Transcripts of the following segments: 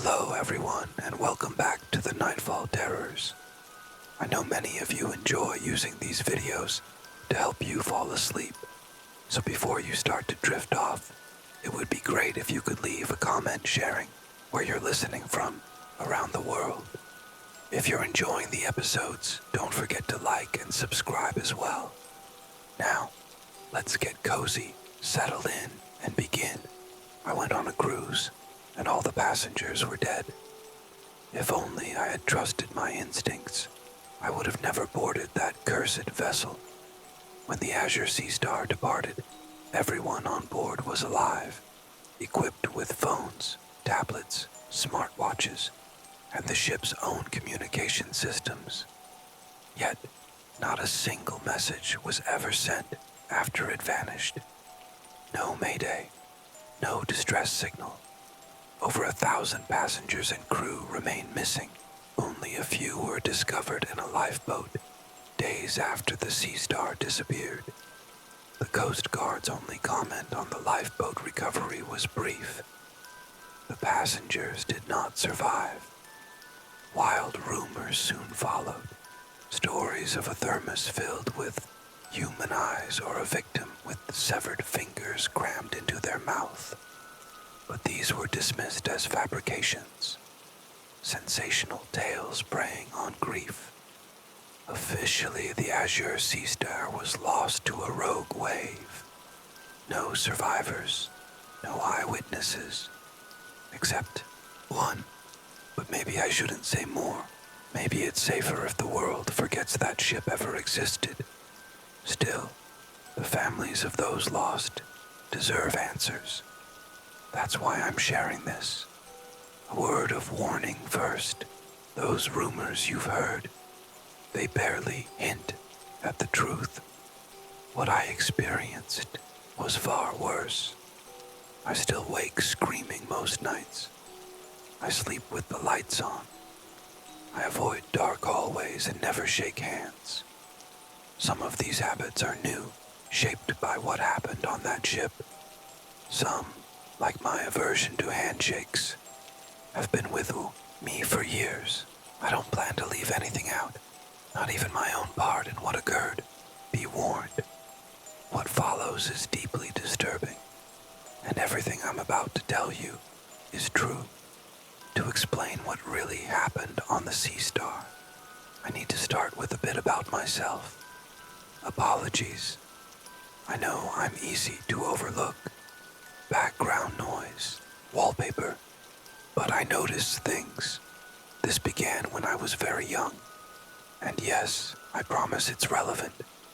Hello everyone, and welcome back to the Nightfall Terrors. I know many of you enjoy using these videos to help you fall asleep, so before you start to drift off, it would be great if you could leave a comment sharing where you're listening from around the world. If you're enjoying the episodes, don't forget to like and subscribe as well. Now, let's get cozy, settle in, and begin. I went on a cruise, and all the passengers were dead. If only I had trusted my instincts, I would have never boarded that cursed vessel. When the Azure Sea Star departed, everyone on board was alive, equipped with phones, tablets, smartwatches, and the ship's own communication systems. Yet, not a single message was ever sent after it vanished. No mayday, no distress signal. Over 1,000 passengers and crew remain missing. Only a few were discovered in a lifeboat days after the Sea Star disappeared. The Coast Guard's only comment on the lifeboat recovery was brief. The passengers did not survive. Wild rumors soon followed. Stories of a thermos filled with human eyes or a victim with severed fingers crammed into their mouth. But these were dismissed as fabrications. Sensational tales preying on grief. Officially, the Azure Sea Star was lost to a rogue wave. No survivors, no eyewitnesses, except one. But maybe I shouldn't say more. Maybe it's safer if the world forgets that ship ever existed. Still, the families of those lost deserve answers. That's why I'm sharing this. A word of warning first. Those rumors you've heard, they barely hint at the truth. What I experienced was far worse. I still wake screaming most nights. I sleep with the lights on. I avoid dark hallways and never shake hands. Some of these habits are new, shaped by what happened on that ship. Some, like my aversion to handshakes, have been with me for years. I don't plan to leave anything out, not even my own part in what occurred. Be warned. What follows is deeply disturbing, and everything I'm about to tell you is true. To explain what really happened on the Sea Star, I need to start with a bit about myself. Apologies. I know I'm easy to overlook. Background noise, wallpaper, but I notice things. This began when I was very young. And yes, I promise it's relevant.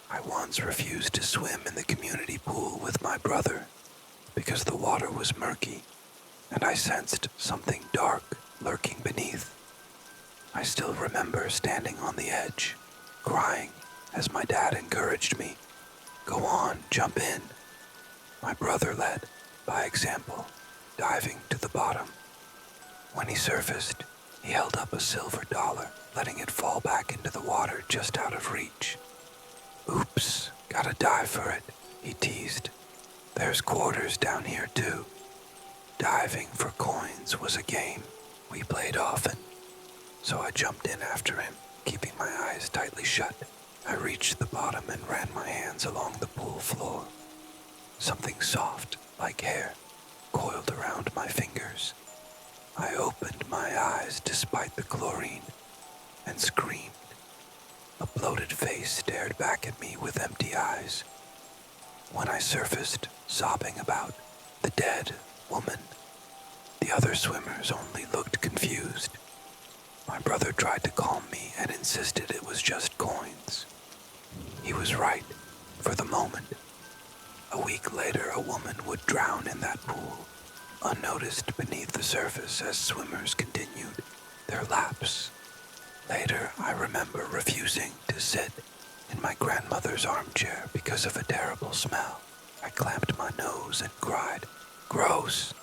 I once refused to swim in the community pool with my brother because the water was murky and I sensed something dark lurking beneath. I still remember standing on the edge, crying as my dad encouraged me. Go on, jump in. My brother led by example, diving to the bottom. When he surfaced, he held up a silver dollar, letting it fall back into the water just out of reach. Oops, gotta dive for it, he teased. There's quarters down here too. Diving for coins was a game we played often, so I jumped in after him, keeping my eyes tightly shut. I reached the bottom and ran my hands along the pool floor. Something soft, like hair, coiled around my fingers. I opened my eyes despite the chlorine and screamed. A bloated face stared back at me with empty eyes. When I surfaced, sobbing about the dead woman, the other swimmers only looked confused. My brother tried to calm me and insisted it was just coins. He was right, for the moment. A week later, a woman would drown in that pool, unnoticed beneath the surface as swimmers continued their laps. Later, I remember refusing to sit in my grandmother's armchair because of a terrible smell. I clamped my nose and cried, "Gross!"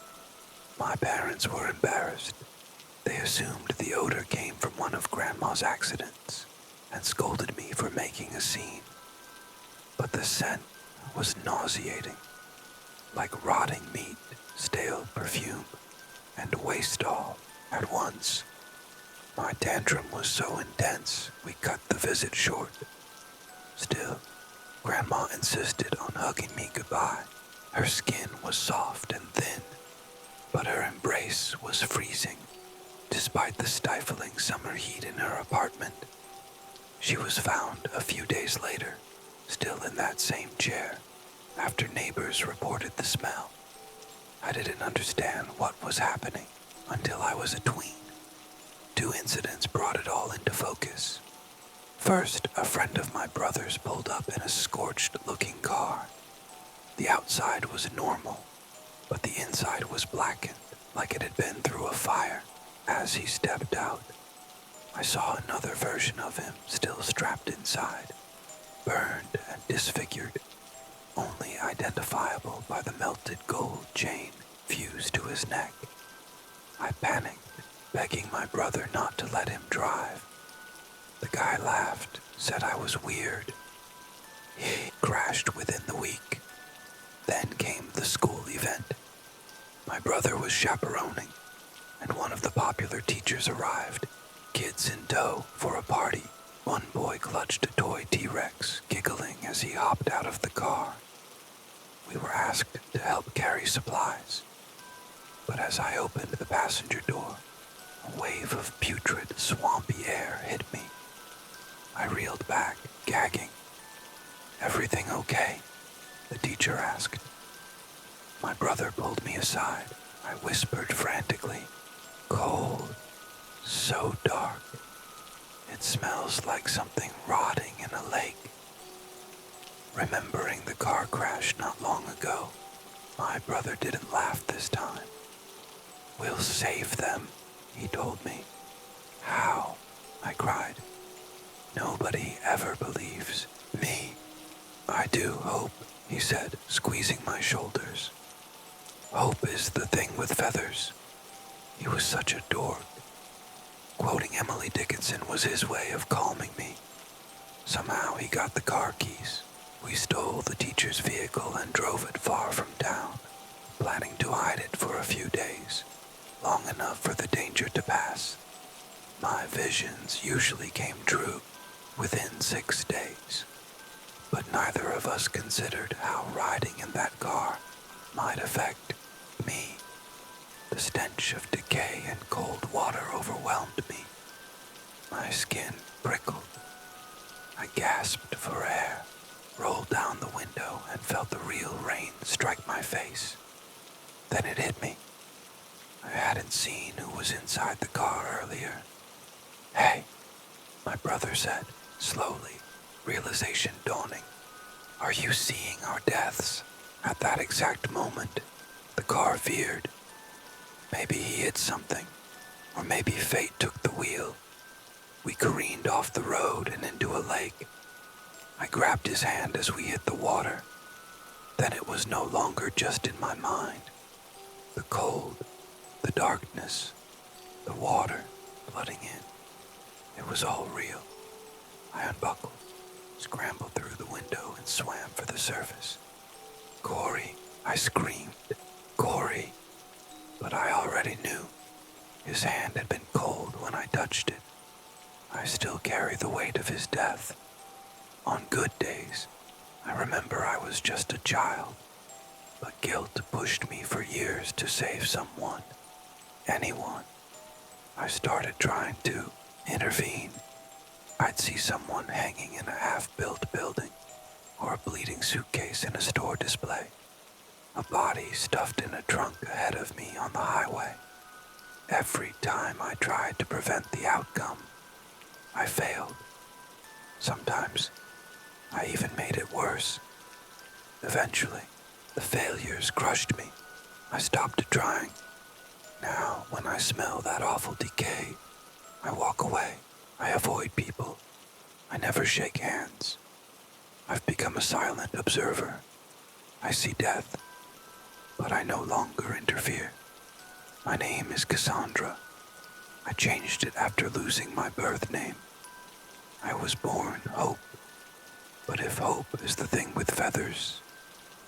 My parents were embarrassed. They assumed the odor came from one of Grandma's accidents and scolded me for making a scene. But the scent was nauseating, like rotting meat, stale perfume, and waste all At once, my tantrum was so intense we cut the visit short. Still, Grandma insisted on hugging me goodbye. Her skin was soft and thin, but her embrace was freezing. Despite the stifling summer heat in her apartment, she was found a few days later, still in that same chair, after neighbors reported the smell. I didn't understand what was happening until I was a tween. Two incidents brought it all into focus. First, a friend of my brother's pulled up in a scorched-looking car. The outside was normal, but the inside was blackened like it had been through a fire. As he stepped out, I saw another version of him still strapped inside, burned and disfigured, only identifiable by the melted gold chain fused to his neck. I panicked, begging my brother not to let him drive. The guy laughed, said I was weird. He crashed within the week. Then came the school event. My brother was chaperoning, and one of the popular teachers arrived, kids in tow for a party. One boy clutched a toy T-Rex, giggling as he hopped out of the car. We were asked to help carry supplies, but as I opened the passenger door, a wave of putrid, swampy air hit me. I reeled back, gagging. "Everything okay?" the teacher asked. My brother pulled me aside. I whispered frantically, "Cold, so dark. It smells like something rotting in a lake." Remembering the car crash not long ago, my brother didn't laugh this time. "We'll save them," he told me. "How?" I cried. "Nobody ever believes me." "I do hope," he said, squeezing my shoulders. "Hope is the thing with feathers." He was such a dork. Quoting Emily Dickinson was his way of calming me. Somehow he got the car keys. We stole the teacher's vehicle and drove it far from town, planning to hide it for a few days, long enough for the danger to pass. My visions usually came true within 6 days, but neither of us considered how riding in that car might affect me. The stench of decay and cold water overwhelmed me. My skin prickled. I gasped for air, rolled down the window, and felt the real rain strike my face. Then it hit me. I hadn't seen who was inside the car earlier. "Hey," my brother said, slowly, realization dawning. "Are you seeing our deaths?" At that exact moment, the car veered. Maybe he hit something, or maybe fate took the wheel. We careened off the road and into a lake. I grabbed his hand as we hit the water. Then it was no longer just in my mind. The cold, the darkness, the water flooding in. It was all real. I unbuckled, scrambled through the window, and swam for the surface. "Corey," I screamed. "Corey." But I already knew. His hand had been cold when I touched it. I still carry the weight of his death. On good days, I remember I was just a child, but guilt pushed me for years to save someone, anyone. I started trying to intervene. I'd see someone hanging in a half-built building, or a bleeding suitcase in a store display, a body stuffed in a trunk ahead of me on the highway. Every time I tried to prevent the outcome, I failed. Sometimes, I even made it worse. Eventually, the failures crushed me. I stopped trying. Now, when I smell that awful decay, I walk away. I avoid people. I never shake hands. I've become a silent observer. I see death, but I no longer interfere. My name is Cassandra. I changed it after losing my birth name. I was born Hope, but if hope is the thing with feathers,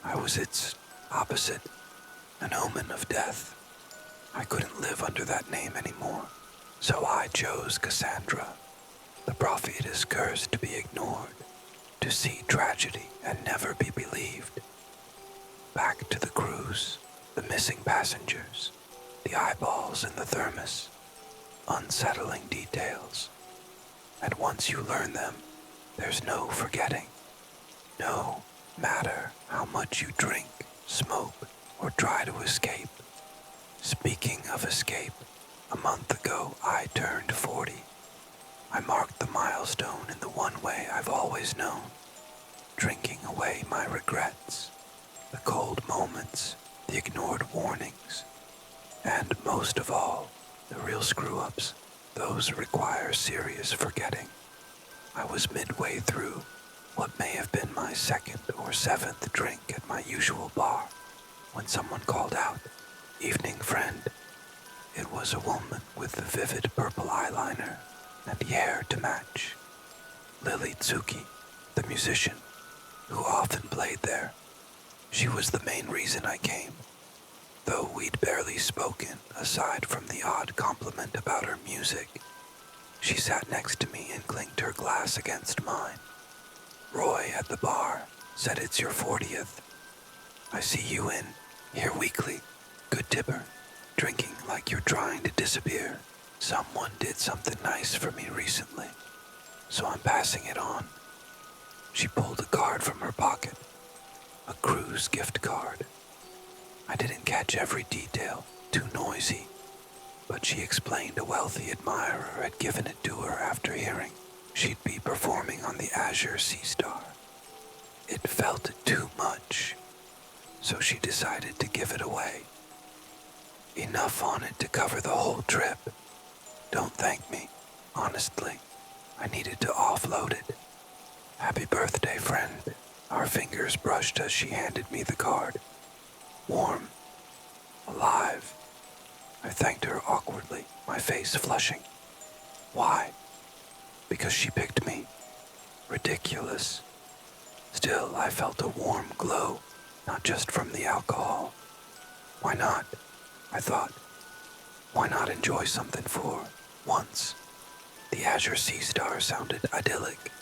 I was its opposite, an omen of death. I couldn't live under that name anymore, so I chose Cassandra. The prophetess cursed to be ignored, to see tragedy and never be believed. Back to the cruise, the missing passengers, the eyeballs in the thermos, unsettling details. And once you learn them, there's no forgetting. No matter how much you drink, smoke, or try to escape. Speaking of escape, a month ago I turned 40. I marked the milestone in the one way I've always known, drinking away my regrets, the cold moments, the ignored warnings, and most of all, the real screw-ups. Those require serious forgetting. I was midway through what may have been my second or seventh drink at my usual bar when someone called out, "Evening, friend." It was a woman with the vivid purple eyeliner and hair to match. Lily Tsuki, the musician, who often played there. She was the main reason I came, though we'd barely spoken aside from the odd compliment about her music. She sat next to me and clinked her glass against mine. Roy at the bar said it's your 40th. I see you in here weekly. Good tipper. Drinking like you're trying to disappear. Someone did something nice for me recently, so I'm passing it on. She pulled a card from her pocket. A cruise gift card. I didn't catch every detail, too noisy, but she explained a wealthy admirer had given it to her after hearing she'd be performing on the Azure Sea Star. It felt too much, so she decided to give it away. Enough on it to cover the whole trip. Don't thank me, honestly. I needed to offload it. Happy birthday, friend. Our fingers brushed as she handed me the card. Warm. Alive. I thanked her awkwardly, my face flushing. Why? Because she picked me. Ridiculous. Still, I felt a warm glow, not just from the alcohol. Why not? I thought. Why not enjoy something for once? The Azure Sea Star sounded idyllic.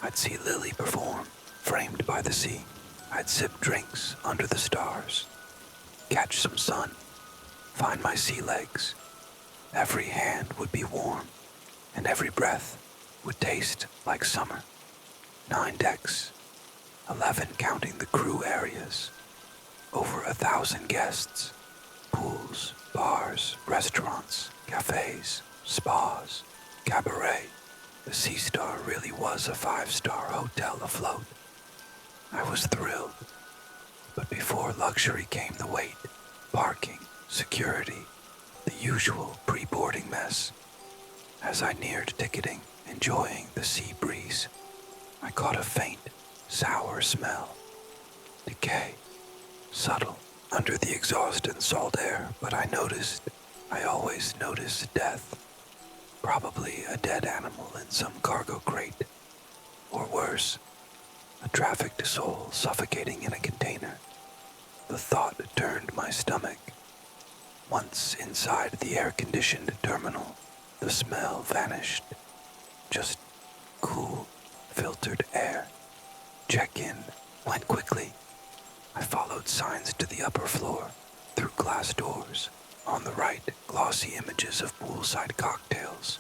I'd see Lily perform, framed by the sea. I'd sip drinks under the stars, catch some sun, find my sea legs. Every hand would be warm, and every breath would taste like summer. 9 decks, 11 counting the crew areas, over 1,000 guests, pools, bars, restaurants, cafes, spas, cabaret. The Sea Star really was a 5-star hotel afloat. I was thrilled, but before luxury came the wait, parking, security, the usual pre-boarding mess. As I neared ticketing, enjoying the sea breeze, I caught a faint, sour smell. Decay, subtle, under the exhaust and salt air, but I always notice death. Probably a dead animal in some cargo crate. Or worse, a trafficked soul suffocating in a container. The thought turned my stomach. Once inside the air-conditioned terminal, the smell vanished. Just cool, filtered air. Check-in went quickly. I followed signs to the upper floor, through glass doors. On the right, glossy images of poolside cocktails.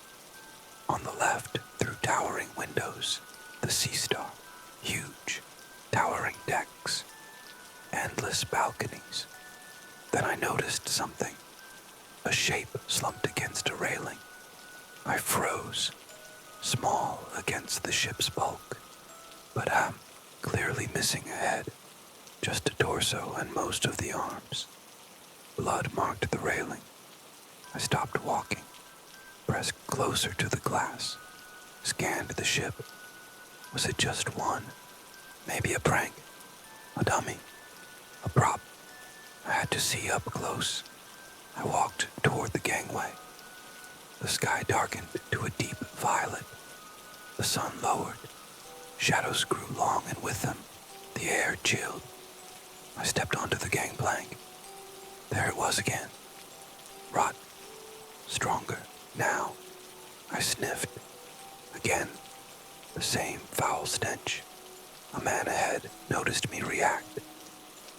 On the left, through towering windows, the Sea Star. Huge, towering decks. Endless balconies. Then I noticed something. A shape slumped against a railing. I froze, small against the ship's bulk. But clearly missing a head. Just a torso and most of the arms. Blood marked the railing. I stopped walking, pressed closer to the glass, scanned the ship. Was it just one? Maybe a prank? A dummy? A prop? I had to see up close. I walked toward the gangway. The sky darkened to a deep violet. The sun lowered. Shadows grew long, and with them, the air chilled. I stepped onto the gangplank. There it was again. Rot. Stronger. Now. I sniffed. Again. The same foul stench. A man ahead noticed me react.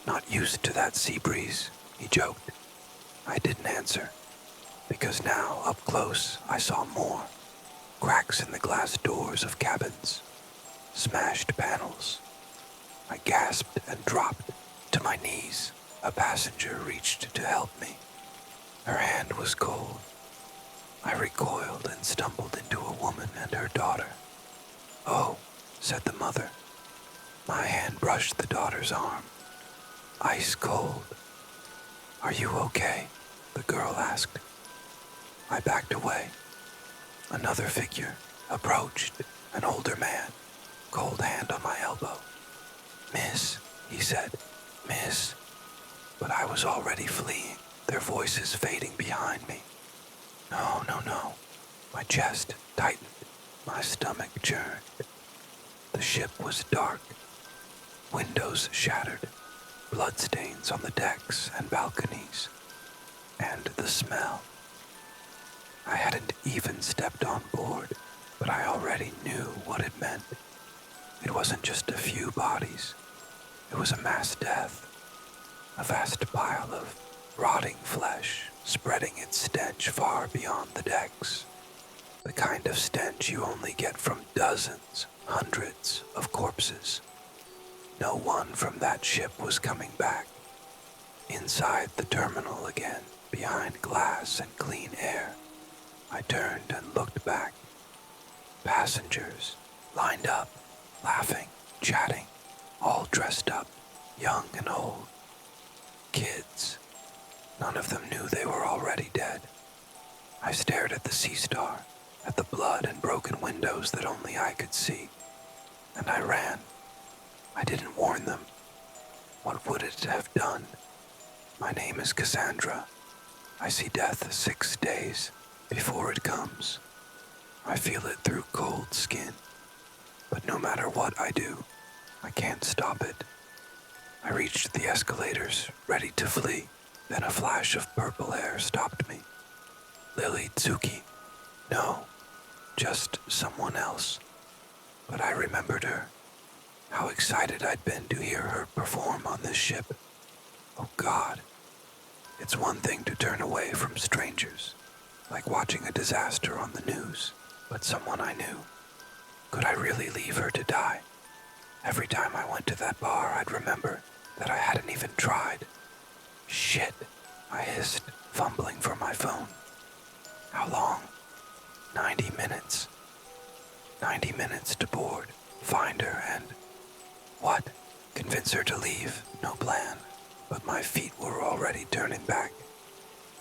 Not used to that sea breeze, he joked. I didn't answer, because now, up close, I saw more. Cracks in the glass doors of cabins. Smashed panels. I gasped and dropped to my knees. A passenger reached to help me. Her hand was cold. I recoiled and stumbled into a woman and her daughter. "Oh," said the mother. My hand brushed the daughter's arm. Ice cold. "Are you okay?" the girl asked. I backed away. Another figure approached, an older man, cold hand on my elbow. "Miss," he said, "Miss." But I was already fleeing, their voices fading behind me. No, no, no. My chest tightened, my stomach churned. The ship was dark, windows shattered, bloodstains on the decks and balconies, and the smell. I hadn't even stepped on board, but I already knew what it meant. It wasn't just a few bodies. It was a mass death, a vast pile of rotting flesh spreading its stench far beyond the decks. The kind of stench you only get from dozens, hundreds of corpses. No one from that ship was coming back. Inside the terminal again, behind glass and clean air, I turned and looked back. Passengers, lined up, laughing, chatting, all dressed up, young and old. Kids. None of them knew they were already dead. I stared at the sea star, at the blood and broken windows that only I could see, and I ran. I didn't warn them. What would it have done? My name is Cassandra. I see death 6 days before it comes. I feel it through cold skin, but no matter what I do, I can't stop it. I reached the escalators, ready to flee. Then a flash of purple hair stopped me. Lily Tsuki. No, just someone else. But I remembered her. How excited I'd been to hear her perform on this ship. Oh God. It's one thing to turn away from strangers, like watching a disaster on the news, but someone I knew. Could I really leave her to die? Every time I went to that bar, I'd remember that I hadn't even tried. Shit, I hissed, fumbling for my phone. How long? 90 minutes. 90 minutes to board, find her, and... What? Convince her to leave? No plan. But my feet were already turning back.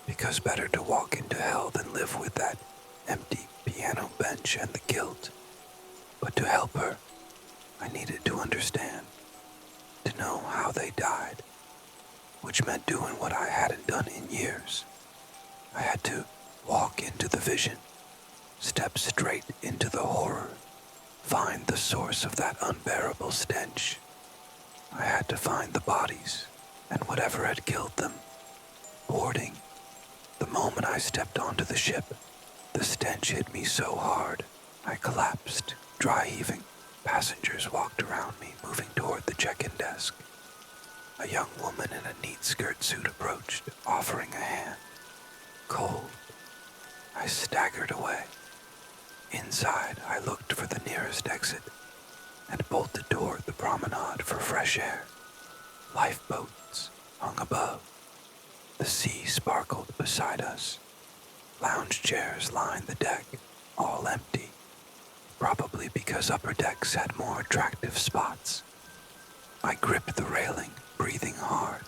Because better to walk into hell than live with that empty piano bench and the guilt. But to help her, I needed to understand. To know how they died. Which meant doing what I hadn't done in years. I had to walk into the vision, step straight into the horror, find the source of that unbearable stench. I had to find the bodies and whatever had killed them. Boarding. The moment I stepped onto the ship, the stench hit me so hard, I collapsed, dry heaving. Passengers walked around me, moving toward the check-in desk. A young woman in a neat skirt suit approached, offering a hand. Cold. I staggered away. Inside, I looked for the nearest exit and bolted toward the promenade for fresh air. Lifeboats hung above. The sea sparkled beside us. Lounge chairs lined the deck, all empty, probably because upper decks had more attractive spots. I gripped the railing, breathing hard.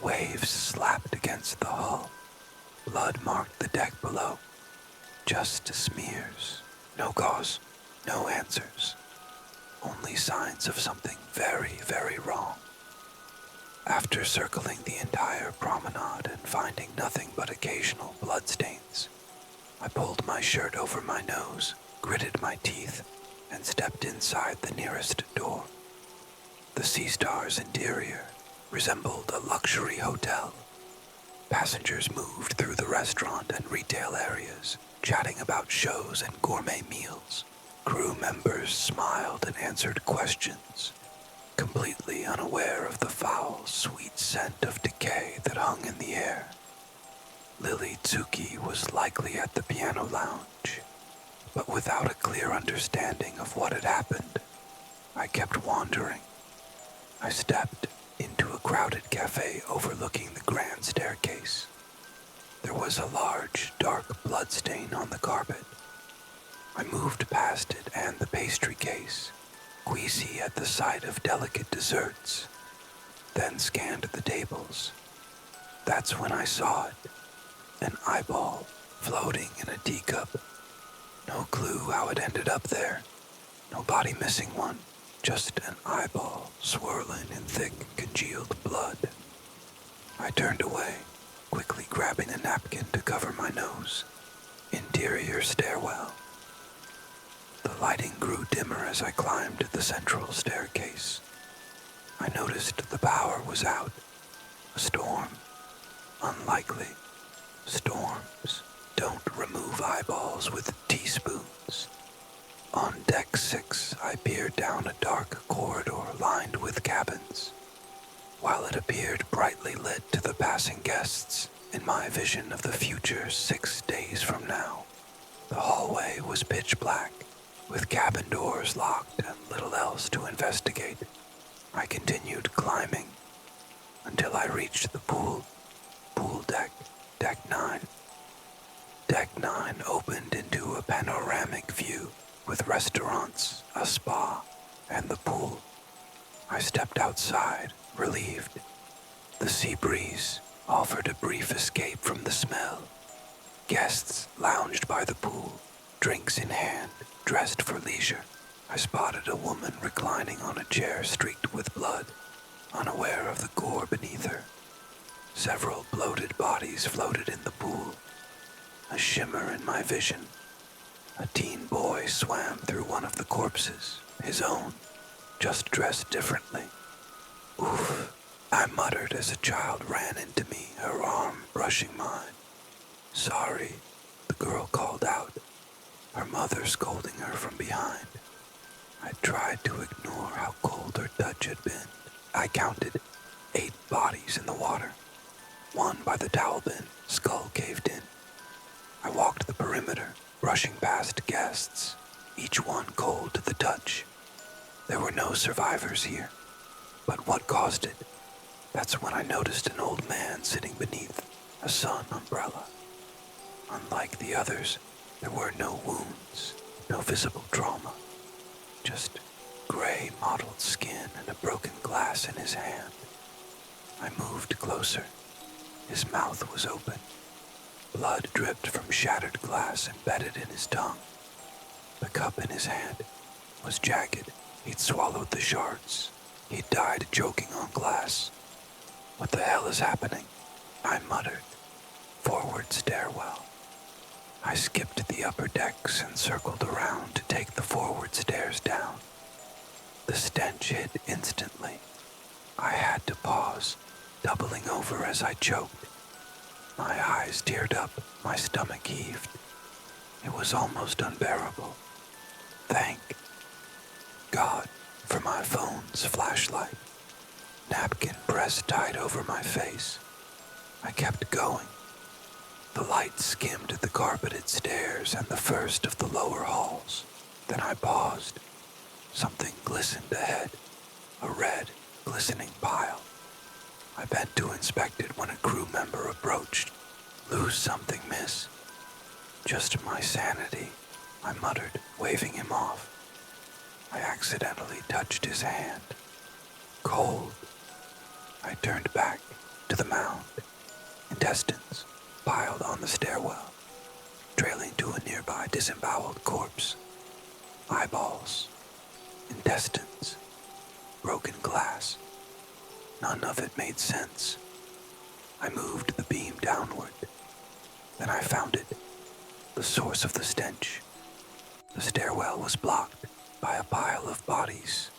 Waves slapped against the hull. Blood marked the deck below. Just smears. No cause, no answers. Only signs of something very, very wrong. After circling the entire promenade and finding nothing but occasional bloodstains, I pulled my shirt over my nose, gritted my teeth, and stepped inside the nearest door. The Sea Star's interior resembled a luxury hotel. Passengers moved through the restaurant and retail areas, chatting about shows and gourmet meals. Crew members smiled and answered questions, completely unaware of the foul, sweet scent of decay that hung in the air. Lily Tsuki was likely at the piano lounge, but without a clear understanding of what had happened, I kept wandering. I stepped into a crowded cafe overlooking the grand staircase. There was a large, dark bloodstain on the carpet. I moved past it and the pastry case, queasy at the sight of delicate desserts, then scanned the tables. That's when I saw it, an eyeball floating in a teacup. No clue how it ended up there. No body missing one, just an eyeball swirling in thick, congealed blood. I turned away, quickly grabbing a napkin to cover my nose. Interior stairwell. The lighting grew dimmer as I climbed the central staircase. I noticed the power was out. A storm. Unlikely. Storms don't remove eyeballs with teaspoons. On deck 6, I peered down a dark corridor lined with cabins. While it appeared brightly lit to the passing guests, in my vision of the future 6 days from now, the hallway was pitch black, with cabin doors locked and little else to investigate. I continued climbing until I reached the pool deck, deck 9. Deck 9 opened into a panoramic view with restaurants, a spa, and the pool. I stepped outside, relieved. The sea breeze offered a brief escape from the smell. Guests lounged by the pool, drinks in hand, dressed for leisure. I spotted a woman reclining on a chair streaked with blood, unaware of the gore beneath her. Several bloated bodies floated in the pool, a shimmer in my vision. A teen boy swam through one of the corpses, his own, just dressed differently. Oof, I muttered as a child ran into me, her arm brushing mine. Sorry, the girl called out, her mother scolding her from behind. I tried to ignore how cold her touch had been. I counted 8 bodies in the water, one by the towel bin, skull caved in. I walked the perimeter, brushing past guests, each one cold to the touch. There were no survivors here, but what caused it? That's when I noticed an old man sitting beneath a sun umbrella. Unlike the others, there were no wounds, no visible trauma, just gray mottled skin and a broken glass in his hand. I moved closer. His mouth was open. Blood dripped from shattered glass embedded in his tongue. The cup in his hand was jagged. He'd swallowed the shards. He'd died choking on glass. What the hell is happening? I muttered. Forward stairwell. I skipped the upper decks and circled around to take the forward stairs down. The stench hit instantly. I had to pause, doubling over as I choked. My eyes teared up, my stomach heaved. It was almost unbearable. Thank God for my phone's flashlight. Napkin pressed tight over my face. I kept going. The light skimmed the carpeted stairs and the first of the lower halls. Then I paused. Something glistened ahead, a red, glistening pile. I bent to inspect it when a crew member approached. Lose something, miss? Just my sanity, I muttered, waving him off. I accidentally touched his hand. Cold. I turned back to the mound. Intestines piled on the stairwell, trailing to a nearby disemboweled corpse. Eyeballs. Intestines. Broken glass. None of it made sense. I moved the beam downward. Then I found it, the source of the stench. The stairwell was blocked by a pile of bodies.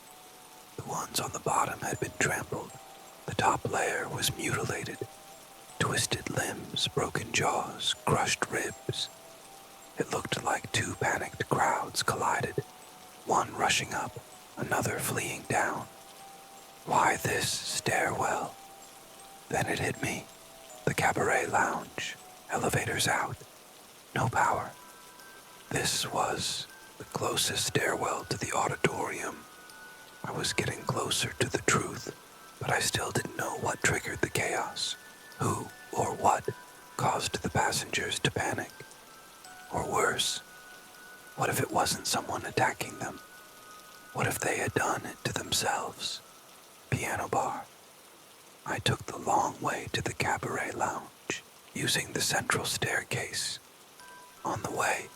The ones on the bottom had been trampled. The top layer was mutilated. Twisted limbs, broken jaws, crushed ribs. It looked like two panicked crowds collided, one rushing up, another fleeing down. Why this stairwell? Then it hit me. The cabaret lounge, elevators out, no power. This was the closest stairwell to the auditorium. I was getting closer to the truth, but I still didn't know what triggered the chaos. Who or what caused the passengers to panic? Or worse, what if it wasn't someone attacking them? What if they had done it to themselves? Piano bar. I took the long way to the cabaret lounge, using the central staircase. On the way,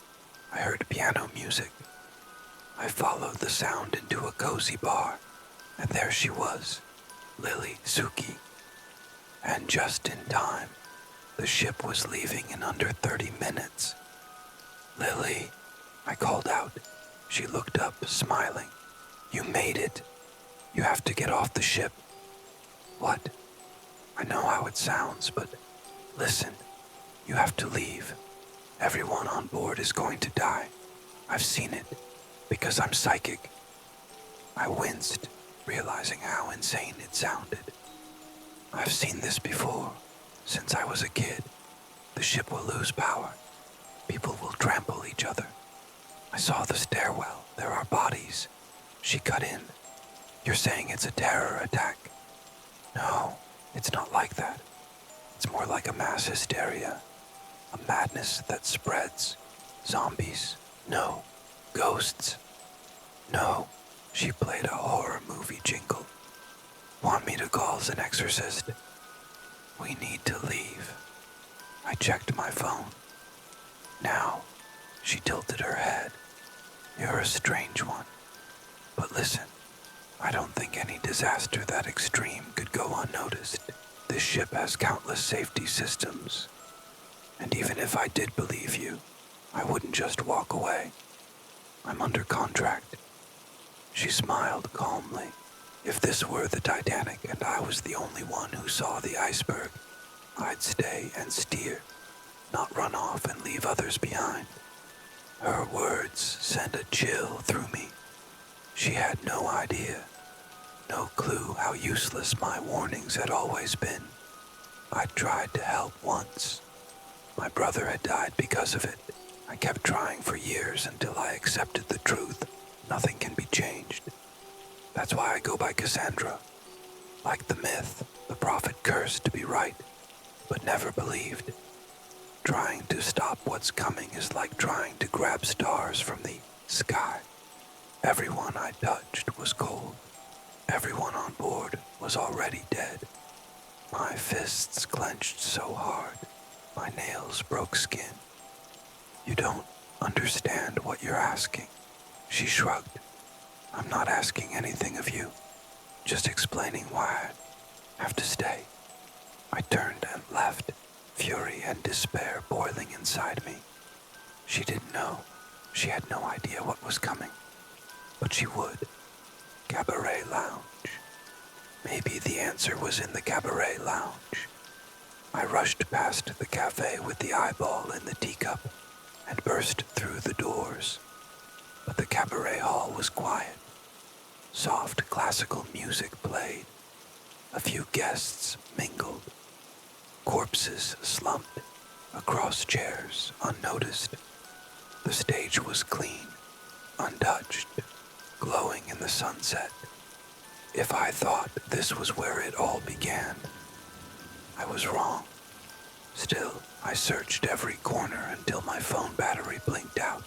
I heard piano music. I followed the sound into a cozy bar, and there she was, Lily Suki. And just in time, the ship was leaving in under 30 minutes. Lily, I called out. She looked up, smiling. You made it. You have to get off the ship. What? I know how it sounds, but listen, you have to leave. Everyone on board is going to die. I've seen it, because I'm psychic. I winced, realizing how insane it sounded. I've seen this before, since I was a kid. The ship will lose power. People will trample each other. I saw the stairwell. There are bodies. She cut in. You're saying it's a terror attack? No, it's not like that. It's more like a mass hysteria. A madness that spreads. Zombies. No. Ghosts. No. She played a horror movie jingle. Want me to call an exorcist? We need to leave. I checked my phone. Now, she tilted her head. You're a strange one. But listen, I don't think any disaster that extreme could go unnoticed. This ship has countless safety systems. And even if I did believe you, I wouldn't just walk away. I'm under contract. She smiled calmly. If this were the Titanic and I was the only one who saw the iceberg, I'd stay and steer, not run off and leave others behind. Her words sent a chill through me. She had no idea, no clue how useless my warnings had always been. I'd tried to help once. My brother had died because of it. I kept trying for years until I accepted the truth. Nothing can be changed. That's why I go by Cassandra. Like the myth, the prophet cursed to be right, but never believed. Trying to stop what's coming is like trying to grab stars from the sky. Everyone I touched was cold. Everyone on board was already dead. My fists clenched so hard, my nails broke skin. You don't understand what you're asking. She shrugged. I'm not asking anything of you, just explaining why I have to stay. I turned and left, fury and despair boiling inside me. She didn't know. She had no idea what was coming. But she would. Cabaret lounge. Maybe the answer was in the cabaret lounge. I rushed past the cafe with the eyeball in the teacup and burst through the doors. But the cabaret hall was quiet. Soft classical music played. A few guests mingled. Corpses slumped across chairs unnoticed. The stage was clean, untouched, glowing in the sunset. If I thought this was where it all began, I was wrong. Still, I searched every corner until my phone battery blinked out.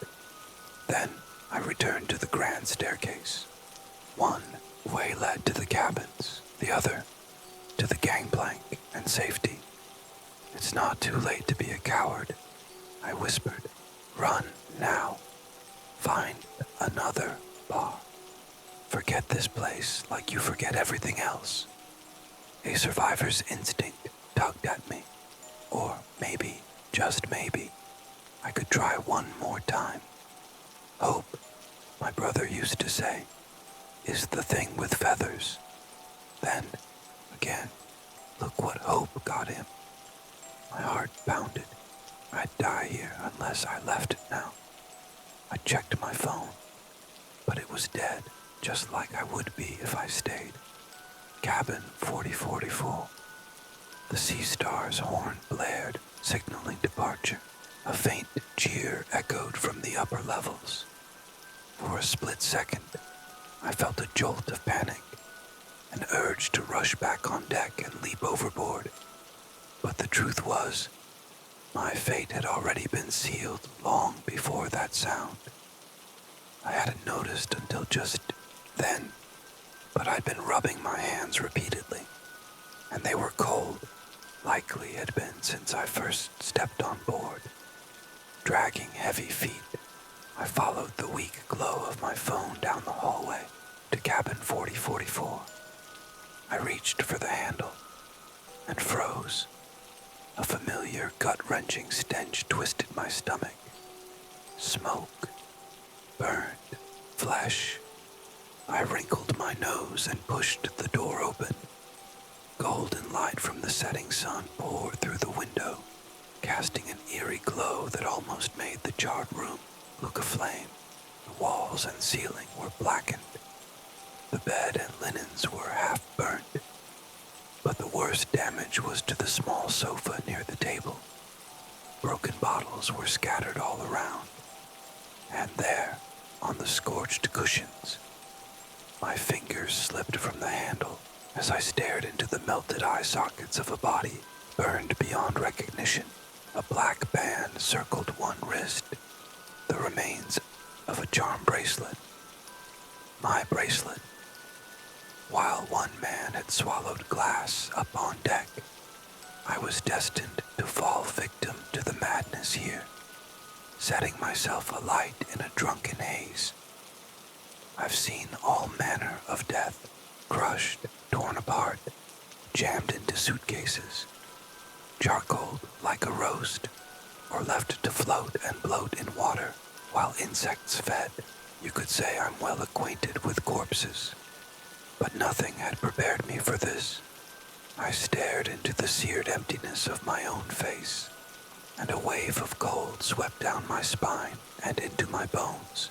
Then I returned to the grand staircase. One way led to the cabins, the other to the gangplank and safety. It's not too late to be a coward, I whispered. Run now. Find another bar. Forget this place like you forget everything else. A survivor's instinct tugged at me. Or maybe, just maybe, I could try one more time. Hope, my brother used to say, is the thing with feathers. Then, again, look what hope got him. My heart pounded. I'd die here unless I left it now. I checked my phone, but it was dead, just like I would be if I stayed. Cabin 4044. The Sea Star's horn blared, signaling departure. A faint jeer echoed from the upper levels. For a split second, I felt a jolt of panic, an urge to rush back on deck and leap overboard. But the truth was, my fate had already been sealed long before that sound. I hadn't noticed until just then, but I'd been rubbing my hands repeatedly, and they were cold, likely had been since I first stepped on board. Dragging heavy feet, I followed the weak glow of my phone down the hallway to cabin 4044. I reached for the handle and froze. A familiar gut-wrenching stench twisted my stomach. Smoke, burned, flesh. I wrinkled my nose and pushed the door open. Golden light from the setting sun poured through the window, casting an eerie glow that almost made the charred room look aflame. The walls and ceiling were blackened. The bed and linens were half burnt. But the worst damage was to the small sofa near the table. Broken bottles were scattered all around. And there, on the scorched cushions, my fingers slipped from the handle as I stared into the melted eye sockets of a body burned beyond recognition. A black band circled one wrist, the remains of a charm bracelet. My bracelet. While one man had swallowed glass up on deck, I was destined to fall victim to the madness here, setting myself alight in a drunken haze. I've seen all manner of death, crushed, torn apart, jammed into suitcases, charcoaled like a roast, or left to float and bloat in water while insects fed. You could say I'm well acquainted with corpses. But nothing had prepared me for this. I stared into the seared emptiness of my own face, and a wave of cold swept down my spine and into my bones,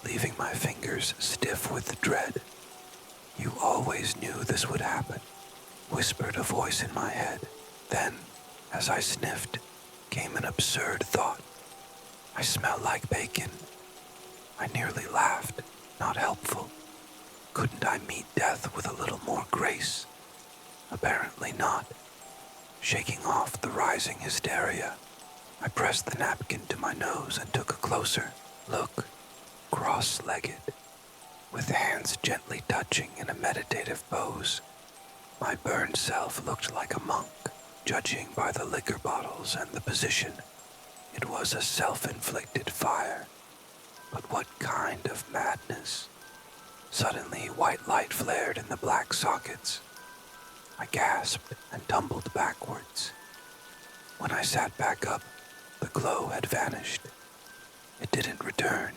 leaving my fingers stiff with dread. You always knew this would happen, whispered a voice in my head. Then, as I sniffed, came an absurd thought. I smell like bacon. I nearly laughed, not helpful. Couldn't I meet death with a little more grace? Apparently not. Shaking off the rising hysteria, I pressed the napkin to my nose and took a closer look, cross-legged, with hands gently touching in a meditative pose. My burned self looked like a monk, judging by the liquor bottles and the position. It was a self-inflicted fire. But what kind of madness? Suddenly, white light flared in the black sockets. I gasped and tumbled backwards. When I sat back up, the glow had vanished. It didn't return,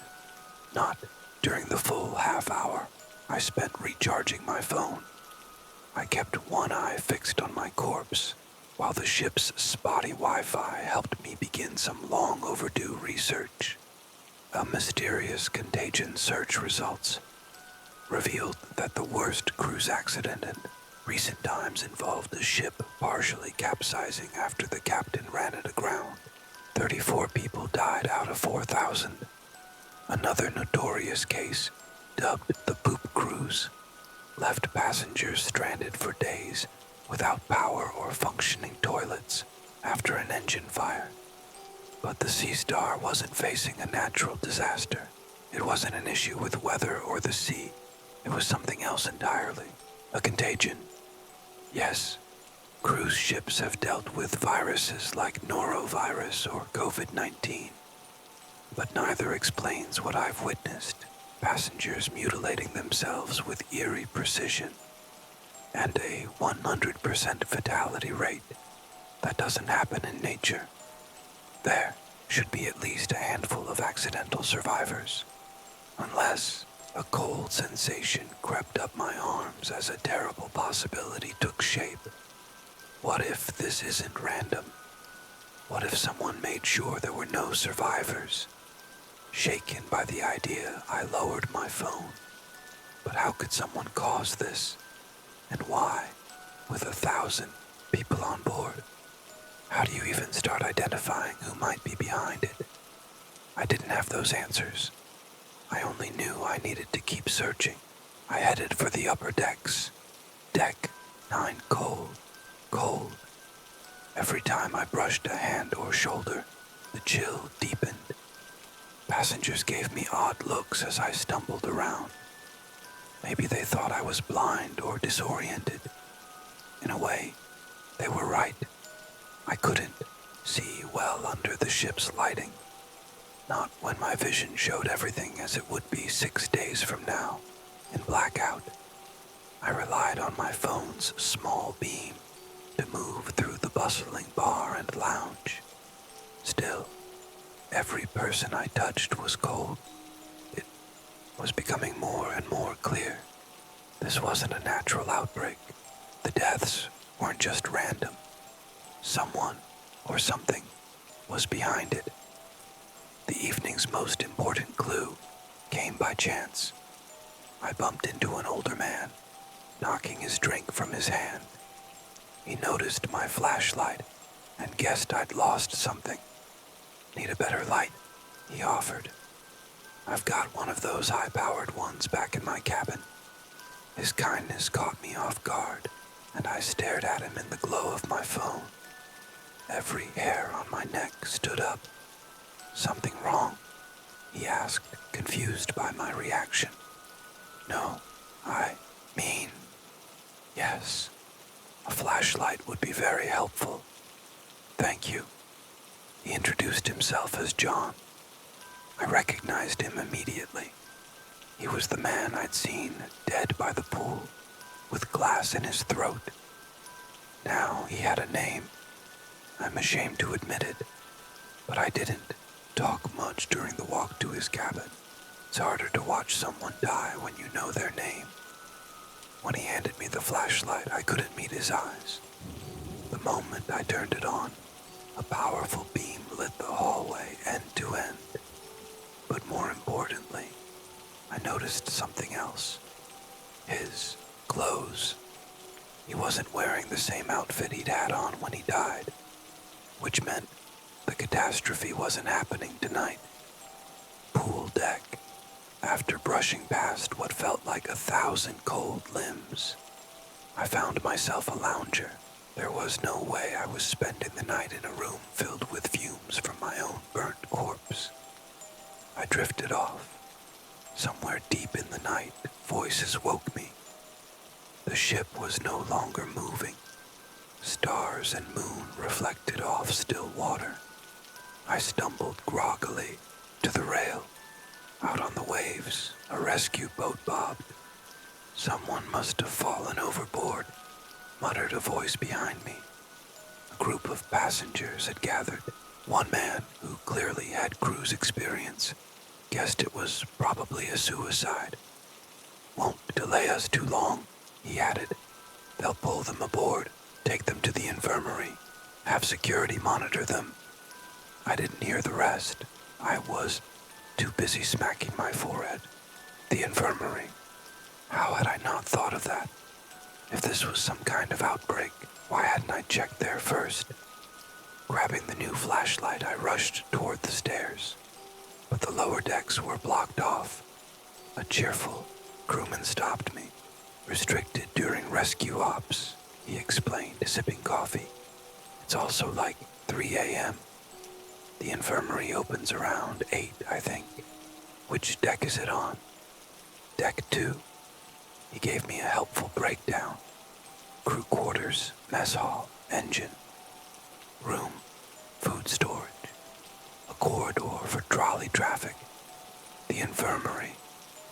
not during the full half hour I spent recharging my phone. I kept one eye fixed on my corpse, while the ship's spotty Wi-Fi helped me begin some long overdue research. A mysterious contagion search results revealed that the worst cruise accident in recent times involved a ship partially capsizing after the captain ran it aground. 34 people died out of 4,000. Another notorious case, dubbed the Poop Cruise, left passengers stranded for days without power or functioning toilets after an engine fire. But the Sea Star wasn't facing a natural disaster. It wasn't an issue with weather or the sea. It was something else entirely. A contagion. Yes, cruise ships have dealt with viruses like norovirus or COVID-19. But neither explains what I've witnessed. Passengers mutilating themselves with eerie precision. And a 100% fatality rate. That doesn't happen in nature. There should be at least a handful of accidental survivors. Unless a cold sensation crept up my arms as a terrible possibility took shape. What if this isn't random? What if someone made sure there were no survivors? Shaken by the idea, I lowered my phone. But how could someone cause this? And why? With 1,000 people on board? How do you even start identifying who might be behind it? I didn't have those answers. I only knew I needed to keep searching. I headed for the upper decks. Deck 9 cold, cold. Every time I brushed a hand or shoulder, the chill deepened. Passengers gave me odd looks as I stumbled around. Maybe they thought I was blind or disoriented. In a way, they were right. I couldn't see well under the ship's lighting. Not when my vision showed everything as it would be 6 days from now, in blackout. I relied on my phone's small beam to move through the bustling bar and lounge. Still, every person I touched was cold. It was becoming more and more clear. This wasn't a natural outbreak. The deaths weren't just random. Someone or something was behind it. The evening's most important clue came by chance. I bumped into an older man, knocking his drink from his hand. He noticed my flashlight and guessed I'd lost something. Need a better light, he offered. I've got one of those high-powered ones back in my cabin. His kindness caught me off guard, and I stared at him in the glow of my phone. Every hair on my neck stood up. Something wrong? He asked, confused by my reaction. No, I mean, yes. A flashlight would be very helpful. Thank you. He introduced himself as John. I recognized him immediately. He was the man I'd seen dead by the pool, with glass in his throat. Now he had a name. I'm ashamed to admit it, but I didn't talk much during the walk to his cabin. It's harder to watch someone die when you know their name. When he handed me the flashlight, I couldn't meet his eyes. The moment I turned it on, a powerful beam lit the hallway end to end. But more importantly, I noticed something else. His clothes. He wasn't wearing the same outfit he'd had on when he died, which meant the catastrophe wasn't happening tonight. Pool deck. After brushing past what felt like 1,000 cold limbs, I found myself a lounger. There was no way I was spending the night in a room filled with fumes from my own burnt corpse. I drifted off. Somewhere deep in the night, voices woke me. The ship was no longer moving. Stars and moon reflected off still water. I stumbled groggily to the rail. Out on the waves, a rescue boat bobbed. Someone must have fallen overboard, muttered a voice behind me. A group of passengers had gathered. One man, who clearly had cruise experience, guessed it was probably a suicide. Won't delay us too long, he added. They'll pull them aboard, take them to the infirmary, have security monitor them. I didn't hear the rest. I was too busy smacking my forehead. The infirmary. How had I not thought of that? If this was some kind of outbreak, why hadn't I checked there first? Grabbing the new flashlight, I rushed toward the stairs. But the lower decks were blocked off. A cheerful crewman stopped me. Restricted during rescue ops, he explained, sipping coffee. It's also like 3 a.m. The infirmary opens around 8, I think. Which deck is it on? Deck 2. He gave me a helpful breakdown. Crew quarters, mess hall, engine. Room, food storage. A corridor for trolley traffic. The infirmary,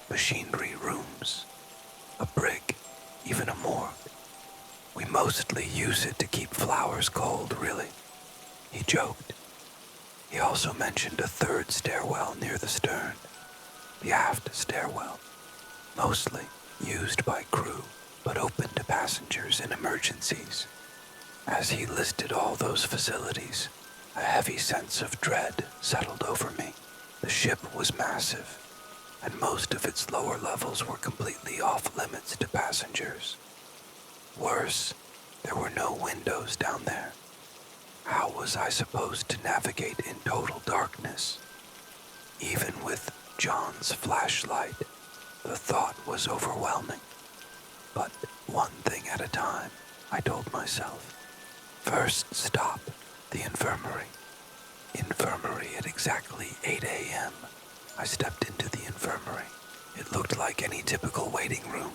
machinery rooms. A brig, even a morgue. We mostly use it to keep flowers cold, really. He joked. He also mentioned a third stairwell near the stern, the aft stairwell, mostly used by crew, but open to passengers in emergencies. As he listed all those facilities, A heavy sense of dread settled over me. The ship was massive, and most of its lower levels were completely off limits to passengers. Worse, there were no windows down there. How was I supposed to navigate in total darkness? Even with John's flashlight, the thought was overwhelming. But one thing at a time, I told myself. First stop, the infirmary. Infirmary at exactly 8 a.m. I stepped into the infirmary. It looked like any typical waiting room.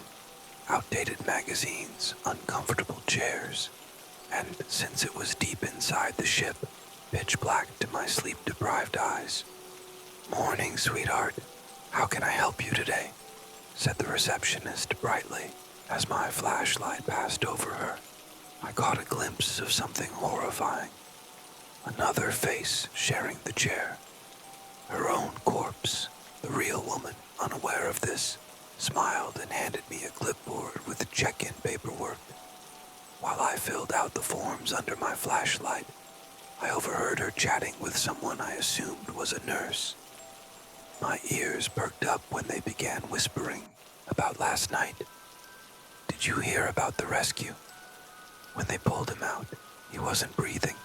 Outdated magazines, uncomfortable chairs, and since it was deep inside the ship, pitch black to my sleep-deprived eyes. "Morning, sweetheart. How can I help you today?" said the receptionist brightly as my flashlight passed over her. I caught a glimpse of something horrifying. Another face sharing the chair. Her own corpse. The real woman, unaware of this, smiled and handed me a clipboard with check-in paperwork. While I filled out the forms under my flashlight, I overheard her chatting with someone I assumed was a nurse. My ears perked up when they began whispering about last night. "Did you hear about the rescue? When they pulled him out, he wasn't breathing."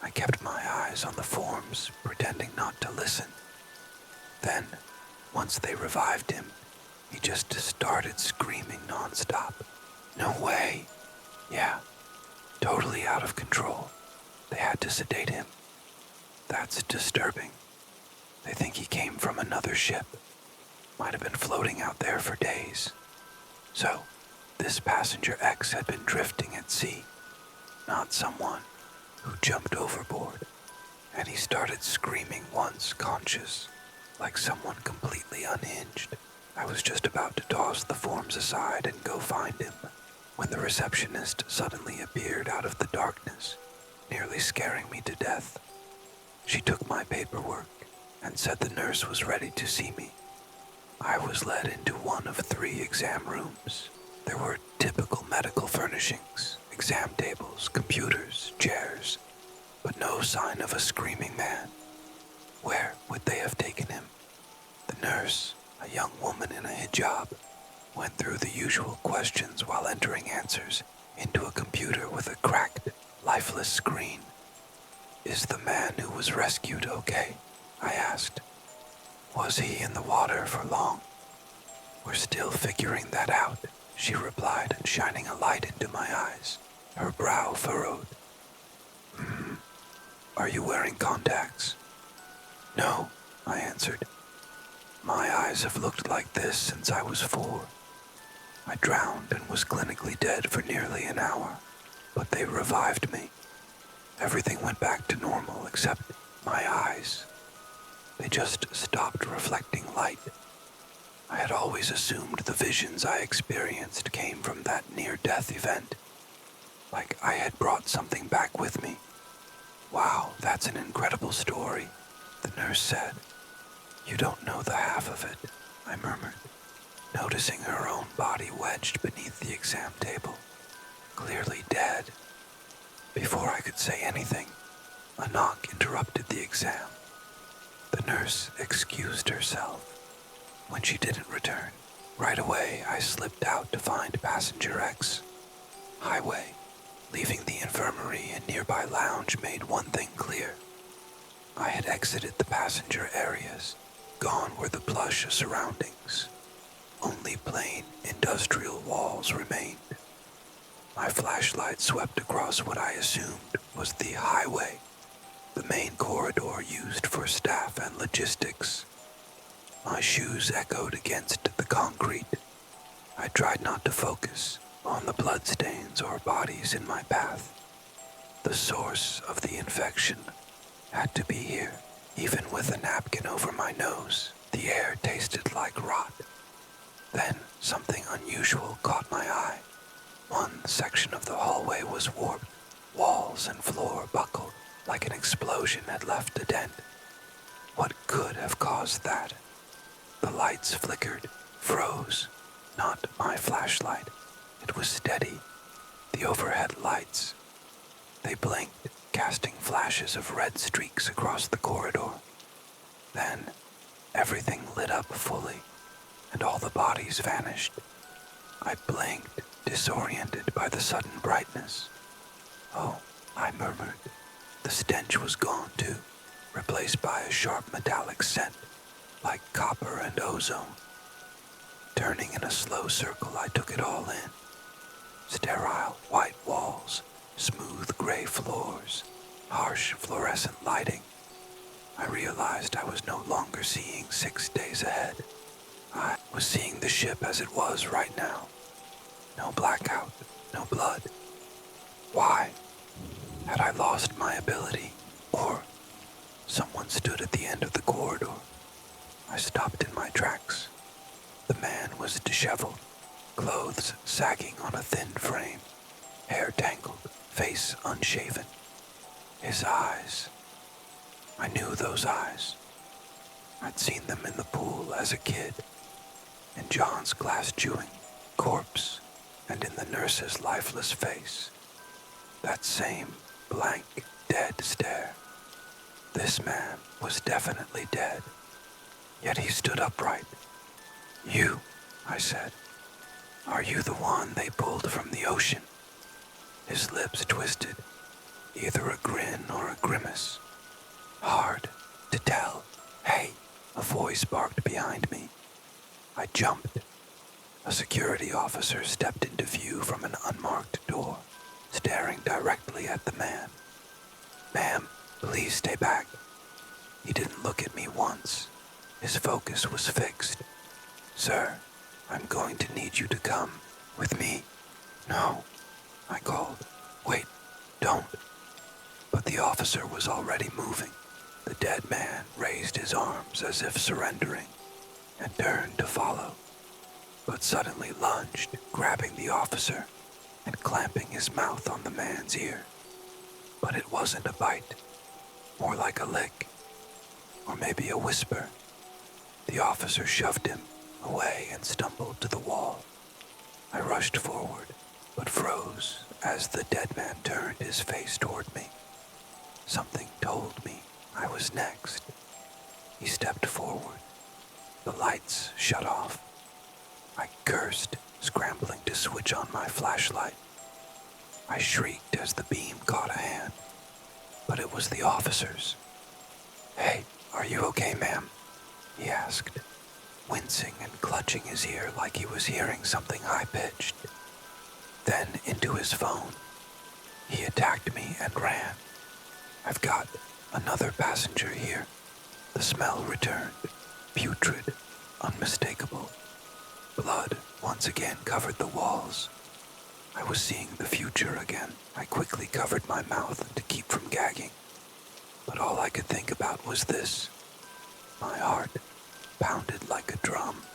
I kept my eyes on the forms, pretending not to listen. Then, once they revived him, he just started screaming nonstop. "No way." "Yeah, totally out of control. They had to sedate him." "That's disturbing. They think he came from another ship. Might have been floating out there for days." So, this passenger X had been drifting at sea, not someone who jumped overboard. And he started screaming once conscious, like someone completely unhinged. I was just about to toss the forms aside and go find him, when the receptionist suddenly appeared out of the darkness, nearly scaring me to death. She took my paperwork and said the nurse was ready to see me. I was led into one of 3 exam rooms. There were typical medical furnishings, exam tables, computers, chairs, but no sign of a screaming man. Where would they have taken him? The nurse, a young woman in a hijab, went through the usual questions while entering answers into a computer with a cracked, lifeless screen. "Is the man who was rescued okay?" I asked. "Was he in the water for long?" "We're still figuring that out," she replied, shining a light into my eyes, her brow furrowed. Are you wearing contacts?" "No," I answered. "My eyes have looked like this since I was 4. I drowned and was clinically dead for nearly an hour, but they revived me. Everything went back to normal except my eyes. They just stopped reflecting light. I had always assumed the visions I experienced came from that near-death event, like I had brought something back with me." "Wow, that's an incredible story," the nurse said. "You don't know the half of it," I murmured, noticing her own body wedged beneath the exam table, clearly dead. Before I could say anything, a knock interrupted the exam. The nurse excused herself. When she didn't return, right away I slipped out to find passenger X. Highway, leaving the infirmary and nearby lounge made one thing clear. I had exited the passenger areas, gone were the plush surroundings. Only plain industrial walls remained. My flashlight swept across what I assumed was the highway, the main corridor used for staff and logistics. My shoes echoed against the concrete. I tried not to focus on the bloodstains or bodies in my path. The source of the infection had to be here. Even with a napkin over my nose, the air tasted like rot. Then something unusual caught my eye. One section of the hallway was warped, walls and floor buckled, like an explosion had left a dent. What could have caused that? The lights flickered, froze. Not my flashlight. It was steady. The overhead lights. They blinked, casting flashes of red streaks across the corridor. Then, everything lit up fully, and all the bodies vanished. I blinked, disoriented by the sudden brightness. "Oh," I murmured. The stench was gone too, replaced by a sharp metallic scent, like copper and ozone. Turning in a slow circle, I took it all in. Sterile white walls, smooth gray floors, harsh fluorescent lighting. I realized I was no longer seeing 6 days ahead. I was seeing the ship as it was right now. No blackout, no blood. Why? Had I lost my ability? Or someone stood at the end of the corridor? I stopped in my tracks. The man was disheveled, clothes sagging on a thin frame, hair tangled, face unshaven. His eyes. I knew those eyes. I'd seen them in the pool as a kid, in John's glass-chewing corpse, and in the nurse's lifeless face. That same blank, dead stare. This man was definitely dead, yet he stood upright. "You," I said. "Are you the one they pulled from the ocean?" His lips twisted, either a grin or a grimace. Hard to tell. "Hey," a voice barked behind me. I jumped. A security officer stepped into view from an unmarked door, staring directly at the man. "Ma'am, please stay back." He didn't look at me once. His focus was fixed. "Sir, I'm going to need you to come with me." "No," I called. "Wait, don't." But the officer was already moving. The dead man raised his arms as if surrendering, and turned to follow, but suddenly lunged, grabbing the officer and clamping his mouth on the man's ear. But it wasn't a bite, more like a lick, or maybe a whisper. The officer shoved him away and stumbled to the wall. I rushed forward, but froze as the dead man turned his face toward me. Something told me I was next. He stepped forward. The lights shut off. I cursed, scrambling to switch on my flashlight. I shrieked as the beam caught a hand, but it was the officer's. "Hey, are you okay, ma'am?" he asked, wincing and clutching his ear like he was hearing something high-pitched. Then into his phone. He attacked me and ran. "I've got another passenger here." The smell returned, putrid, unmistakable. Blood once again covered the walls. I was seeing the future again. I quickly covered my mouth to keep from gagging. But all I could think about was this. My heart pounded like a drum.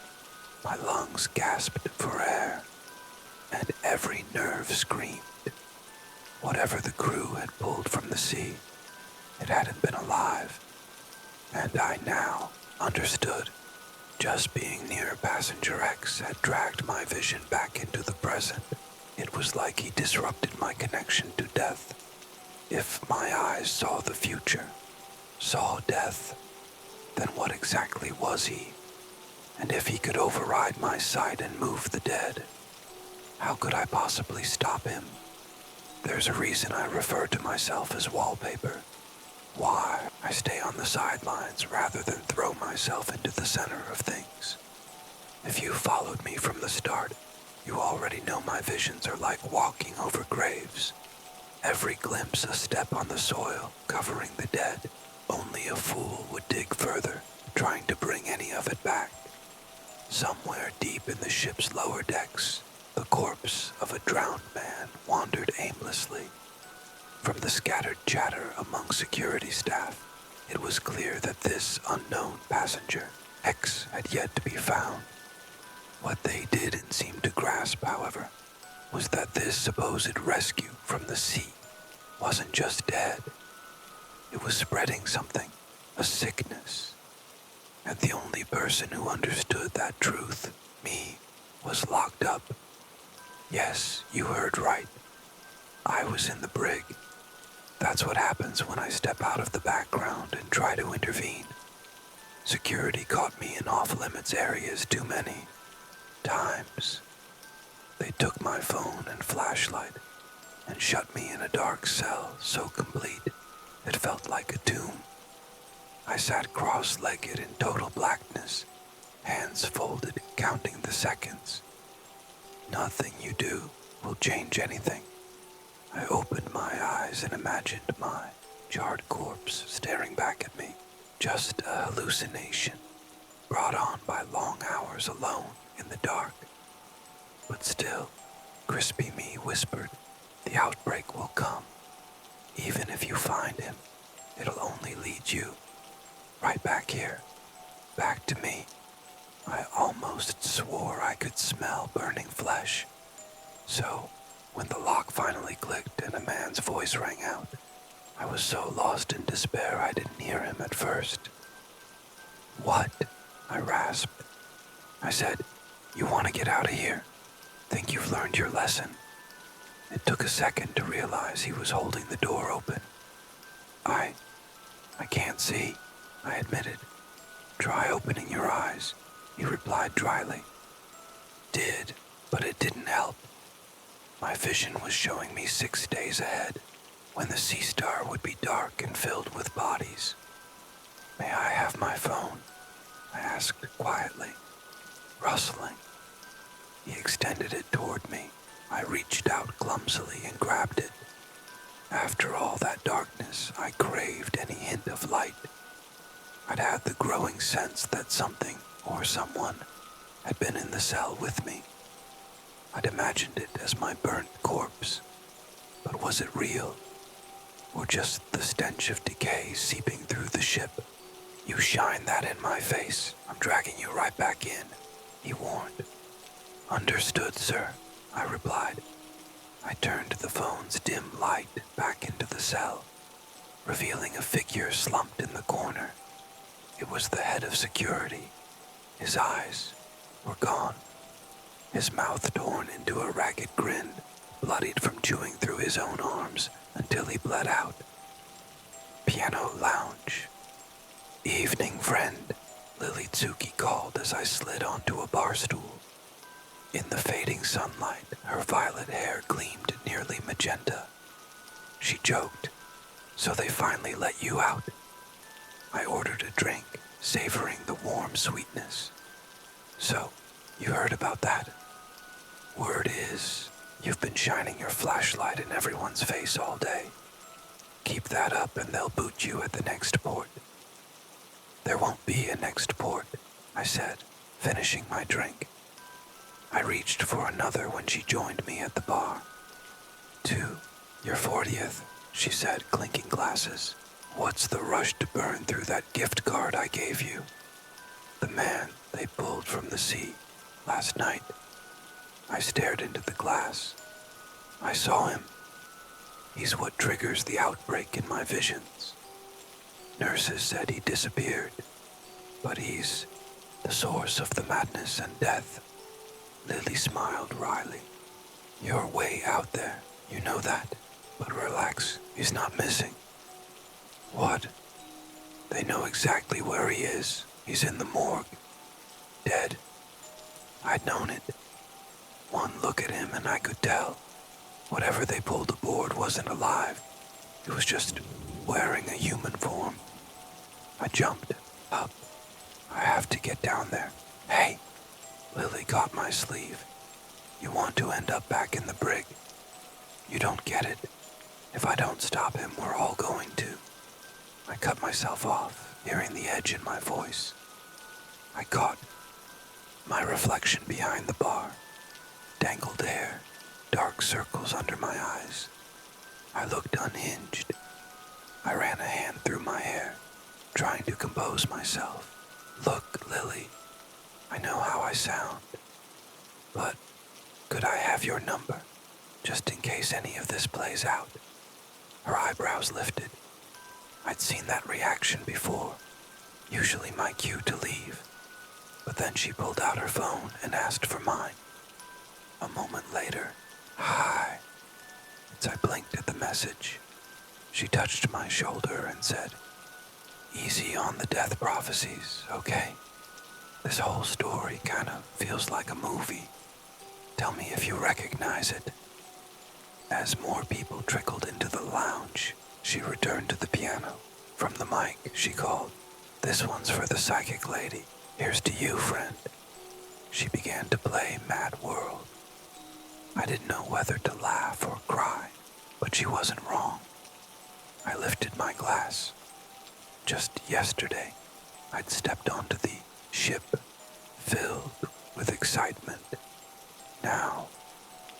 My lungs gasped for air. And every nerve screamed. Whatever the crew had pulled from the sea, it hadn't been alive. And I now understood. Just being near Passenger X had dragged my vision back into the present. It was like he disrupted my connection to death. If my eyes saw the future, saw death, then what exactly was he? And if he could override my sight and move the dead, how could I possibly stop him? There's a reason I refer to myself as wallpaper. Why I stay on the sidelines rather than throw myself into the center of things. If you followed me from the start, you already know my visions are like walking over graves. Every glimpse a step on the soil, covering the dead. Only a fool would dig further, trying to bring any of it back. Somewhere deep in the ship's lower decks, the corpse of a drowned man wandered aimlessly. From the scattered chatter among security staff, it was clear that this unknown passenger, X, had yet to be found. What they didn't seem to grasp, however, was that this supposed rescue from the sea wasn't just dead. It was spreading something, a sickness. And the only person who understood that truth, me, was locked up. Yes, you heard right. I was in the brig. That's what happens when I step out of the background and try to intervene. Security caught me in off-limits areas too many times. They took my phone and flashlight and shut me in a dark cell so complete it felt like a tomb. I sat cross-legged in total blackness, hands folded, counting the seconds. Nothing you do will change anything. I opened my eyes and imagined my charred corpse staring back at me. Just a hallucination, brought on by long hours alone in the dark. But still, crispy me whispered, the outbreak will come. Even if you find him, it'll only lead you right back here, back to me. I almost swore I could smell burning flesh. So, when the lock finally clicked and a man's voice rang out, I was so lost in despair I didn't hear him at first. What? I rasped. I said, you want to get out of here? Think you've learned your lesson? It took a second to realize he was holding the door open. I can't see, I admitted. Try opening your eyes, he replied dryly. Did, but it didn't help. My vision was showing me 6 days ahead, when the sea star would be dark and filled with bodies. May I have my phone? I asked quietly, rustling. He extended it toward me. I reached out clumsily and grabbed it. After all that darkness, I craved any hint of light. I'd had the growing sense that something or someone had been in the cell with me. I'd imagined it as my burnt corpse. But was it real? Or just the stench of decay seeping through the ship? You shine that in my face, I'm dragging you right back in, he warned. Understood, sir, I replied. I turned the phone's dim light back into the cell, revealing a figure slumped in the corner. It was the head of security. His eyes were gone, his mouth torn into a ragged grin, bloodied from chewing through his own arms until he bled out. Piano lounge. Evening, friend, Lily Tsuki called as I slid onto a bar stool. In the fading sunlight, her violet hair gleamed nearly magenta. She joked, so they finally let you out. I ordered a drink, savoring the warm sweetness. So, you heard about that? Word is, you've been shining your flashlight in everyone's face all day. Keep that up and they'll boot you at the next port. There won't be a next port, I said, finishing my drink. I reached for another when she joined me at the bar. To your 40th, she said, clinking glasses. What's the rush to burn through that gift card I gave you? The man they pulled from the sea last night. I stared into the glass. I saw him. He's what triggers the outbreak in my visions. Nurses said he disappeared, but he's the source of the madness and death. Lily smiled wryly. You're way out there, you know that. But relax, he's not missing. What? They know exactly where he is. He's in the morgue. Dead. I'd known it. One look at him and I could tell. Whatever they pulled aboard wasn't alive. It was just wearing a human form. I jumped up. I have to get down there. Hey! Lily caught my sleeve. You want to end up back in the brig. You don't get it. If I don't stop him, we're all going to. I cut myself off, hearing the edge in my voice. I caught my reflection behind the bar. Dangled hair, dark circles under my eyes. I looked unhinged. I ran a hand through my hair, trying to compose myself. Look, Lily, I know how I sound, but could I have your number, just in case any of this plays out? Her eyebrows lifted. I'd seen that reaction before, usually my cue to leave, but then she pulled out her phone and asked for mine. A moment later, hi. As I blinked at the message, She touched my shoulder and said, "Easy on the death prophecies, okay? This whole story kind of feels like a movie. Tell me if you recognize it." As more people trickled into the lounge, she returned to the piano. From the mic, she called, "This one's for the psychic lady. Here's to you, friend." She began to play Mad World. I didn't know whether to laugh or cry, but she wasn't wrong. I lifted my glass. Just yesterday, I'd stepped onto the ship, filled with excitement. Now,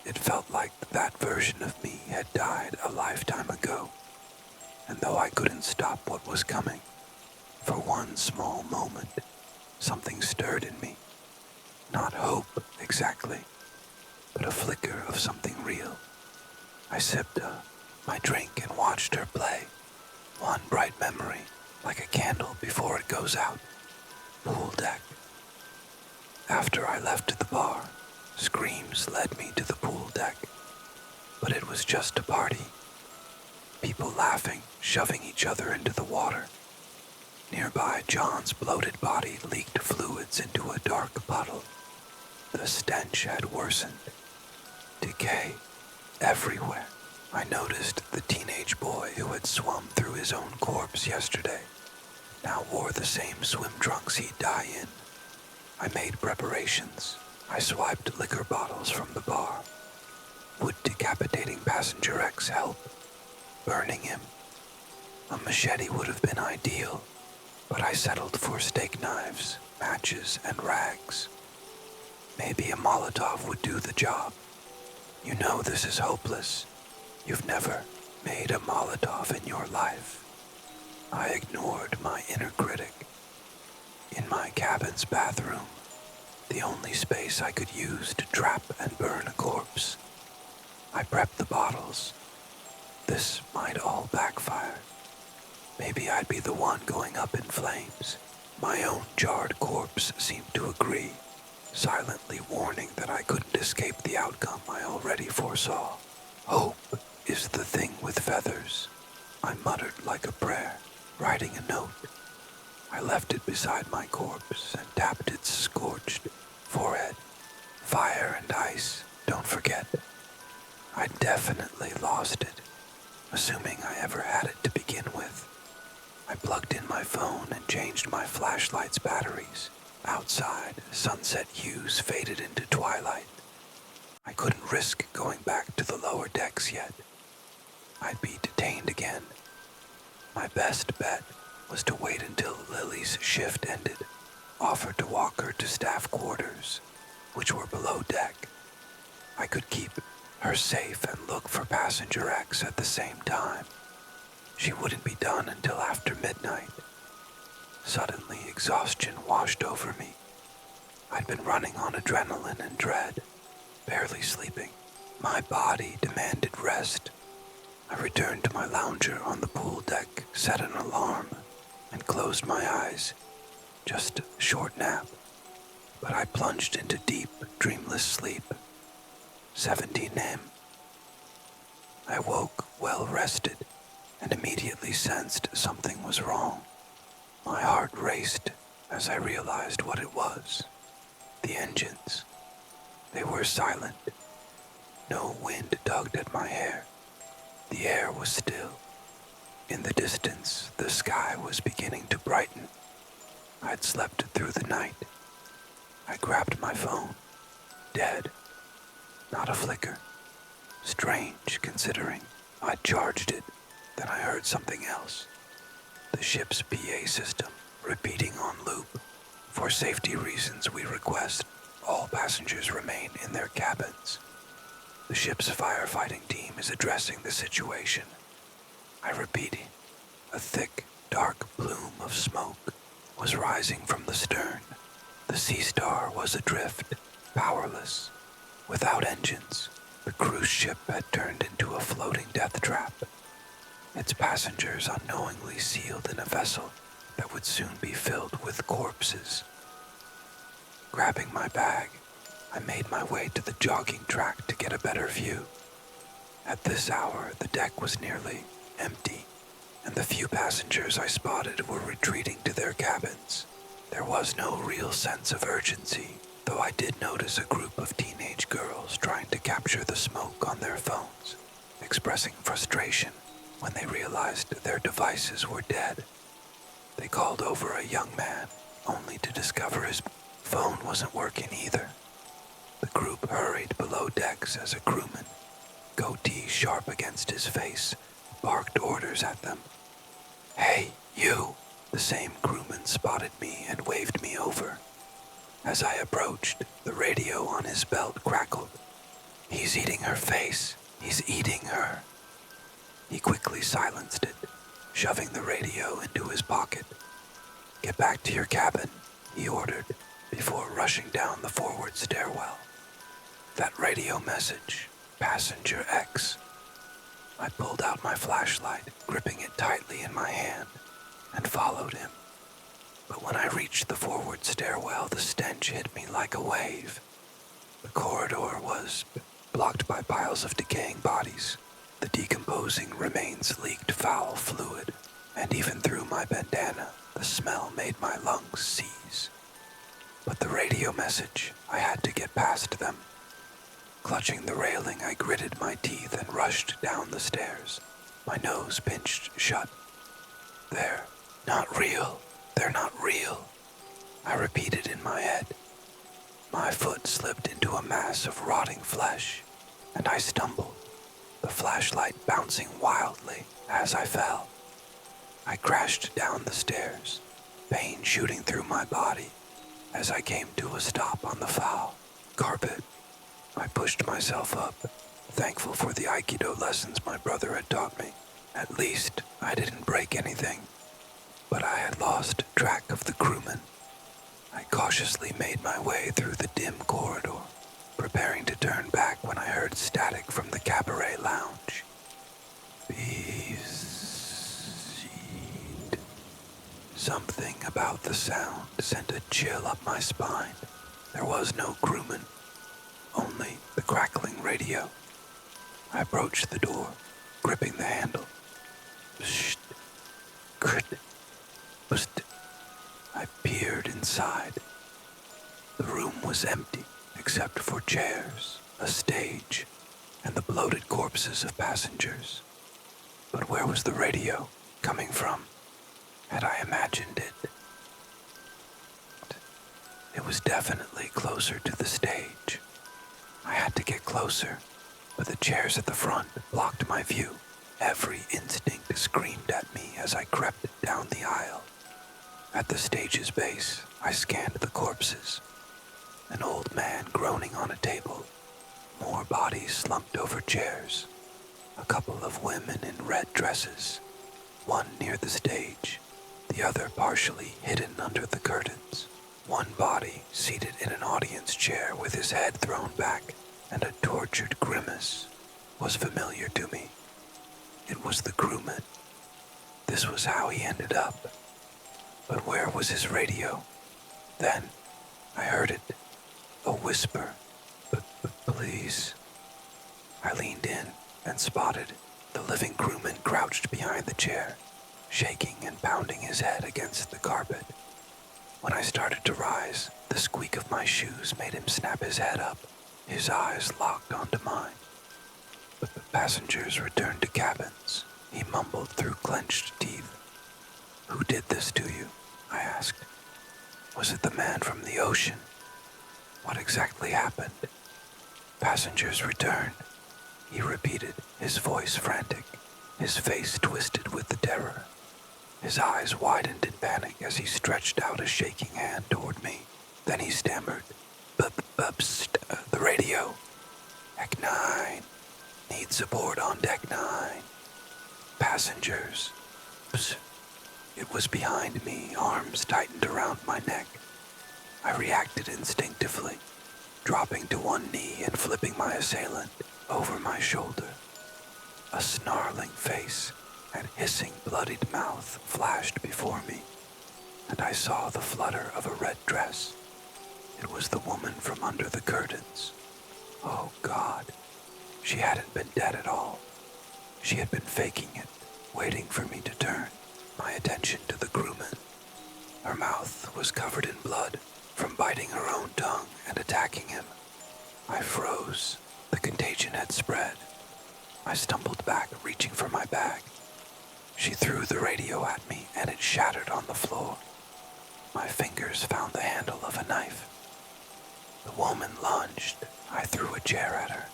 it felt like that version of me had died a lifetime ago, and though I couldn't stop what was coming, for one small moment, something stirred in me. Not hope, exactly, but a flicker of something real. I sipped my drink and watched her play. One bright memory, like a candle before it goes out. Pool deck. After I left the bar, screams led me to the pool deck. But it was just a party. People laughing, shoving each other into the water. Nearby, John's bloated body leaked fluids into a dark puddle. The stench had worsened. Decay everywhere. I noticed the teenage boy who had swum through his own corpse yesterday now wore the same swim trunks he'd die in. I made preparations. I swiped liquor bottles from the bar. Would decapitating Passenger X help? Burning him? A machete would have been ideal, but I settled for steak knives, matches, and rags. Maybe a Molotov would do the job. You know this is hopeless. You've never made a Molotov in your life. I ignored my inner critic. In my cabin's bathroom, the only space I could use to trap and burn a corpse, I prepped the bottles. This might all backfire. Maybe I'd be the one going up in flames. My own jarred corpse seemed to agree, silently warning that I couldn't escape the outcome I already foresaw. Hope is the thing with feathers, I muttered like a prayer, writing a note. I left it beside my corpse and tapped its scorched forehead. Fire and ice, don't forget. I definitely lost it, assuming I ever had it to begin with. I plugged in my phone and changed my flashlight's batteries. Outside, sunset hues faded into twilight. I couldn't risk going back to the lower decks yet. I'd be detained again. My best bet was to wait until Lily's shift ended, offer to walk her to staff quarters, which were below deck. I could keep her safe and look for Passenger X at the same time. She wouldn't be done until after midnight. Suddenly, exhaustion washed over me. I'd been running on adrenaline and dread, barely sleeping. My body demanded rest. I returned to my lounger on the pool deck, set an alarm, and closed my eyes. Just a short nap, but I plunged into deep, dreamless sleep. 17 a.m. I woke well rested and immediately sensed something was wrong. My heart raced as I realized what it was. The engines. They were silent. No wind tugged at my hair. The air was still. In the distance, the sky was beginning to brighten. I'd slept through the night. I grabbed my phone. Dead. Not a flicker. Strange, considering. I charged it. Then I heard something else. The ship's PA system, repeating on loop. For safety reasons, we request all passengers remain in their cabins. The ship's firefighting team is addressing the situation. I repeat, a thick, dark plume of smoke was rising from the stern. The Sea Star was adrift, powerless, without engines. The cruise ship had turned into a floating death trap. Its passengers unknowingly sealed in a vessel that would soon be filled with corpses. Grabbing my bag, I made my way to the jogging track to get a better view. At this hour, the deck was nearly empty, and the few passengers I spotted were retreating to their cabins. There was no real sense of urgency, though I did notice a group of teenage girls trying to capture the smoke on their phones, expressing frustration when they realized their devices were dead. They called over a young man, only to discover his phone wasn't working either. The group hurried below decks as a crewman, goatee sharp against his face, barked orders at them. "Hey, you!" The same crewman spotted me and waved me over. As I approached, the radio on his belt crackled. "He's eating her face. He's eating her." He quickly silenced it, shoving the radio into his pocket. "Get back to your cabin," he ordered, before rushing down the forward stairwell. That radio message, Passenger X. I pulled out my flashlight, gripping it tightly in my hand, and followed him. But when I reached the forward stairwell, the stench hit me like a wave. The corridor was blocked by piles of decaying bodies. The decomposing remains leaked foul fluid, and even through my bandana, the smell made my lungs seize. But the radio message, I had to get past them. Clutching the railing, I gritted my teeth and rushed down the stairs, my nose pinched shut. "They're not real. They're not real," I repeated in my head. My foot slipped into a mass of rotting flesh, and I stumbled, the flashlight bouncing wildly as I fell. I crashed down the stairs, pain shooting through my body as I came to a stop on the foul carpet. I pushed myself up, thankful for the Aikido lessons my brother had taught me. At least I didn't break anything, but I had lost track of the crewman. I cautiously made my way through the dim corridor, preparing to turn back when I heard static from the cabaret lounge. "Be seed." Something about the sound sent a chill up my spine. There was no crewman, only the crackling radio. I approached the door, gripping the handle. Psst. Good. Psst. I peered inside. The room was empty, except for chairs, a stage, and the bloated corpses of passengers. But where was the radio coming from? Had I imagined it? It was definitely closer to the stage. I had to get closer, but the chairs at the front blocked my view. Every instinct screamed at me as I crept down the aisle. At the stage's base, I scanned the corpses. An old man groaning on a table, more bodies slumped over chairs, a couple of women in red dresses, one near the stage, the other partially hidden under the curtains. One body seated in an audience chair with his head thrown back and a tortured grimace was familiar to me. It was the crewman. This was how he ended up. But where was his radio? Then I heard it, a whisper. Please. I leaned in and spotted the living crewman crouched behind the chair, shaking and pounding his head against the carpet. When I started to rise, the squeak of my shoes made him snap his head up, his eyes locked onto mine. The passengers returned to cabins. He mumbled through clenched teeth. "Who did this to you?" I asked. "Was it the man from the ocean? What exactly happened?" "Passengers returned," he repeated, his voice frantic, his face twisted with the terror. His eyes widened in panic as he stretched out a shaking hand toward me. Then he stammered, "The radio. Deck 9. Need support on Deck 9. Passengers." Psst. It was behind me, arms tightened around my neck. I reacted instinctively, dropping to one knee and flipping my assailant over my shoulder. A snarling face and hissing bloodied mouth flashed before me, and I saw the flutter of a red dress. It was the woman from under the curtains. Oh God, she hadn't been dead at all. She had been faking it, waiting for me to turn my attention to the crewman. Her mouth was covered in blood from biting her own tongue and attacking him. I froze. The contagion had spread. I stumbled back, reaching for my bag. She threw the radio at me and it shattered on the floor. My fingers found the handle of a knife. The woman lunged. I threw a chair at her.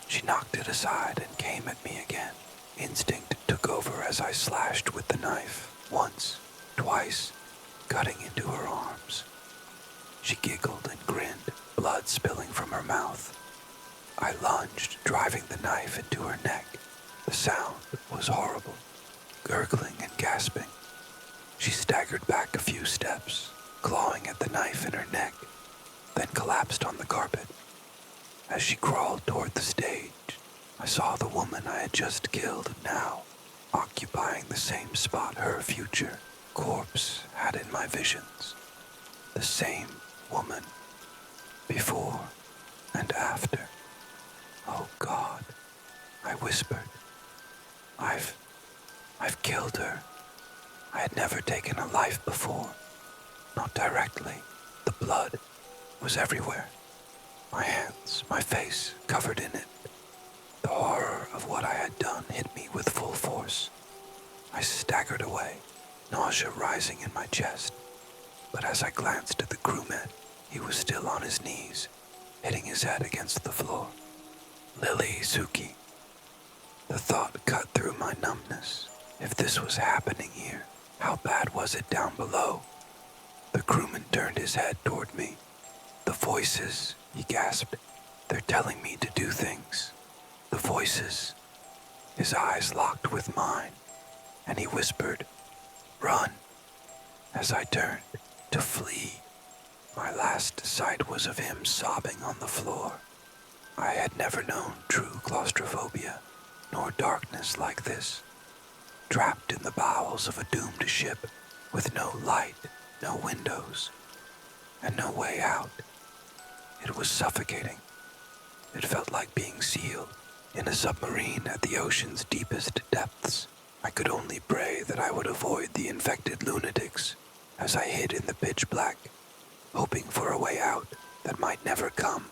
She knocked it aside and came at me again. Instinct took over as I slashed with the knife, once, twice, cutting into her arms. She giggled and grinned, blood spilling from her mouth. I lunged, driving the knife into her neck. The sound was horrible, gurgling and gasping. She staggered back a few steps, clawing at the knife in her neck, then collapsed on the carpet. As she crawled toward the stage, I saw the woman I had just killed now, occupying the same spot her future corpse had in my visions. The same woman, before and after. Oh God, I whispered. I've killed her. I had never taken a life before, not directly. The blood was everywhere. My hands, my face, covered in it. The horror of what I had done hit me with full force. I staggered away, nausea rising in my chest. But as I glanced at the crewman, he was still on his knees, hitting his head against the floor. Lily Suki. The thought cut through my numbness. If this was happening here, how bad was it down below? The crewman turned his head toward me. The voices, he gasped. They're telling me to do things. The voices. His eyes locked with mine, and he whispered, "Run." As I turned to flee, my last sight was of him sobbing on the floor. I had never known true claustrophobia, nor darkness like this. Trapped in the bowels of a doomed ship, with no light, no windows, and no way out. It was suffocating. It felt like being sealed in a submarine at the ocean's deepest depths. I could only pray that I would avoid the infected lunatics as I hid in the pitch black, hoping for a way out that might never come.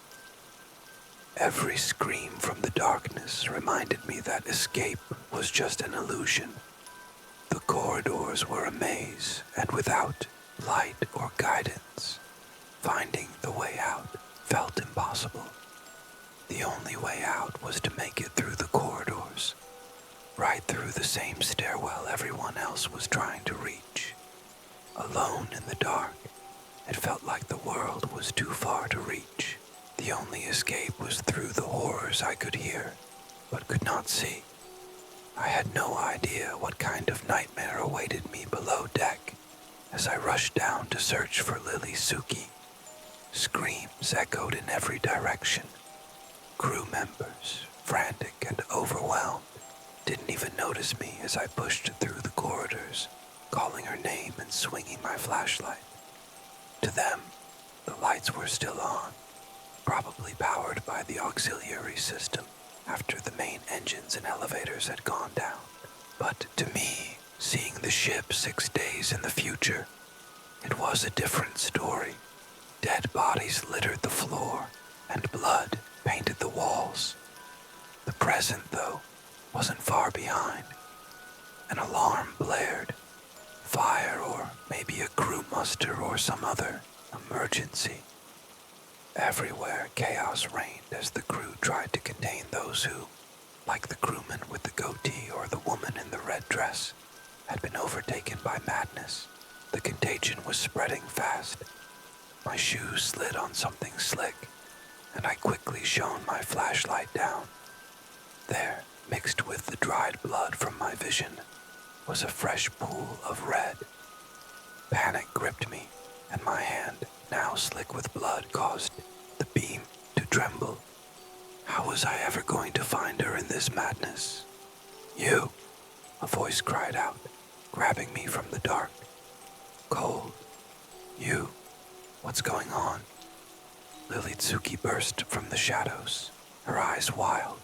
Every scream from the darkness reminded me that escape was just an illusion. The corridors were a maze, and without light or guidance, finding the way out felt impossible. The only way out was to make it through the corridors, right through the same stairwell everyone else was trying to reach. Alone in the dark, it felt like the world was too far to reach. The only escape was through the horrors I could hear, but could not see. I had no idea what kind of nightmare awaited me below deck as I rushed down to search for Lily Suki. Screams echoed in every direction. Crew members, frantic and overwhelmed, didn't even notice me as I pushed through the corridors, calling her name and swinging my flashlight. To them, the lights were still on, probably powered by the auxiliary system after the main engines and elevators had gone down. But to me, seeing the ship 6 days in the future, it was a different story. Dead bodies littered the floor, and blood painted the walls. The present, though, wasn't far behind. An alarm blared. Fire, or maybe a crew muster or some other emergency. Everywhere chaos reigned as the crew tried to contain those who, like the crewman with the goatee or the woman in the red dress, had been overtaken by madness. The contagion was spreading fast. My shoes slid on something slick, and I quickly shone my flashlight down. There, mixed with the dried blood from my vision, was a fresh pool of red. Panic gripped me, and my hand, now slick with blood, caused the beam to tremble. How was I ever going to find her in this madness? "You!" a voice cried out, grabbing me from the dark. Cold. "You! What's going on?" Lily Tsuki burst from the shadows, her eyes wild.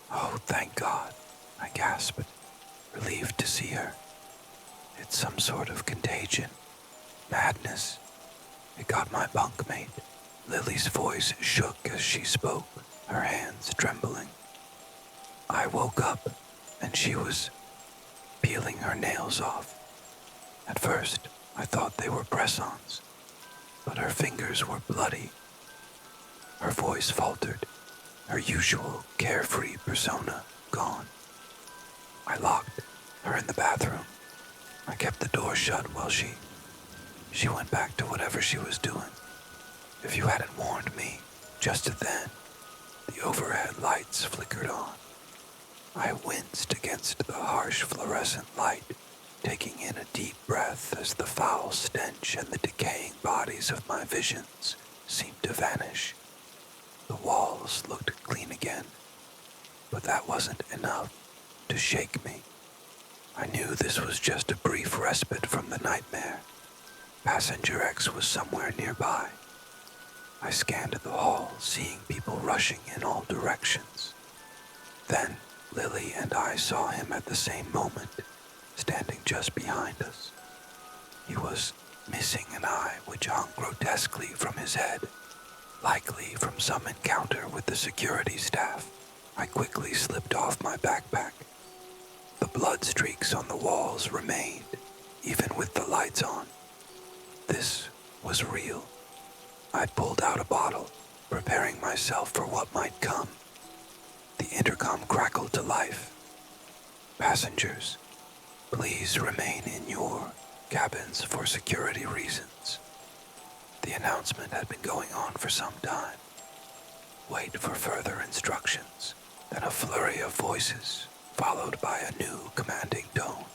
"Oh, thank God," I gasped. relieved to see her. It's some sort of contagion, madness. It got my bunkmate. Lily's voice shook as she spoke, her hands trembling. I woke up, and she was peeling her nails off. At first, I thought they were press-ons, but her fingers were bloody. Her voice faltered, her usual carefree persona gone. I locked her in the bathroom. I kept the door shut while she went back to whatever she was doing. If you hadn't warned me, just then, the overhead lights flickered on. I winced against the harsh fluorescent light, taking in a deep breath as the foul stench and the decaying bodies of my visions seemed to vanish. The walls looked clean again, but that wasn't enough to shake me. I knew this was just a brief respite from the nightmare. Passenger X was somewhere nearby. I scanned the hall, seeing people rushing in all directions. Then Lily and I saw him at the same moment, standing just behind us. He was missing an eye which hung grotesquely from his head, likely from some encounter with the security staff. I quickly slipped off my backpack. The blood streaks on the walls remained, even with the lights on. This was real. I pulled out a bottle, preparing myself for what might come. The intercom crackled to life. Passengers, please remain in your cabins for security reasons. The announcement had been going on for some time. Wait for further instructions, then a flurry of voices, followed by a new commanding tone.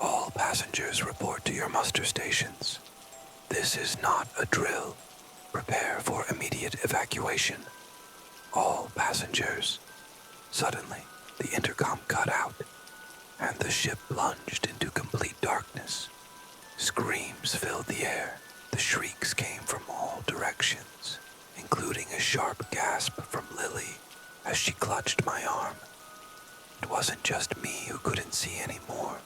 All passengers report to your muster stations. This is not a drill. Prepare for immediate evacuation. All passengers. Suddenly, the intercom cut out, and the ship plunged into complete darkness. Screams filled the air. The shrieks came from all directions, including a sharp gasp from Lily as she clutched my arm. It wasn't just me who couldn't see anymore.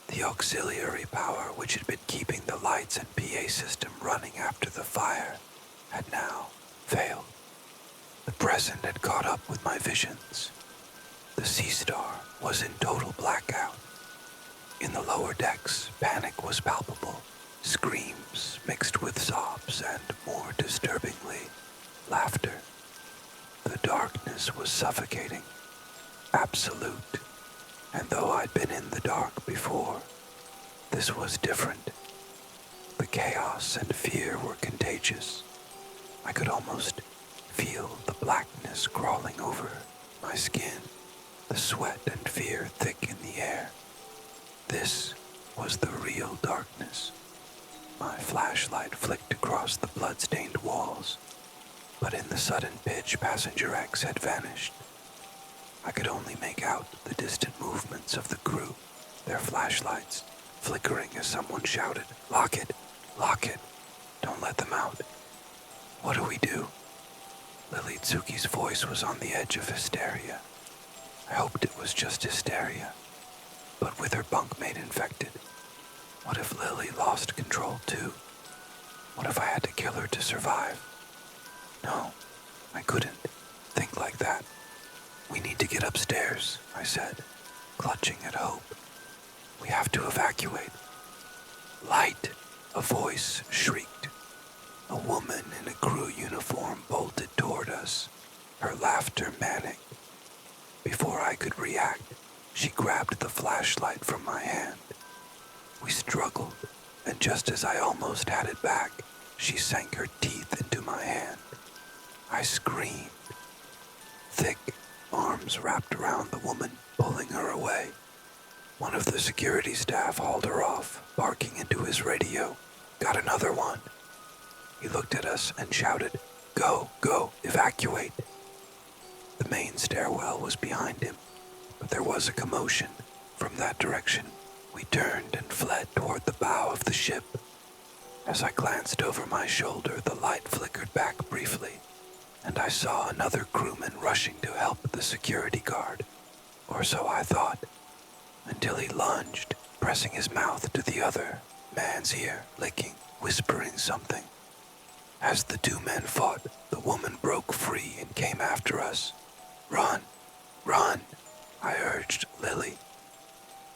The auxiliary power which had been keeping the lights and PA system running after the fire had now failed. The present had caught up with my visions. The Sea Star was in total blackout. In the lower decks, panic was palpable. Screams mixed with sobs and, more disturbingly, laughter. The darkness was suffocating. Absolute. And though I'd been in the dark before, this was different. The chaos and fear were contagious. I could almost feel the blackness crawling over my skin, the sweat and fear thick in the air. This was the real darkness. My flashlight flicked across the blood-stained walls, but in the sudden pitch, Passenger X had vanished. I could only make out the distant movements of the crew, their flashlights flickering as someone shouted, "Lock it! Lock it! Don't let them out!" What do we do? Lily Tsuki's voice was on the edge of hysteria. I hoped it was just hysteria, but with her bunkmate infected, what if Lily lost control too? What if I had to kill her to survive? No, I couldn't think like that. We need to get upstairs, I said, clutching at hope. We have to evacuate. Light, a voice shrieked. A woman in a crew uniform bolted toward us, her laughter manic. Before I could react, she grabbed the flashlight from my hand. We struggled, and just as I almost had it back, she sank her teeth into my hand. I screamed. Thick arms wrapped around the woman, pulling her away. One of the security staff hauled her off, barking into his radio. "Got another one." He looked at us and shouted, "Go, go, evacuate." The main stairwell was behind him, but there was a commotion. From that direction, we turned and fled toward the bow of the ship. As I glanced over my shoulder, the light flickered back briefly, and I saw another crewman rushing to help the security guard. Or so I thought. until he lunged, pressing his mouth to the other man's ear, licking, whispering something. As the two men fought, the woman broke free and came after us. "Run! Run!" I urged Lily.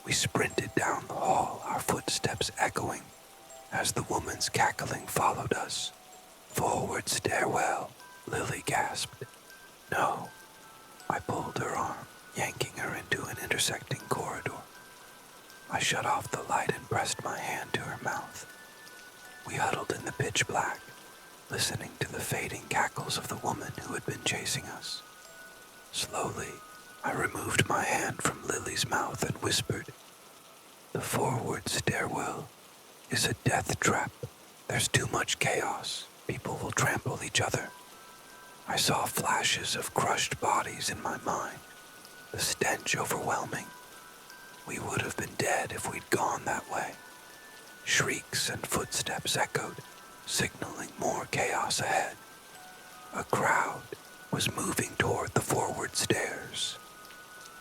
We sprinted down the hall, our footsteps echoing, as the woman's cackling followed us. "Forward stairwell," Lily gasped. "No." I pulled her arm, yanking her into an intersecting corridor. I shut off the light and pressed my hand to her mouth. We huddled in the pitch black, listening to the fading cackles of the woman who had been chasing us. Slowly, I removed my hand from Lily's mouth and whispered, "The forward stairwell is a death trap. There's too much chaos. People will trample each other." I saw flashes of crushed bodies in my mind, the stench overwhelming. We would have been dead if we'd gone that way. Shrieks and footsteps echoed, signaling more chaos ahead. A crowd was moving toward the forward stairs.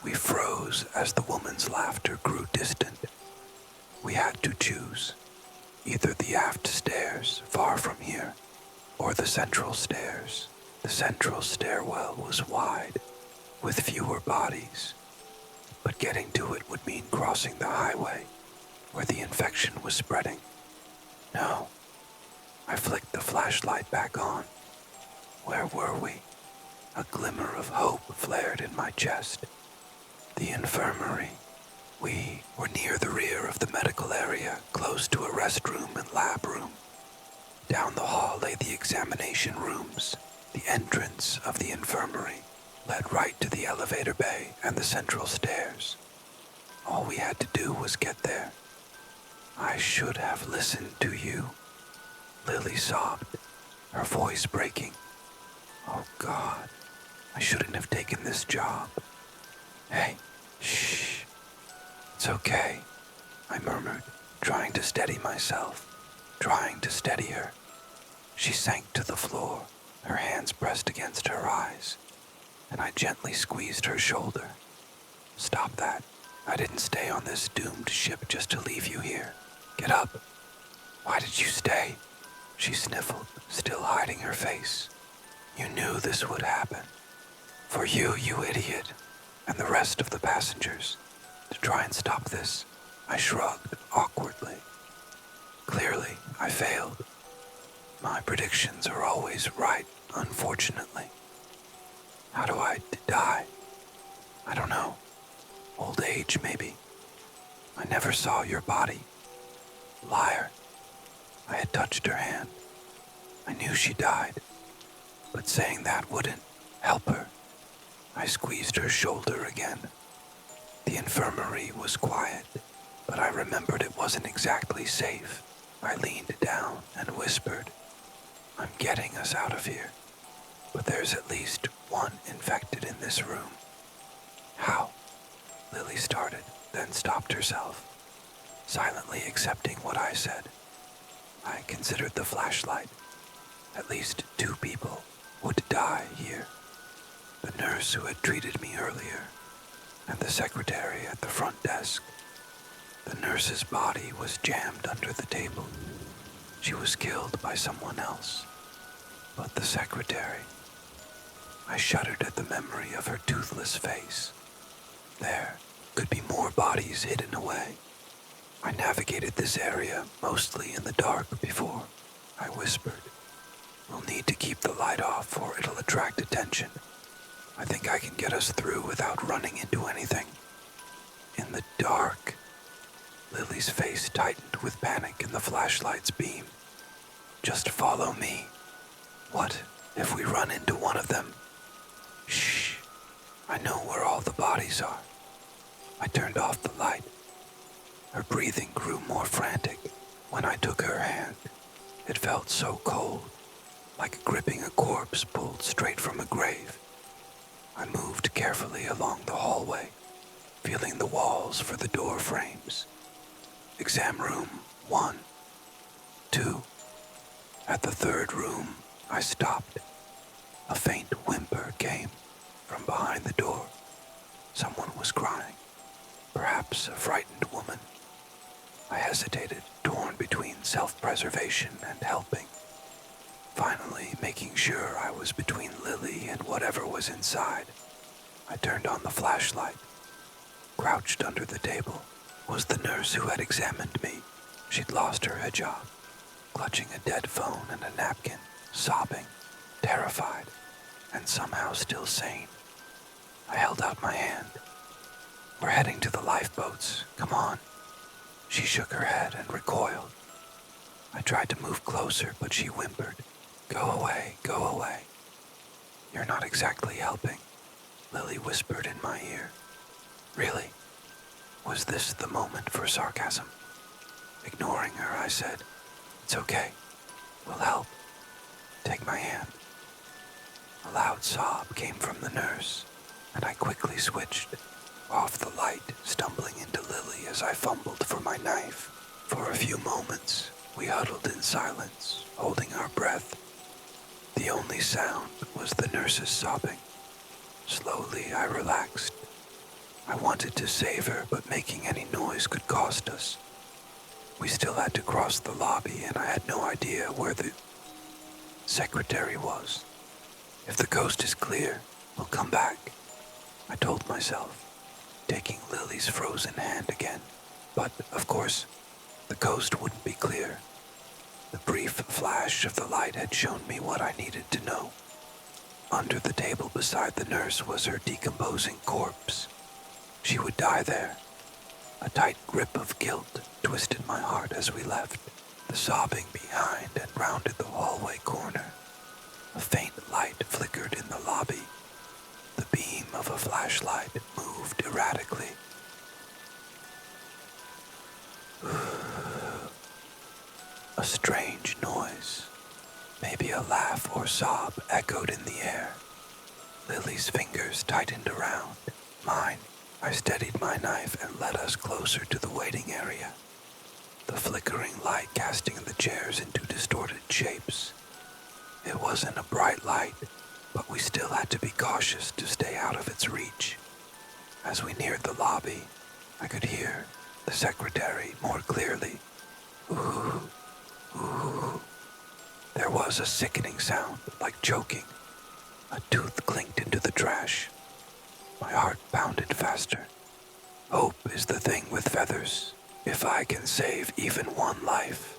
We froze as the woman's laughter grew distant. We had to choose, either the aft stairs, far from here, or the central stairs. The central stairwell was wide, with fewer bodies, but getting to it would mean crossing the highway, where the infection was spreading. No. I flicked the flashlight back on. Where were we? A glimmer of hope flared in my chest. The infirmary. We were near the rear of the medical area, close to a restroom and lab room. Down the hall lay the examination rooms. The entrance of the infirmary led right to the elevator bay and the central stairs. All we had to do was get there. "I should have listened to you," Lily sobbed, her voice breaking. "Oh God, I shouldn't have taken this job." "Hey, shh. It's okay," I murmured, trying to steady myself, trying to steady her. She sank to the floor, her hands pressed against her eyes, and I gently squeezed her shoulder. "Stop that. I didn't stay on this doomed ship just to leave you here. Get up." "Why did you stay?" She sniffled, still hiding her face. "You knew this would happen. For you, you idiot, and the rest of the passengers. To try and stop this," I shrugged awkwardly. Clearly, I failed. My predictions are always right, unfortunately. How do I die? I don't know. Old age, maybe. I never saw your body. Liar. I had touched her hand. I knew she died, but saying that wouldn't help her. I squeezed her shoulder again. The infirmary was quiet, but I remembered it wasn't exactly safe. I leaned down and whispered, "I'm getting us out of here, but there's at least one infected in this room." "How?" Lily started, then stopped herself, silently accepting what I said. I considered the flashlight. At least 2 people would die here. The nurse who had treated me earlier, and the secretary at the front desk. The nurse's body was jammed under the table. She was killed by someone else. But the secretary... I shuddered at the memory of her toothless face. There could be more bodies hidden away. I navigated this area mostly in the dark before. I whispered, "We'll need to keep the light off or it'll attract attention. I think I can get us through without running into anything." In the dark, Lily's face tightened with panic in the flashlight's beam. "Just follow me. What if we run into one of them?" "Shh. I know where all the bodies are." I turned off the light. Her breathing grew more frantic. When I took her hand, it felt so cold, like gripping a corpse pulled straight from a grave. I moved carefully along the hallway, feeling the walls for the door frames. Exam room 1, 2. At the 3rd room, I stopped. A faint whimper came from behind the door. Someone was crying. Perhaps a frightened woman. I hesitated, torn between self-preservation and helping. Finally, making sure I was between Lily and whatever was inside, I turned on the flashlight. Crouched under the table was the nurse who had examined me. She'd lost her hijab, clutching a dead phone and a napkin, sobbing, terrified, and somehow still sane. I held out my hand. "We're heading to the lifeboats. Come on." She shook her head and recoiled. I tried to move closer, but she whimpered, "Go away, go away." "You're not exactly helping," Lily whispered in my ear. Really? Was this the moment for sarcasm? Ignoring her, I said, "It's okay. We'll help. Take my hand." A loud sob came from the nurse, and I quickly switched off the light, stumbling into Lily as I fumbled for my knife. For a few moments, we huddled in silence, holding our breath. The only sound was the nurse's sobbing. Slowly, I relaxed. I wanted to save her, but making any noise could cost us. We still had to cross the lobby, and I had no idea where the secretary was. "If the coast is clear, we'll come back," I told myself, taking Lily's frozen hand again. But, of course, the coast wouldn't be clear. The brief flash of the light had shown me what I needed to know. Under the table beside the nurse was her decomposing corpse. She would die there. A tight grip of guilt twisted my heart as we left, the sobbing behind and rounded the hallway corner. A faint light flickered in the lobby. The beam of a flashlight moved erratically. A strange noise, maybe a laugh or sob, echoed in the air. Lily's fingers tightened around mine. I steadied my knife and led us closer to the waiting area, the flickering light casting the chairs into distorted shapes. It wasn't a bright light, but we still had to be cautious to stay out of its reach. As we neared the lobby, I could hear the secretary more clearly. "Ooh, ooh." There was a sickening sound, like choking. A tooth clinked into the trash. My heart pounded faster. Hope is the thing with feathers. If I can save even one life.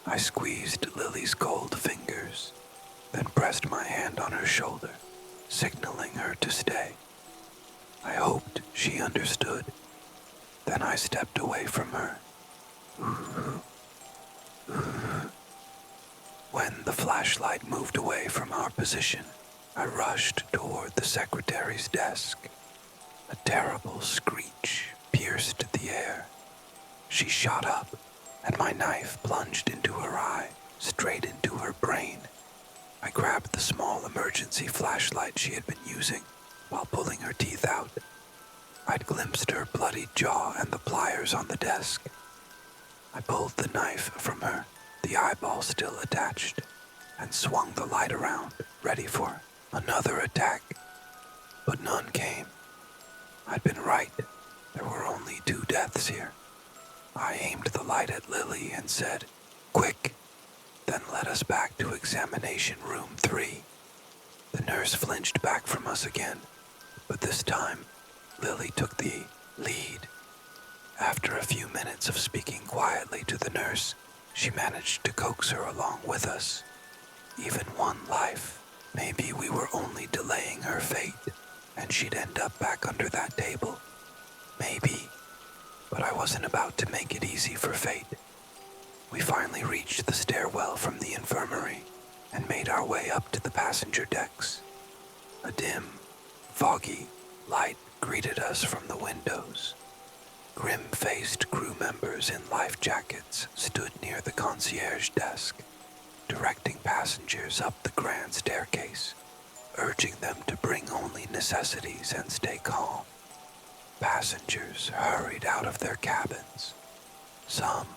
I squeezed Lily's cold fingers, then pressed my hand on her shoulder, signaling her to stay. I hoped she understood. Then I stepped away from her. When the flashlight moved away from our position, I rushed toward the secretary's desk. A terrible screech pierced the air. She shot up, and my knife plunged into her eye, straight into her brain. I grabbed the small emergency flashlight she had been using while pulling her teeth out. I'd glimpsed her bloodied jaw and the pliers on the desk. I pulled the knife from her, the eyeball still attached, and swung the light around, ready for another attack. But none came. I'd been right. There were only 2 deaths here. I aimed the light at Lily and said, "Quick," then led us back to examination room 3. The nurse flinched back from us again, but this time, Lily took the lead. After a few minutes of speaking quietly to the nurse, she managed to coax her along with us. Even one life. Maybe we were only delaying her fate, and she'd end up back under that table. Maybe. But I wasn't about to make it easy for fate. We finally reached the stairwell from the infirmary and made our way up to the passenger decks. A dim, foggy light greeted us from the windows. Grim-faced crew members in life jackets stood near the concierge desk, directing passengers up the grand staircase, urging them to bring only necessities and stay calm. Passengers hurried out of their cabins, some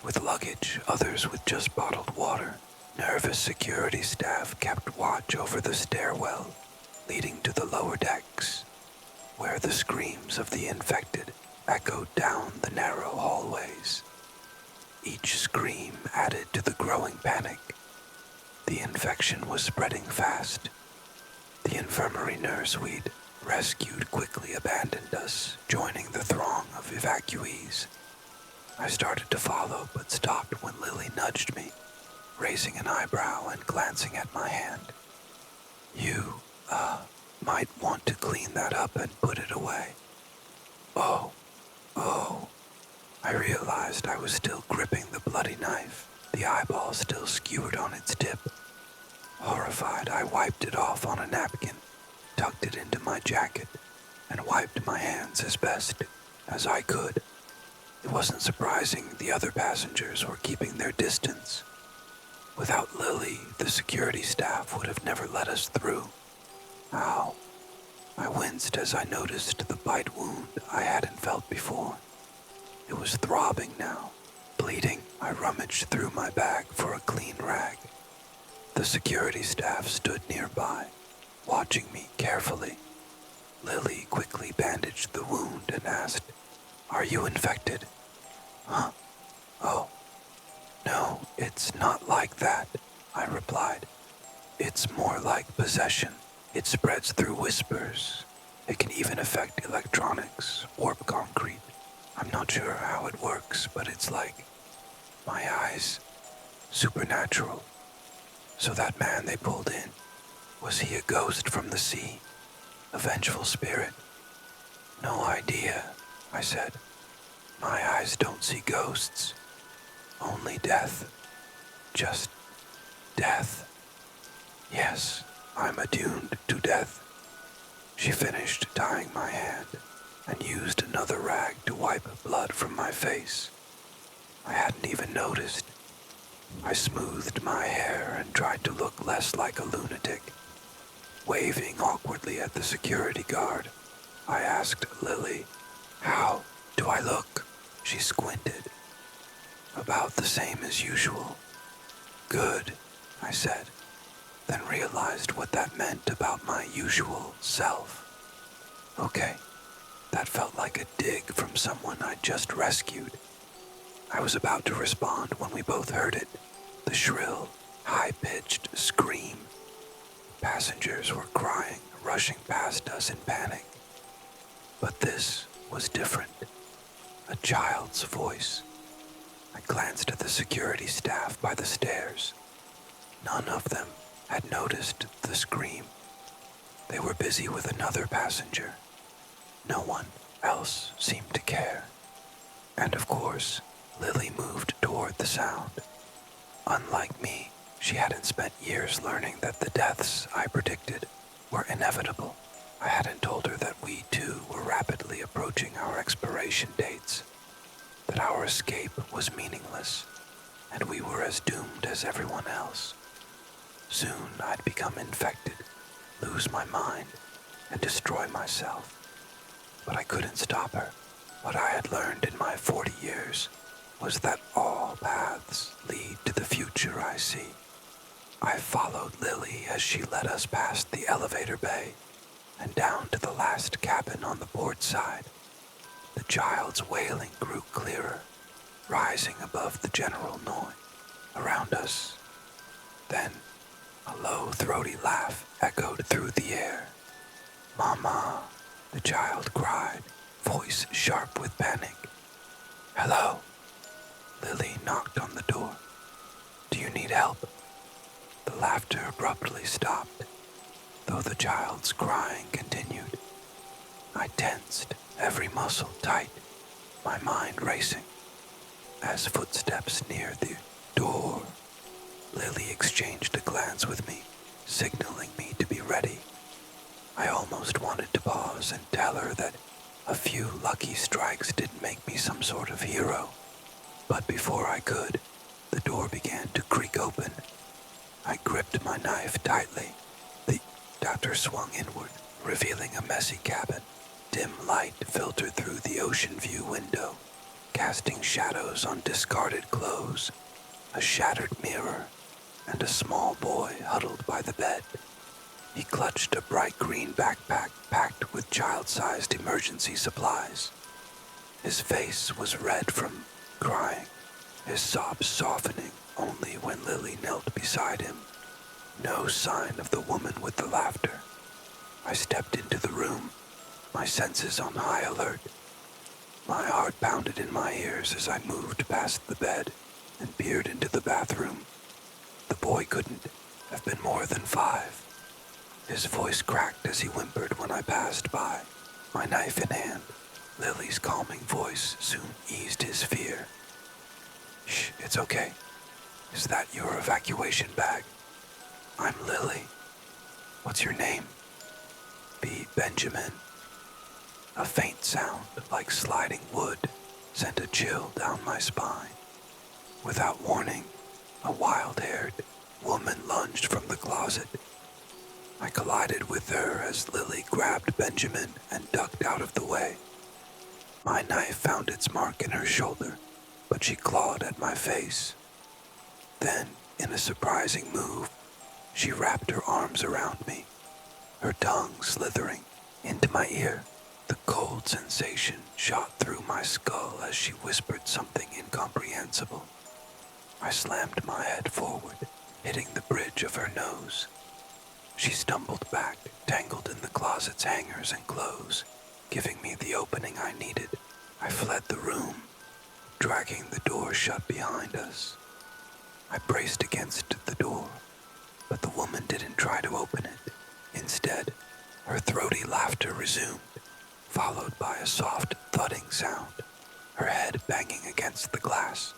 with luggage, others with just bottled water. Nervous security staff kept watch over the stairwell leading to the lower decks, where the screams of the infected echoed down the narrow hallways. Each scream added to the growing panic. The infection was spreading fast. The infirmary nurse we'd rescued quickly abandoned us, joining the throng of evacuees. I started to follow, but stopped when Lily nudged me, raising an eyebrow and glancing at my hand. You, might want to clean that up and put it away. Oh. I realized I was still gripping the bloody knife, the eyeball still skewered on its tip. Horrified, I wiped it off on a napkin, tucked it into my jacket, and wiped my hands as best as I could. It wasn't surprising the other passengers were keeping their distance. Without Lily, the security staff would have never let us through. Ow. I winced as I noticed the bite wound I hadn't felt before. It was throbbing now, bleeding. I rummaged through my bag for a clean rag. The security staff stood nearby, watching me carefully. Lily quickly bandaged the wound and asked, "Are you infected?" "Huh? Oh. No, it's not like that," I replied. "It's more like possession. It spreads through whispers. It can even affect electronics, warp concrete. I'm not sure how it works, but it's like my eyes. Supernatural." "So that man they pulled in, was he a ghost from the sea? A vengeful spirit?" "No idea," I said. "My eyes don't see ghosts. Only death. Just death. Yes, I'm attuned to death." She finished tying my hand and used another rag to wipe blood from my face. I hadn't even noticed. I smoothed my hair and tried to look less like a lunatic. Waving awkwardly at the security guard, I asked Lily, "How do I look?" She squinted. "About the same as usual." "Good," I said, then realized what that meant about my usual self. Okay, that felt like a dig from someone I'd just rescued. I was about to respond when we both heard it, the shrill, high-pitched scream. Passengers were crying, rushing past us in panic. But this was different. A child's voice. I glanced at the security staff by the stairs. None of them had noticed the scream. They were busy with another passenger. No one else seemed to care. And of course, Lily moved toward the sound. Unlike me, she hadn't spent years learning that the deaths I predicted were inevitable. I hadn't told her that we too were rapidly approaching our expiration dates, that our escape was meaningless, and we were as doomed as everyone else. Soon I'd become infected, lose my mind, and destroy myself. But I couldn't stop her. What I had learned in my 40 years was that all paths lead to the future I see. I followed Lily as she led us past the elevator bay and down to the last cabin on the port side. The child's wailing grew clearer, rising above the general noise around us. Then, a low, throaty laugh echoed through the air. "Mama," the child cried, voice sharp with panic. "Hello?" Lily knocked on the door. "Do you need help?" The laughter abruptly stopped, though the child's crying continued. I tensed, every muscle tight, my mind racing. As footsteps neared the door, Lily exchanged a glance with me, signaling me to be ready. I almost wanted to pause and tell her that a few lucky strikes didn't make me some sort of hero. But before I could, the door began to creak open. I gripped my knife tightly. The doctor swung inward, revealing a messy cabin. Dim light filtered through the ocean view window, casting shadows on discarded clothes, a shattered mirror, and a small boy huddled by the bed. He clutched a bright green backpack packed with child-sized emergency supplies. His face was red from crying, his sobs softening only when Lily knelt beside him. No sign of the woman with the laughter. I stepped into the room, my senses on high alert. My heart pounded in my ears as I moved past the bed and peered into the bathroom. The boy couldn't have been more than 5. His voice cracked as he whimpered when I passed by, my knife in hand. Lily's calming voice soon eased his fear. "Shh, it's okay. Is that your evacuation bag? I'm Lily. What's your name?" Benjamin." A faint sound like sliding wood sent a chill down my spine. Without warning, a wild-haired woman lunged from the closet. I collided with her as Lily grabbed Benjamin and ducked out of the way. My knife found its mark in her shoulder, but she clawed at my face. Then, in a surprising move, she wrapped her arms around me, her tongue slithering into my ear. The cold sensation shot through my skull as she whispered something incomprehensible. I slammed my head forward, hitting the bridge of her nose. She stumbled back, tangled in the closet's hangers and clothes, giving me the opening I needed. I fled the room, dragging the door shut behind us. I braced against the door, but the woman didn't try to open it. Instead, her throaty laughter resumed, followed by a soft thudding sound, her head banging against the glass.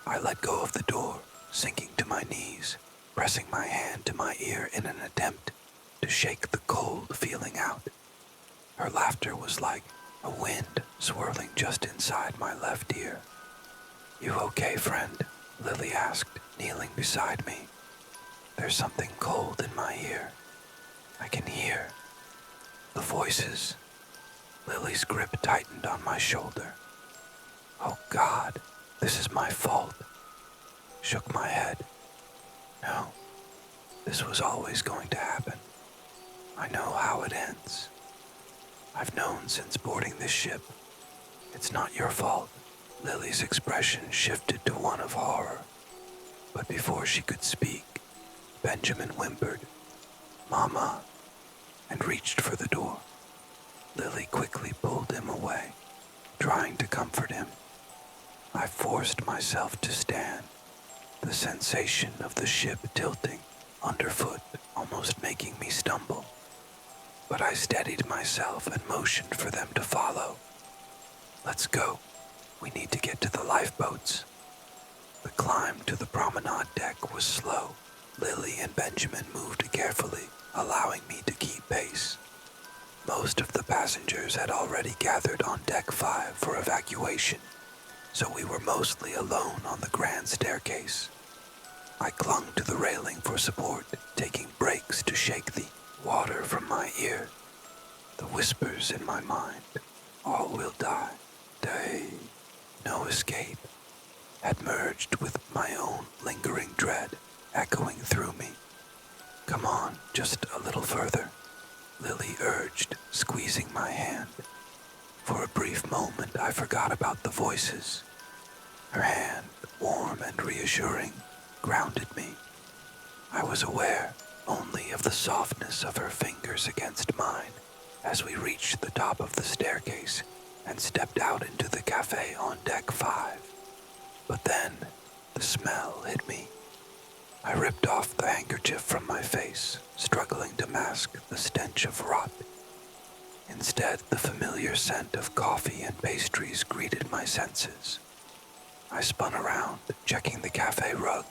I let go of the door, sinking to my knees, pressing my hand to my ear in an attempt to shake the cold feeling out. Her laughter was like a wind swirling just inside my left ear. "You okay, friend?" Lily asked, kneeling beside me. "There's something cold in my ear. I can hear the voices." Lily's grip tightened on my shoulder. "Oh God, this is my fault." Shook my head. "No, this was always going to happen. I know how it ends. I've known since boarding this ship. It's not your fault." Lily's expression shifted to one of horror. But before she could speak, Benjamin whimpered, "Mama," and reached for the door. Lily quickly pulled him away, trying to comfort him. I forced myself to stand, the sensation of the ship tilting underfoot almost making me stumble. But I steadied myself and motioned for them to follow. "Let's go. We need to get to the lifeboats." The climb to the promenade deck was slow. Lily and Benjamin moved carefully, allowing me to keep pace. Most of the passengers had already gathered on Deck 5 for evacuation, so we were mostly alone on the grand staircase. I clung to the railing for support, taking breaks to shake the water from my ear. The whispers in my mind, "All will die, no escape," had merged with my own lingering dread echoing through me. "Come on, just a little further," Lily urged, squeezing my hand. For a brief moment, I forgot about the voices. Her hand, warm and reassuring, grounded me. I was aware only of the softness of her fingers against mine as we reached the top of the staircase and stepped out into the cafe on Deck 5. But then, the smell hit me. I ripped off the handkerchief from my face, struggling to mask the stench of rot. Instead, the familiar scent of coffee and pastries greeted my senses. I spun around, checking the cafe rug,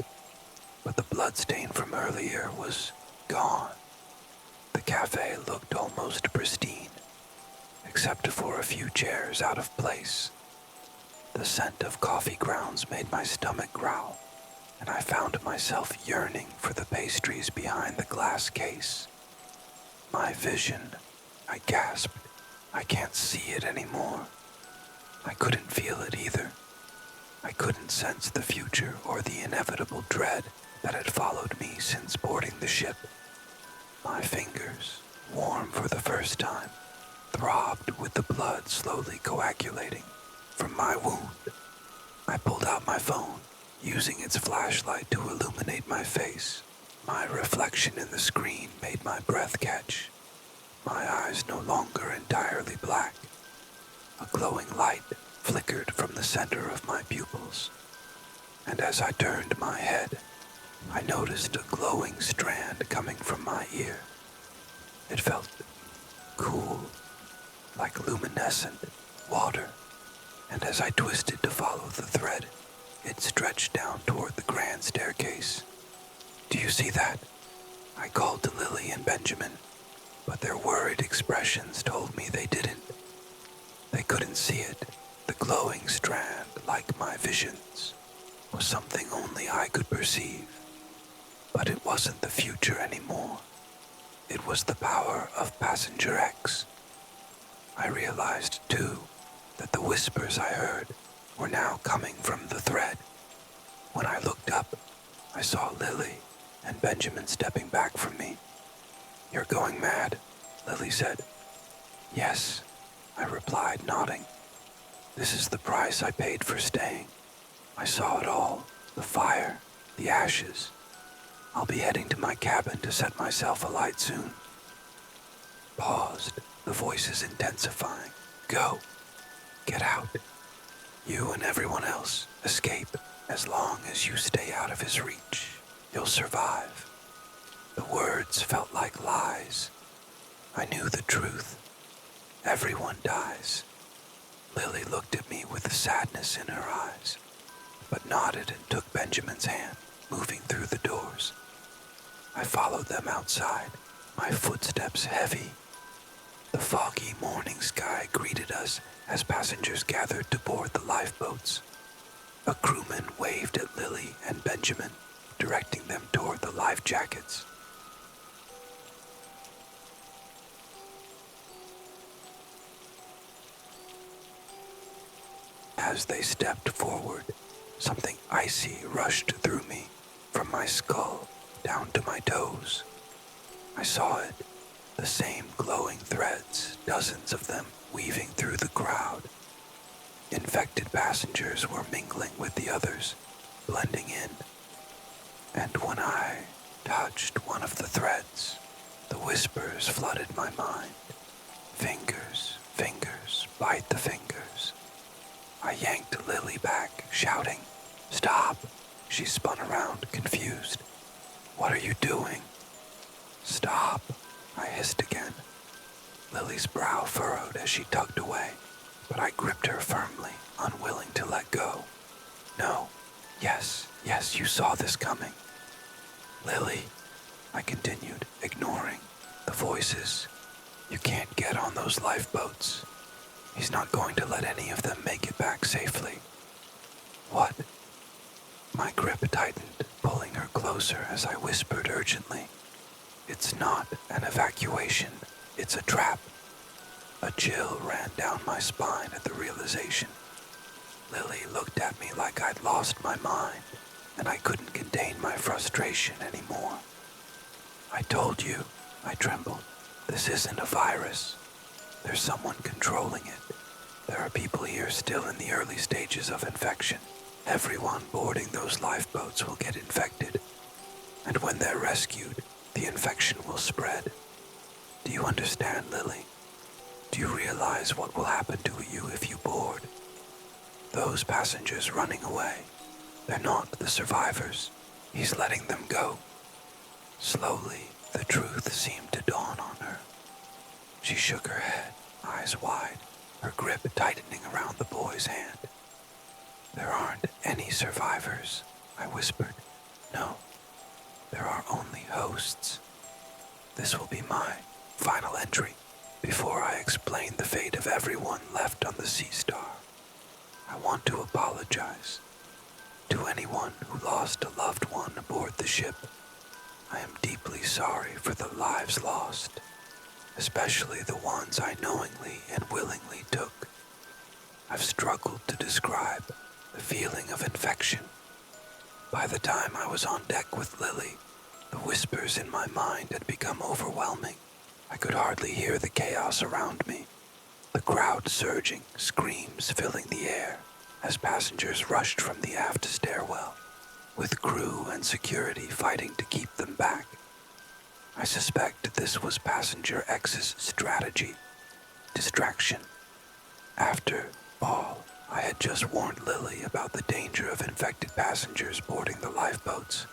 but the bloodstain from earlier was gone. The cafe looked almost pristine, except for a few chairs out of place. The scent of coffee grounds made my stomach growl, and I found myself yearning for the pastries behind the glass case. "My vision," I gasped. "I can't see it anymore." I couldn't feel it either. I couldn't sense the future or the inevitable dread that had followed me since boarding the ship. My fingers, warm for the first time, throbbed with the blood slowly coagulating. from my wound. I pulled out my phone, using its flashlight to illuminate my face. My reflection in the screen made my breath catch. My eyes no longer entirely black. A glowing light flickered from the center of my pupils, and as I turned my head, I noticed a glowing strand coming from my ear. It felt cool, like luminescent water, and as I twisted to follow the thread, it stretched down toward the grand staircase. "Do you see that?" I called to Lily and Benjamin, but their worried expressions told me they didn't. They couldn't see it. The glowing strand, like my visions, was something only I could perceive. But it wasn't the future anymore. It was the power of Passenger X. I realized, too, that the whispers I heard were now coming from the thread. When I looked up, I saw Lily and Benjamin stepping back from me. "You're going mad," Lily said. "Yes," I replied, nodding. "This is the price I paid for staying. I saw it all, the fire, the ashes. I'll be heading to my cabin to set myself alight soon." Paused, the voices intensifying. "Go. Get out. You and everyone else, escape. As long as you stay out of his reach, you'll survive." The words felt like lies. I knew the truth. Everyone dies. Lily looked at me with sadness in her eyes, but nodded and took Benjamin's hand, moving through the doors. I followed them outside, my footsteps heavy. The foggy morning sky greeted us as passengers gathered to board the lifeboats. A crewman waved at Lily and Benjamin, directing them toward the life jackets. As they stepped forward, something icy rushed through me, from my skull down to my toes. I saw it, the same glowing threads, dozens of them weaving through the crowd. Infected passengers were mingling with the others, blending in. And when I touched one of the threads, the whispers flooded my mind. "Fingers, fingers, bite the fingers." I yanked Lily back, shouting, "Stop!" She spun around, confused. "What are you doing?" "Stop," I hissed again. Lily's brow furrowed as she tugged away, but I gripped her firmly, unwilling to let go. "No. Yes, you saw this coming." "Lily," I continued, ignoring the voices. "You can't get on those lifeboats. He's not going to let any of them make it back safely." "What?" My grip tightened, pulling her closer as I whispered urgently. "It's not an evacuation. It's a trap." A chill ran down my spine at the realization. Lily looked at me like I'd lost my mind, and I couldn't contain my frustration anymore. "I told you," I trembled. "This isn't a virus. There's someone controlling it. There are people here still in the early stages of infection. Everyone boarding those lifeboats will get infected, and when they're rescued, the infection will spread. Do you understand, Lily? Do you realize what will happen to you if you board? Those passengers running away, they're not the survivors. He's letting them go." Slowly, the truth seemed to dawn on her. She shook her head, eyes wide, her grip tightening around the boy's hand. "There aren't any survivors," I whispered. "No, there are only hosts. This will be my final entry before I explain the fate of everyone left on the Sea Star. I want to apologize to anyone who lost a loved one aboard the ship. I am deeply sorry for the lives lost, especially the ones I knowingly and willingly took. I've struggled to describe the feeling of infection. By the time I was on deck with Lily, the whispers in my mind had become overwhelming. I could hardly hear the chaos around me. the crowd surging, screams filling the air as passengers rushed from the aft stairwell, with crew and security fighting to keep them back. I suspect this was Passenger X's strategy. Distraction. After all, I had just warned Lily about the danger of infected passengers boarding the lifeboats,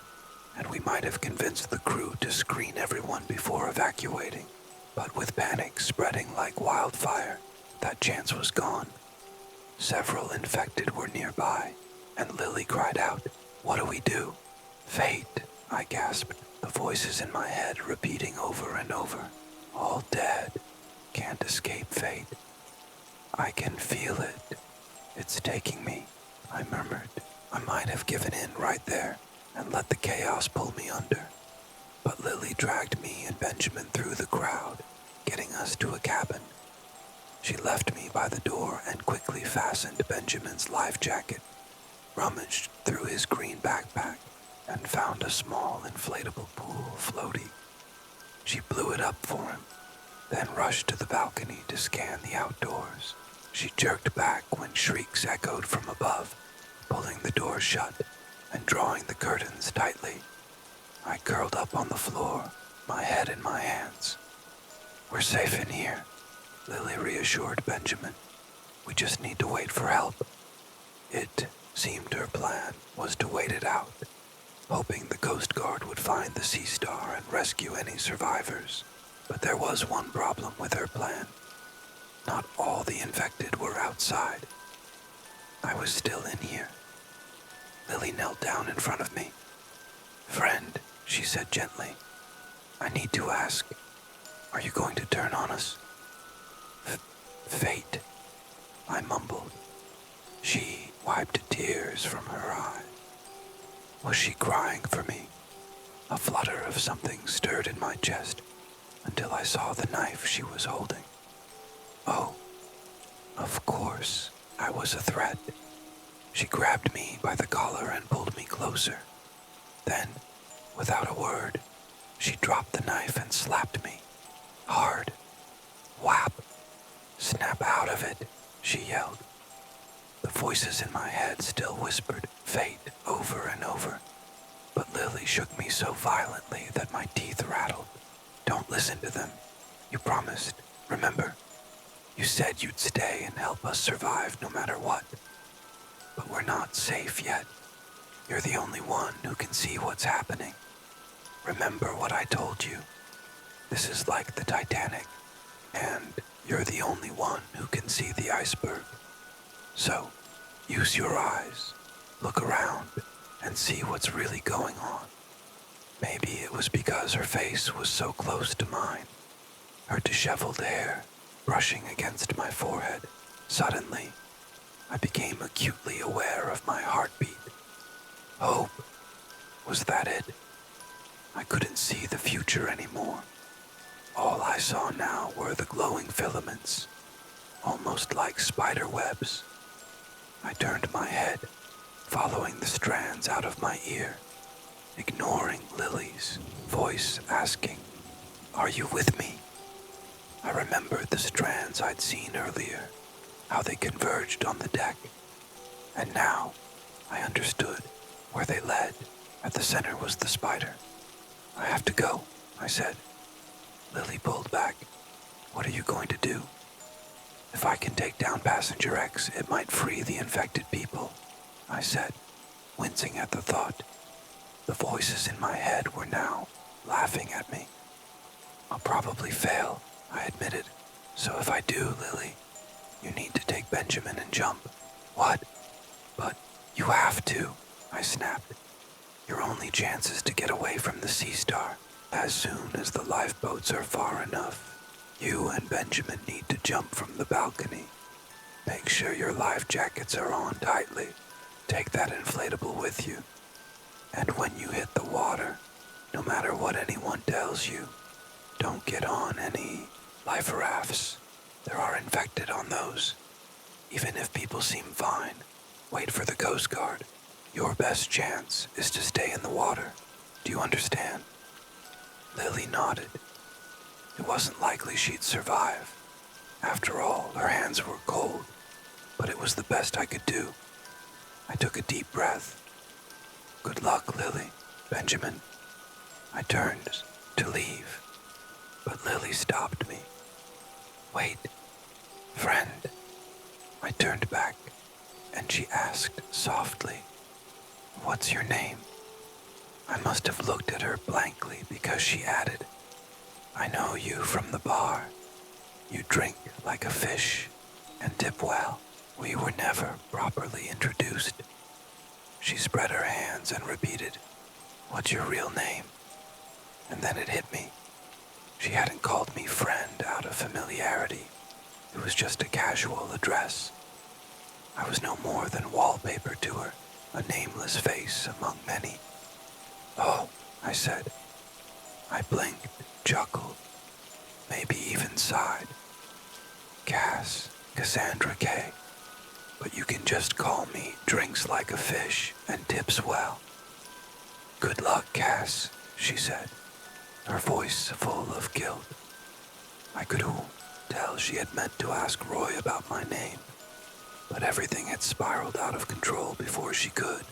and we might have convinced the crew to screen everyone before evacuating. But with panic spreading like wildfire, that chance was gone. Several infected were nearby, and Lily cried out, "What do we do?" "Fate," I gasped, the voices in my head repeating over and over. "All dead. Can't escape fate." "I can feel it. It's taking me," I murmured. I might have given in right there and let the chaos pull me under. But Lily dragged me and Benjamin through the crowd, getting us to a cabin. She left me by the door and quickly fastened Benjamin's life jacket, rummaged through his green backpack, and found a small inflatable pool floaty. She blew it up for him, then rushed to the balcony to scan the outdoors. She jerked back when shrieks echoed from above, pulling the door shut and drawing the curtains tightly. I curled up on the floor, my head in my hands. "We're safe in here," Lily reassured Benjamin. "We just need to wait for help." It seemed her plan was to wait it out, hoping the Coast Guard would find the Sea Star and rescue any survivors. But there was one problem with her plan. Not all the infected were outside. I was still in here. Lily knelt down in front of me. "Friend," she said gently, "I need to ask, are you going to turn on us?" Fate," I mumbled. She wiped tears from her eyes. Was she crying for me? A flutter of something stirred in my chest until I saw the knife she was holding. Oh, of course, I was a threat. She grabbed me by the collar and pulled me closer. Then, without a word, she dropped the knife and slapped me. Hard. Whap. "Snap out of it," she yelled. The voices in my head still whispered fate over and over, but Lily shook me so violently that my teeth rattled. "Don't listen to them. You promised, remember? You said you'd stay and help us survive no matter what. But we're not safe yet. You're the only one who can see what's happening. Remember what I told you. This is like the Titanic, and you're the only one who can see the iceberg. So, use your eyes, look around, and see what's really going on." Maybe it was because her face was so close to mine, her disheveled hair brushing against my forehead. Suddenly, I became acutely aware of my heartbeat. Hope. Was that it? I couldn't see the future anymore. All I saw now were the glowing filaments, almost like spider webs. I turned my head, following the strands out of my ear, ignoring Lily's voice asking, "Are you with me?" I remembered the strands I'd seen earlier, how they converged on the deck, and now I understood where they led. At the center was the spider. "I have to go," I said. Lily pulled back. "What are you going to do?" "If I can take down Passenger X, it might free the infected people," I said, wincing at the thought. The voices in my head were now laughing at me. "I'll probably fail," I admitted. "So if I do, Lily, you need to take Benjamin and jump." "What?" "But you have to," I snapped. "Your only chance is to get away from the Sea Star. As soon as the lifeboats are far enough, you and Benjamin need to jump from the balcony. Make sure your life jackets are on tightly. Take that inflatable with you. And when you hit the water, no matter what anyone tells you, don't get on any life rafts. There are infected on those. Even if people seem fine, wait for the Coast Guard. Your best chance is to stay in the water. Do you understand?" Lily nodded. It wasn't likely she'd survive, After all, her hands were cold, but it was the best I could do. I took a deep breath. "Good luck, Lily, Benjamin." I turned to leave, but Lily stopped me. "Wait, friend." I turned back, and she asked softly, "What's your name?" I must have looked at her blankly because she added, "I know you from the bar. You drink like a fish and tip well." We were never properly introduced. She spread her hands and repeated, "What's your real name?" And then it hit me. She hadn't called me friend out of familiarity. It was just a casual address. I was no more than wallpaper to her, a nameless face among many. "Oh," I said. I blinked, chuckled, maybe even sighed. Cassandra K. But you can just call me Drinks Like a Fish and Tips Well." "Good luck, Cass," she said, her voice full of guilt. I could tell she had meant to ask Roy about my name, but everything had spiraled out of control before she could.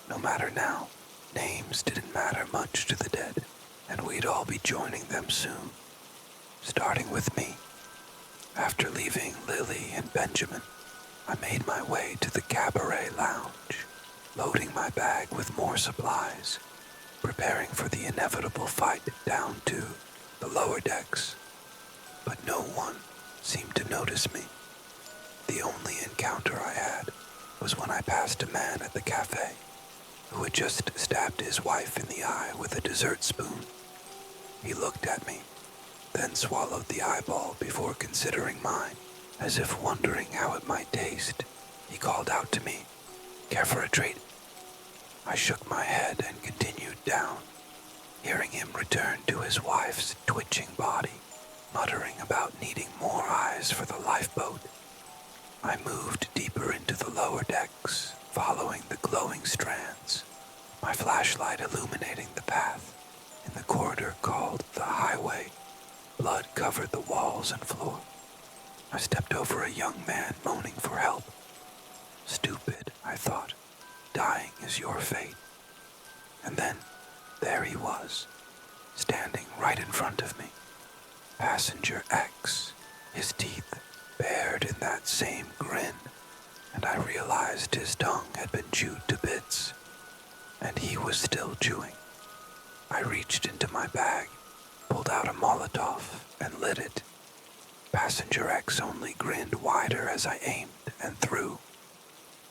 No matter now, names didn't matter much to the dead, and we'd all be joining them soon, starting with me. After leaving Lily and Benjamin, I made my way to the cabaret lounge, loading my bag with more supplies, preparing for the inevitable fight down to the lower decks. But no one seemed to notice me. The only encounter I had was when I passed a man at the cafe who had just stabbed his wife in the eye with a dessert spoon. He looked at me, then swallowed the eyeball before considering mine, as if wondering how it might taste. He called out to me, "Care for a treat?" I shook my head and continued down, hearing him return to his wife's twitching body, muttering about needing more eyes for the lifeboat. I moved deeper into the lower decks, following the glowing strands, my flashlight illuminating the path in the corridor called the highway. Blood covered the walls and floor. I stepped over a young man moaning for help. Stupid, I thought. Dying is your fate. And then, there he was, standing right in front of me. Passenger X, his teeth bared in that same grin, and I realized his tongue had been chewed to bits, and he was still chewing. I reached into my bag, pulled out a Molotov, and lit it. Passenger X only grinned wider as I aimed and threw.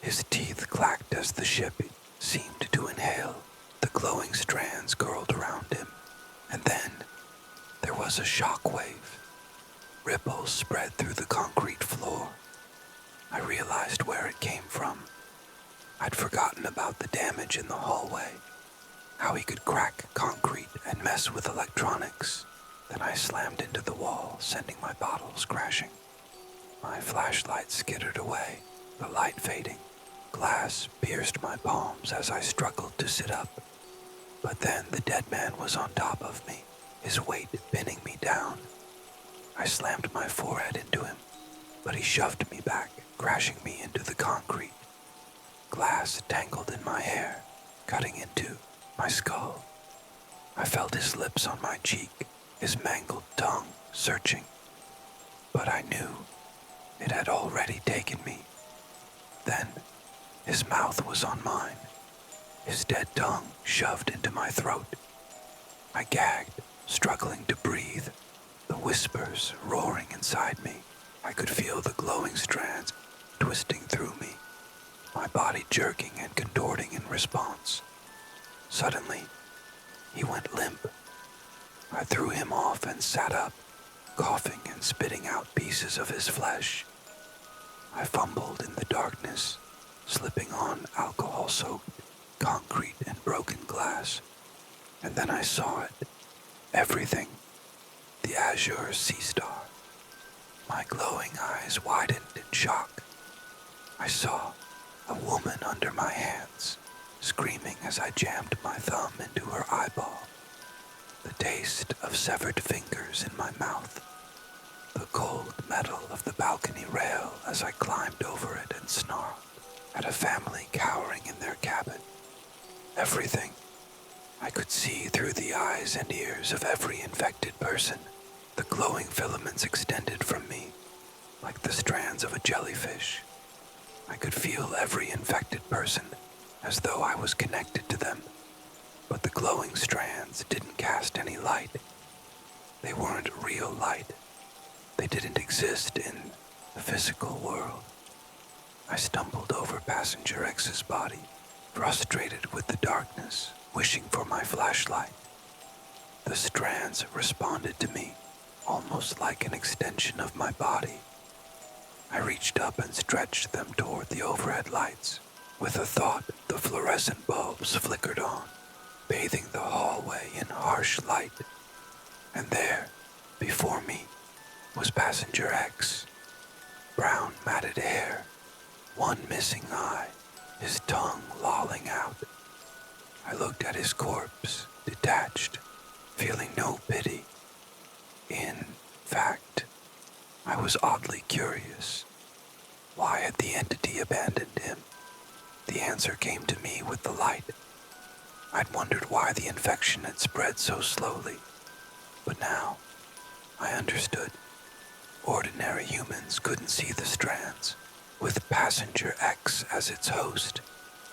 His teeth clacked as the ship seemed to inhale. The glowing strands curled around him, and then there was a shockwave. Ripples spread through the concrete floor. I realized where it came from. I'd forgotten about the damage in the hallway, how he could crack concrete and mess with electronics. Then I slammed into the wall, sending my bottles crashing. My flashlight skittered away, the light fading. Glass pierced my palms as I struggled to sit up. But then the dead man was on top of me, his weight pinning me down. I slammed my forehead into him, but he shoved me back, crashing me into the concrete. Glass tangled in my hair, cutting into my skull. I felt his lips on my cheek, his mangled tongue searching. But I knew it had already taken me. Then his mouth was on mine, his dead tongue shoved into my throat. I gagged, struggling to breathe, the whispers roaring inside me. I could feel the glowing strands twisting through me, my body jerking and contorting in response. Suddenly, he went limp. I threw him off and sat up, coughing and spitting out pieces of his flesh. I fumbled in the darkness, slipping on alcohol-soaked concrete and broken glass. And then I saw it. Everything. The azure sea star. My glowing eyes widened in shock. I saw a woman under my hands, screaming as I jammed my thumb into her eyeball, the taste of severed fingers in my mouth. the cold metal of the balcony rail as I climbed over it and snarled at a family cowering in their cabin. Everything. I could see through the eyes and ears of every infected person. The glowing filaments extended from me, like the strands of a jellyfish. I could feel every infected person, as though I was connected to them. But the glowing strands didn't cast any light. They weren't real light. They didn't exist in the physical world. I stumbled over Passenger X's body, frustrated with the darkness, wishing for my flashlight. The strands responded to me, almost like an extension of my body. I reached up and stretched them toward the overhead lights. With a thought, the fluorescent bulbs flickered on, bathing the hallway in harsh light. And there, before me, was Passenger X. Brown matted hair, one missing eye, his tongue lolling out. I looked at his corpse, detached, feeling no pity. In fact, I was oddly curious. Why had the entity abandoned him? The answer came to me with the light. I'd wondered why the infection had spread so slowly, but now I understood. Ordinary humans couldn't see the strands. With Passenger X as its host,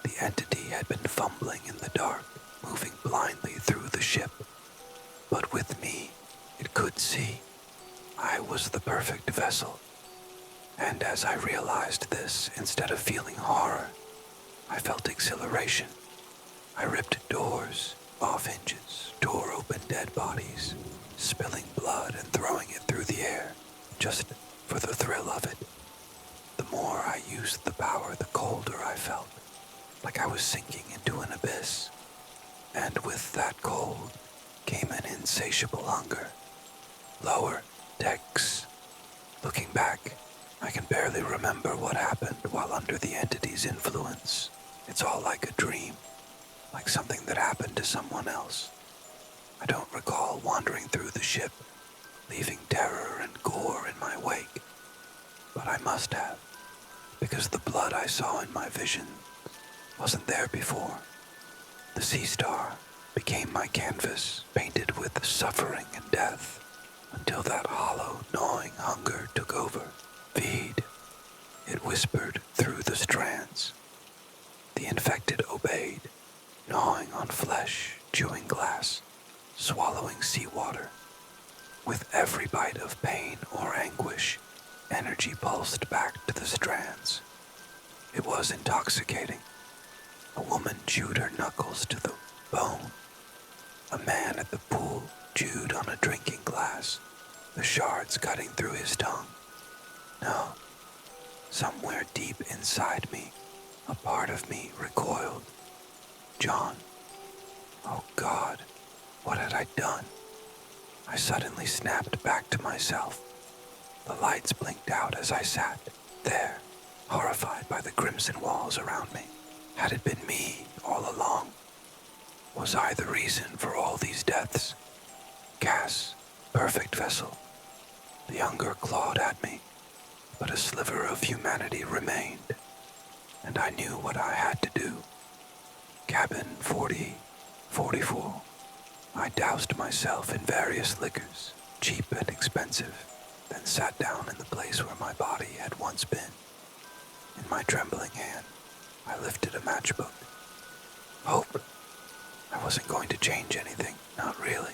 the entity had been fumbling in the dark, moving blindly through the ship. But with me, it could see. I was the perfect vessel. And as I realized this, instead of feeling horror, I felt exhilaration. I ripped doors off hinges, tore open dead bodies, spilling blood and throwing it through the air, just for the thrill of it. The more I used the power, the colder I felt, like I was sinking into an abyss. And with that cold came an insatiable hunger. Lower decks. Looking back, I can barely remember what happened while under the entity's influence. It's all like a dream, like something that happened to someone else. I don't recall wandering through the ship, leaving terror and gore in my wake. But I must have, because the blood I saw in my vision wasn't there before. The sea star became my canvas, painted with suffering and death, until that hollow, gnawing hunger took over. Feed, it whispered through the strands. The infected obeyed, gnawing on flesh, chewing glass, swallowing seawater. With every bite of pain or anguish, energy pulsed back to the strands. It was intoxicating. A woman chewed her knuckles to the bone. A man at the pool chewed on a drinking glass, the shards cutting through his tongue. No, somewhere deep inside me, a part of me recoiled. John. Oh God, what had I done? I suddenly snapped back to myself. The lights blinked out as I sat there, horrified by the crimson walls around me. Had it been me all along? Was I the reason for all these deaths? Cass, perfect vessel. The hunger clawed at me, but a sliver of humanity remained, and I knew what I had to do. Cabin 4044. I doused myself in various liquors, cheap and expensive, then sat down in the place where my body had once been. In my trembling hand, I lifted a matchbook. Hope. I wasn't going to change anything, not really.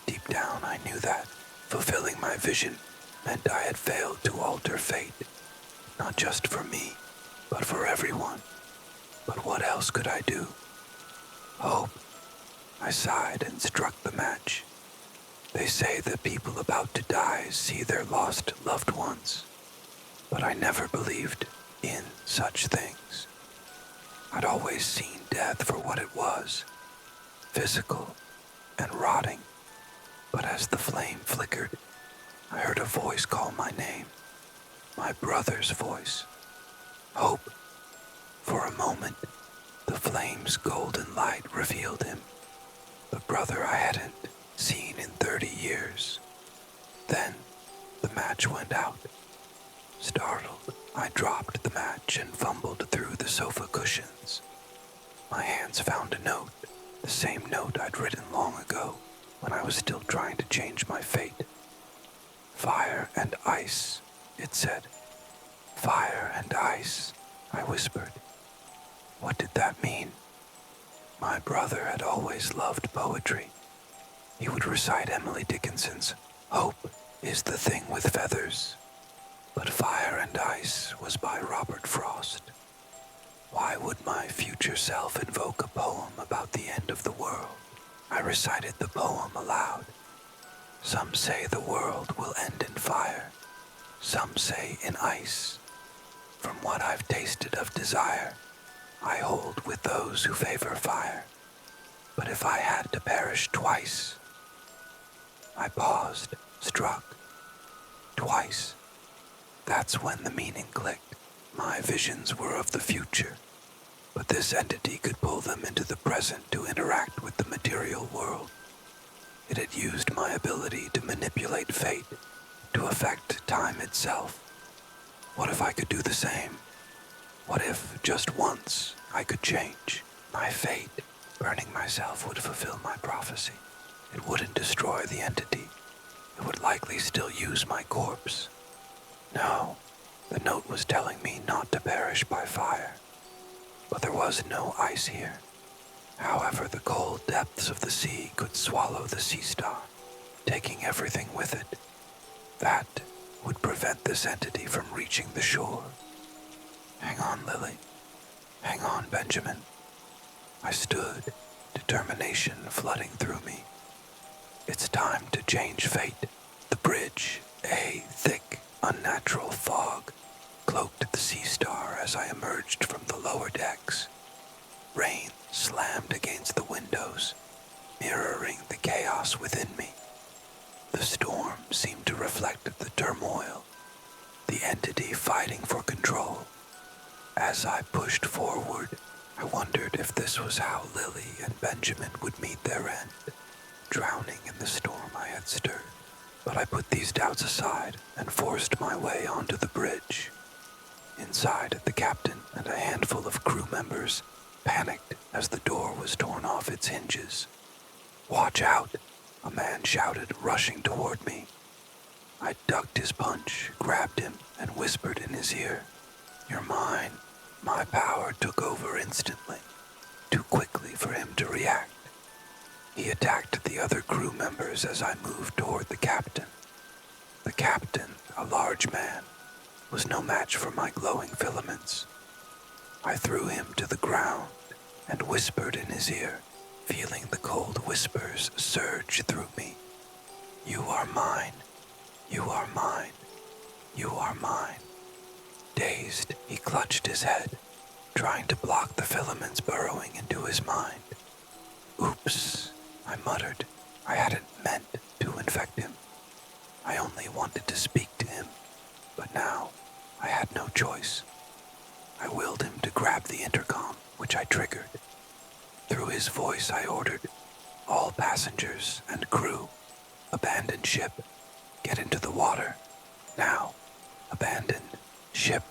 Deep down, I knew that fulfilling my vision meant I had failed to alter fate, not just for me, but for everyone. But what else could I do? Hope. I sighed and struck the match. They say that people about to die see their lost loved ones, but I never believed in such things. I'd always seen death for what it was, physical and rotting. But as the flame flickered, I heard a voice call my name, my brother's voice. Hope. For a moment, the flame's golden light revealed him, the brother I hadn't seen in 30 years. Then, the match went out. Startled, I dropped the match and fumbled through the sofa cushions. My hands found a note, the same note I'd written long ago when I was still trying to change my fate. Fire and ice, it said. Fire and ice, I whispered. What did that mean? My brother had always loved poetry. He would recite Emily Dickinson's "Hope is the thing with feathers," but Fire and Ice was by Robert Frost. Why would my future self invoke a poem about the end of the world? I recited the poem aloud. Some say the world will end in fire. Some say in ice. From what I've tasted of desire, I hold with those who favor fire. But if I had to perish twice... I paused, struck. Twice. That's when the meaning clicked. My visions were of the future, but this entity could pull them into the present to interact with the material world. It had used my ability to manipulate fate, to affect time itself. What if I could do the same? What if, just once, I could change my fate? Burning myself would fulfill my prophecy. It wouldn't destroy the entity. It would likely still use my corpse. No, the note was telling me not to perish by fire. But there was no ice here. However, the cold depths of the sea could swallow the sea star, taking everything with it. That would prevent this entity from reaching the shore. Hang on, Lily. Hang on, Benjamin. I stood, determination flooding through me. It's time to change fate. The bridge, a thick, unnatural fog, cloaked the sea star as I emerged from the lower decks. Rain slammed against the windows, mirroring the chaos within me. The storm seemed to reflect the turmoil, the entity fighting for control. As I pushed forward, I wondered if this was how Lily and Benjamin would meet their end, drowning in the storm I had stirred. But I put these doubts aside and forced my way onto the bridge. Inside, the captain and a handful of crew members panicked as the door was torn off its hinges. "Watch out!" a man shouted, rushing toward me. I ducked his punch, grabbed him, and whispered in his ear, "You're mine." My power took over instantly, too quickly for him to react. He attacked the other crew members as I moved toward the captain. The captain, a large man, was no match for my glowing filaments. I threw him to the ground and whispered in his ear, feeling the cold whispers surge through me. "You are mine. You are mine. You are mine." Dazed, he clutched his head, trying to block the filaments burrowing into his mind. "Oops," I muttered. I hadn't meant to infect him. I only wanted to speak to him, but now I had no choice. I willed him to grab the intercom, which I triggered. Through his voice I ordered, "All passengers and crew, abandon ship. Get into the water. Now. Abandon ship."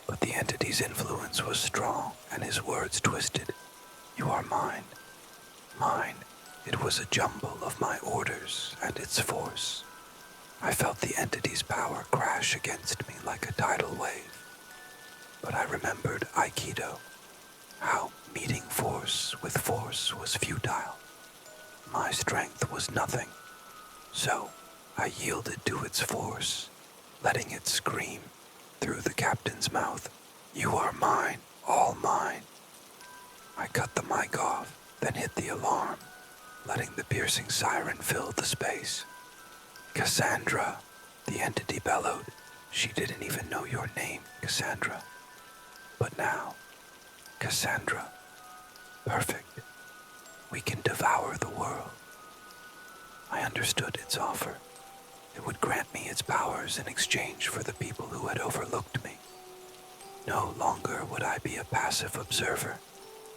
But the entity's influence was strong, and his words twisted. "You are mine. Mine." It was a jumble of my orders and its force. I felt the entity's power crash against me like a tidal wave. But I remembered Aikido, how meeting force with force was futile. My strength was nothing, so I yielded to its force, letting it scream through the captain's mouth, "You are mine, all mine." I cut the mic off, then hit the alarm, letting the piercing siren fill the space. "Cassandra," the entity bellowed. "She didn't even know your name, Cassandra. But now, Cassandra, perfect. We can devour the world." I understood its offer. It would grant me its powers in exchange for the people who had overlooked me. No longer would I be a passive observer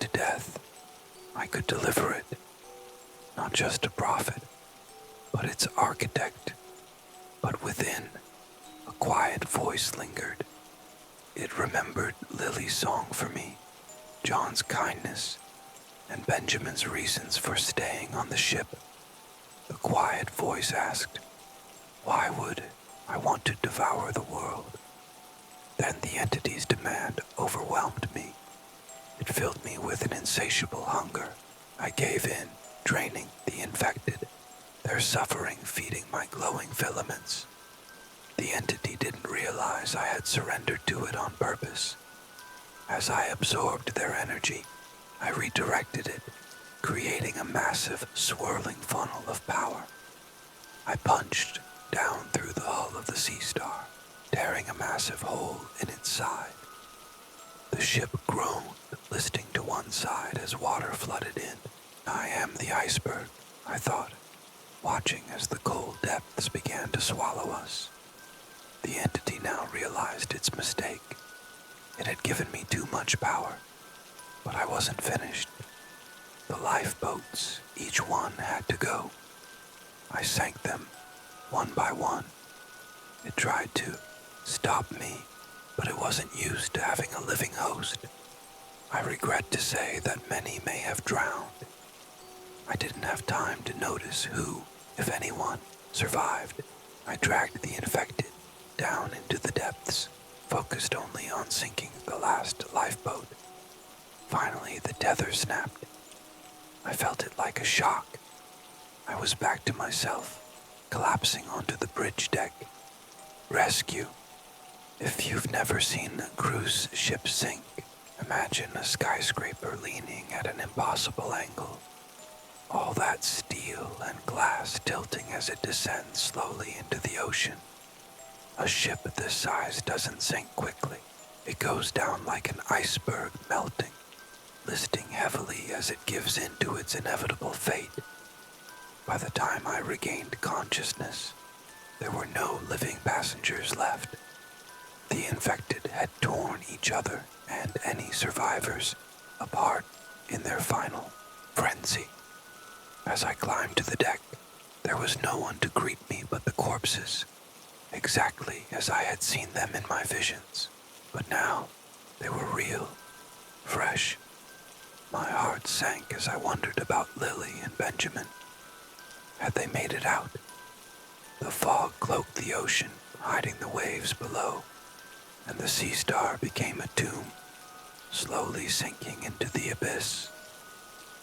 to death. I could deliver it. Not just a prophet, but its architect. But within, a quiet voice lingered. It remembered Lily's song for me, John's kindness, and Benjamin's reasons for staying on the ship. The quiet voice asked, "Why would I want to devour the world?" Then the entity's demand overwhelmed me. It filled me with an insatiable hunger. I gave in, draining the infected, their suffering feeding my glowing filaments. The entity didn't realize I had surrendered to it on purpose. As I absorbed their energy, I redirected it, creating a massive, swirling funnel of power. I punched down through the hull of the Sea Star, tearing a massive hole in its side. The ship groaned, listing to one side as water flooded in. I am the iceberg, I thought, watching as the cold depths began to swallow us. The entity now realized its mistake. It had given me too much power, but I wasn't finished. The lifeboats, each one had to go. I sank them, one by one. It tried to stop me, but it wasn't used to having a living host. I regret to say that many may have drowned. I didn't have time to notice who, if anyone, survived. I dragged the infected down into the depths, focused only on sinking the last lifeboat. Finally, the tether snapped. I felt it like a shock. I was back to myself, collapsing onto the bridge deck. Rescue. If you've never seen a cruise ship sink, imagine a skyscraper leaning at an impossible angle. All that steel and glass tilting as it descends slowly into the ocean. A ship this size doesn't sink quickly. It goes down like an iceberg melting, listing heavily as it gives in to its inevitable fate. By the time I regained consciousness, there were no living passengers left. The infected had torn each other and any survivors apart in their final frenzy. As I climbed to the deck, there was no one to greet me but the corpses, exactly as I had seen them in my visions. But now, they were real, fresh. My heart sank as I wondered about Lily and Benjamin. Had they made it out? The fog cloaked the ocean, hiding the waves below, and the Sea Star became a tomb, slowly sinking into the abyss.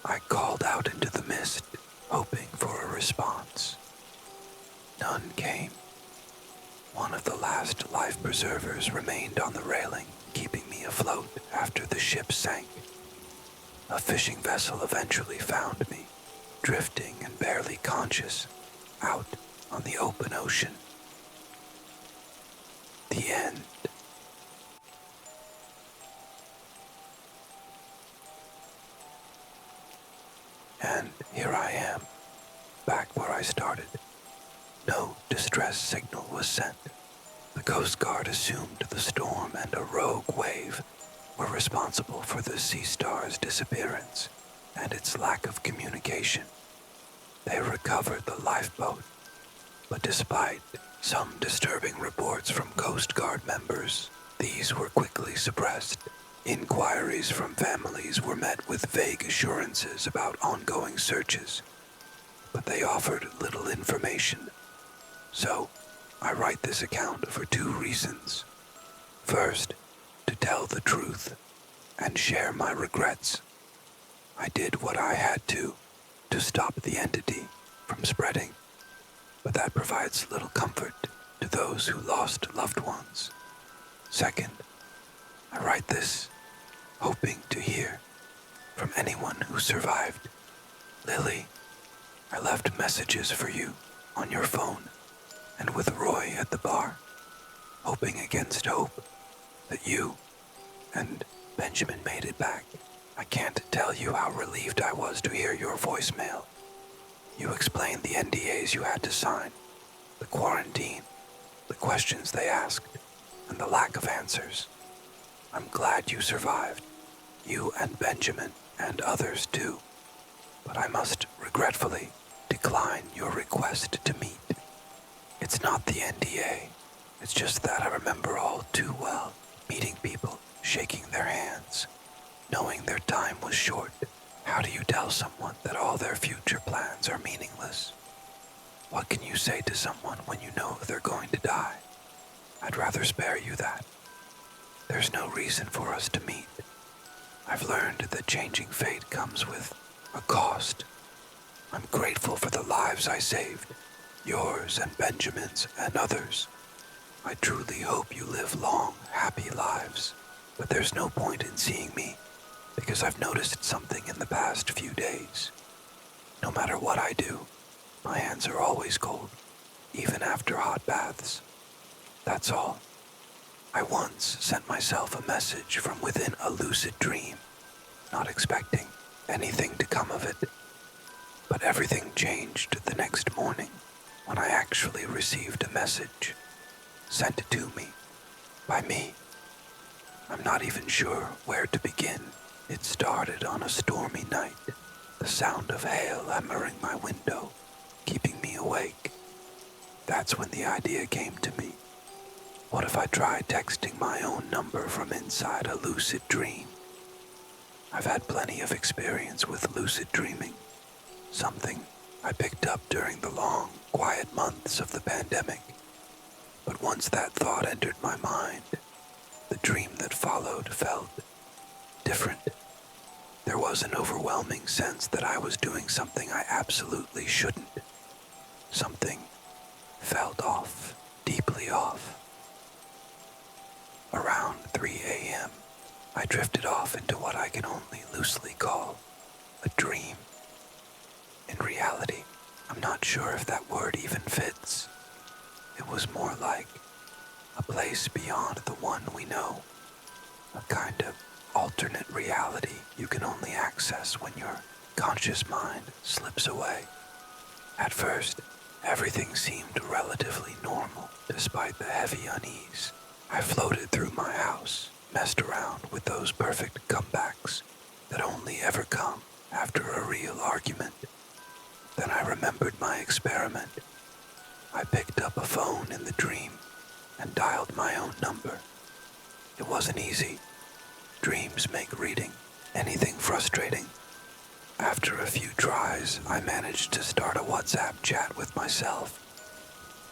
I called out into the mist, hoping for a response. None came. One of the last life preservers remained on the railing, keeping me afloat after the ship sank. A fishing vessel eventually found me, drifting and barely conscious, out on the open ocean. The end. And here I am, back where I started. No distress signal was sent. The Coast Guard assumed the storm and a rogue wave were responsible for the Sea Star's disappearance and its lack of communication. They recovered the lifeboat, but despite some disturbing reports from Coast Guard members, these were quickly suppressed. Inquiries from families were met with vague assurances about ongoing searches, but they offered little information. So, I write this account for two reasons. First, to tell the truth and share my regrets. I did what I had to stop the entity from spreading, but that provides little comfort to those who lost loved ones. Second, I write this hoping to hear from anyone who survived. Lily, I left messages for you on your phone and with Roy at the bar, hoping against hope that you and Benjamin made it back. I can't tell you how relieved I was to hear your voicemail. You explained the NDAs you had to sign, the quarantine, the questions they asked, and the lack of answers. I'm glad you survived, you and Benjamin and others too, but I must regretfully decline your request to meet. It's not the NDA. It's just that I remember all too well meeting people, shaking their hands, knowing their time was short. How do you tell someone that all their future plans are meaningless? What can you say to someone when you know they're going to die? I'd rather spare you that. There's no reason for us to meet. I've learned that changing fate comes with a cost. I'm grateful for the lives I saved, yours and Benjamin's and others. I truly hope you live long, happy lives, but there's no point in seeing me because I've noticed something in the past few days. No matter what I do, my hands are always cold, even after hot baths. That's all. I once sent myself a message from within a lucid dream, not expecting anything to come of it. But everything changed the next morning when I actually received a message sent to me by me. I'm not even sure where to begin. It started on a stormy night, the sound of hail hammering my window, keeping me awake. That's when the idea came to me. What if I tried texting my own number from inside a lucid dream? I've had plenty of experience with lucid dreaming, something I picked up during the long, quiet months of the pandemic. But once that thought entered my mind, the dream that followed felt different. There was an overwhelming sense that I was doing something I absolutely shouldn't. Something felt off, deeply off. Around 3 a.m., I drifted off into what I can only loosely call a dream. In reality, I'm not sure if that word even fits. It was more like a place beyond the one we know, a kind of alternate reality you can only access when your conscious mind slips away. At first, everything seemed relatively normal despite the heavy unease. I floated through my house, messed around with those perfect comebacks that only ever come after a real argument. Then I remembered my experiment. I picked up a phone in the dream and dialed my own number. It wasn't easy. Dreams make reading anything frustrating. After a few tries, I managed to start a WhatsApp chat with myself.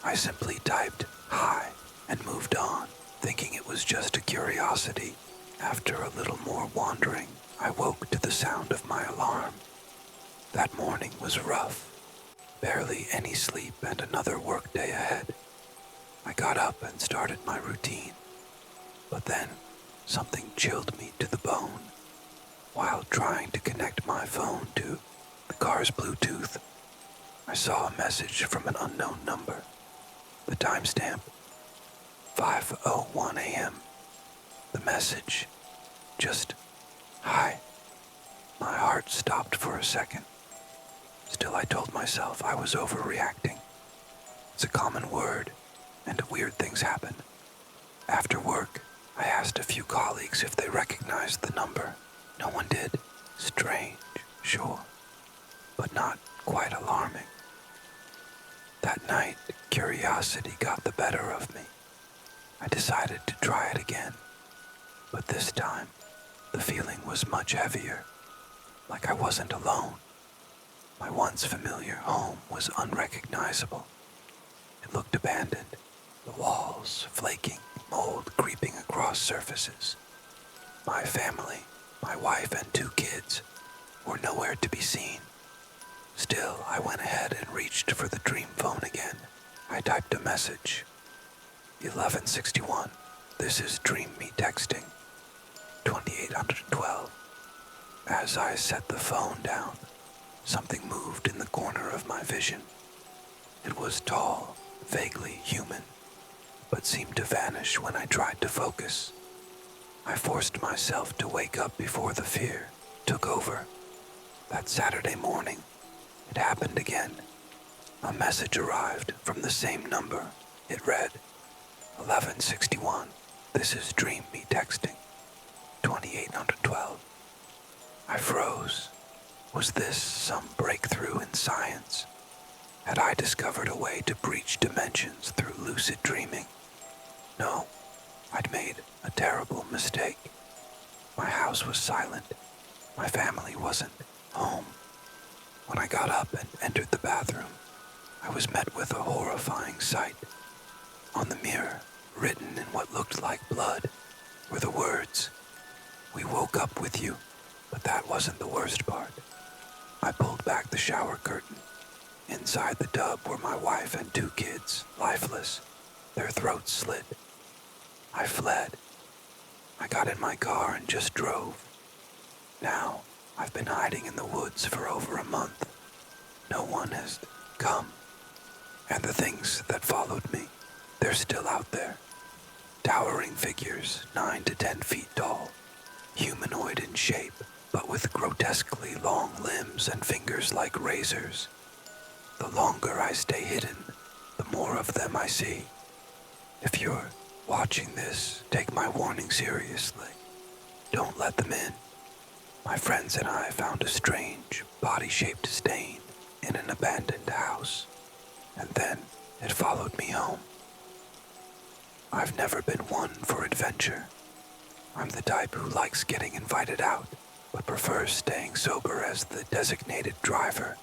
I simply typed "hi" and moved on, thinking it was just a curiosity. After a little more wandering, I woke to the sound of my alarm. That morning was rough. Barely any sleep and another workday ahead. I got up and started my routine. But then, something chilled me to the bone. While trying to connect my phone to the car's Bluetooth, I saw a message from an unknown number. The timestamp, 5:01 a.m. The message, just, "Hi." My heart stopped for a second. Still, I told myself I was overreacting. It's a common word, and weird things happen. After work, I asked a few colleagues if they recognized the number. No one did. Strange, sure, but not quite alarming. That night, curiosity got the better of me. I decided to try it again, but this time, the feeling was much heavier, like I wasn't alone. My once familiar home was unrecognizable. It looked abandoned, the walls flaking, mold creeping across surfaces. My family, my wife and 2 kids, were nowhere to be seen. Still, I went ahead and reached for the dream phone again. I typed a message. 1161. This is Dream Me Texting. 2812. As I set the phone down, something moved in the corner of my vision. It was tall, vaguely human, but seemed to vanish when I tried to focus. I forced myself to wake up before the fear took over. That Saturday morning, it happened again. A message arrived from the same number. It read, 1161. This is Dream Me Texting. 2812. I froze. Was this some breakthrough in science? Had I discovered a way to breach dimensions through lucid dreaming? No, I'd made a terrible mistake. My house was silent. My family wasn't home. When I got up and entered the bathroom, I was met with a horrifying sight. On the mirror, written in what looked like blood, were the words, "We woke up with you." But that wasn't the worst part. I pulled back the shower curtain. Inside the tub were my wife and 2 kids, lifeless, their throats slit. I fled. I got in my car and just drove. Now, I've been hiding in the woods for over a month. No one has come. And the things that followed me, they're still out there. Towering figures 9 to 10 feet tall, humanoid in shape, but with grotesquely long limbs and fingers like razors. The longer I stay hidden, the more of them I see. If you're watching this, take my warning seriously. Don't let them in. My friends and I found a strange, body-shaped stain in an abandoned house, and then it followed me home. I've never been one for adventure. I'm the type who likes getting invited out, but prefers staying sober as the designated driver,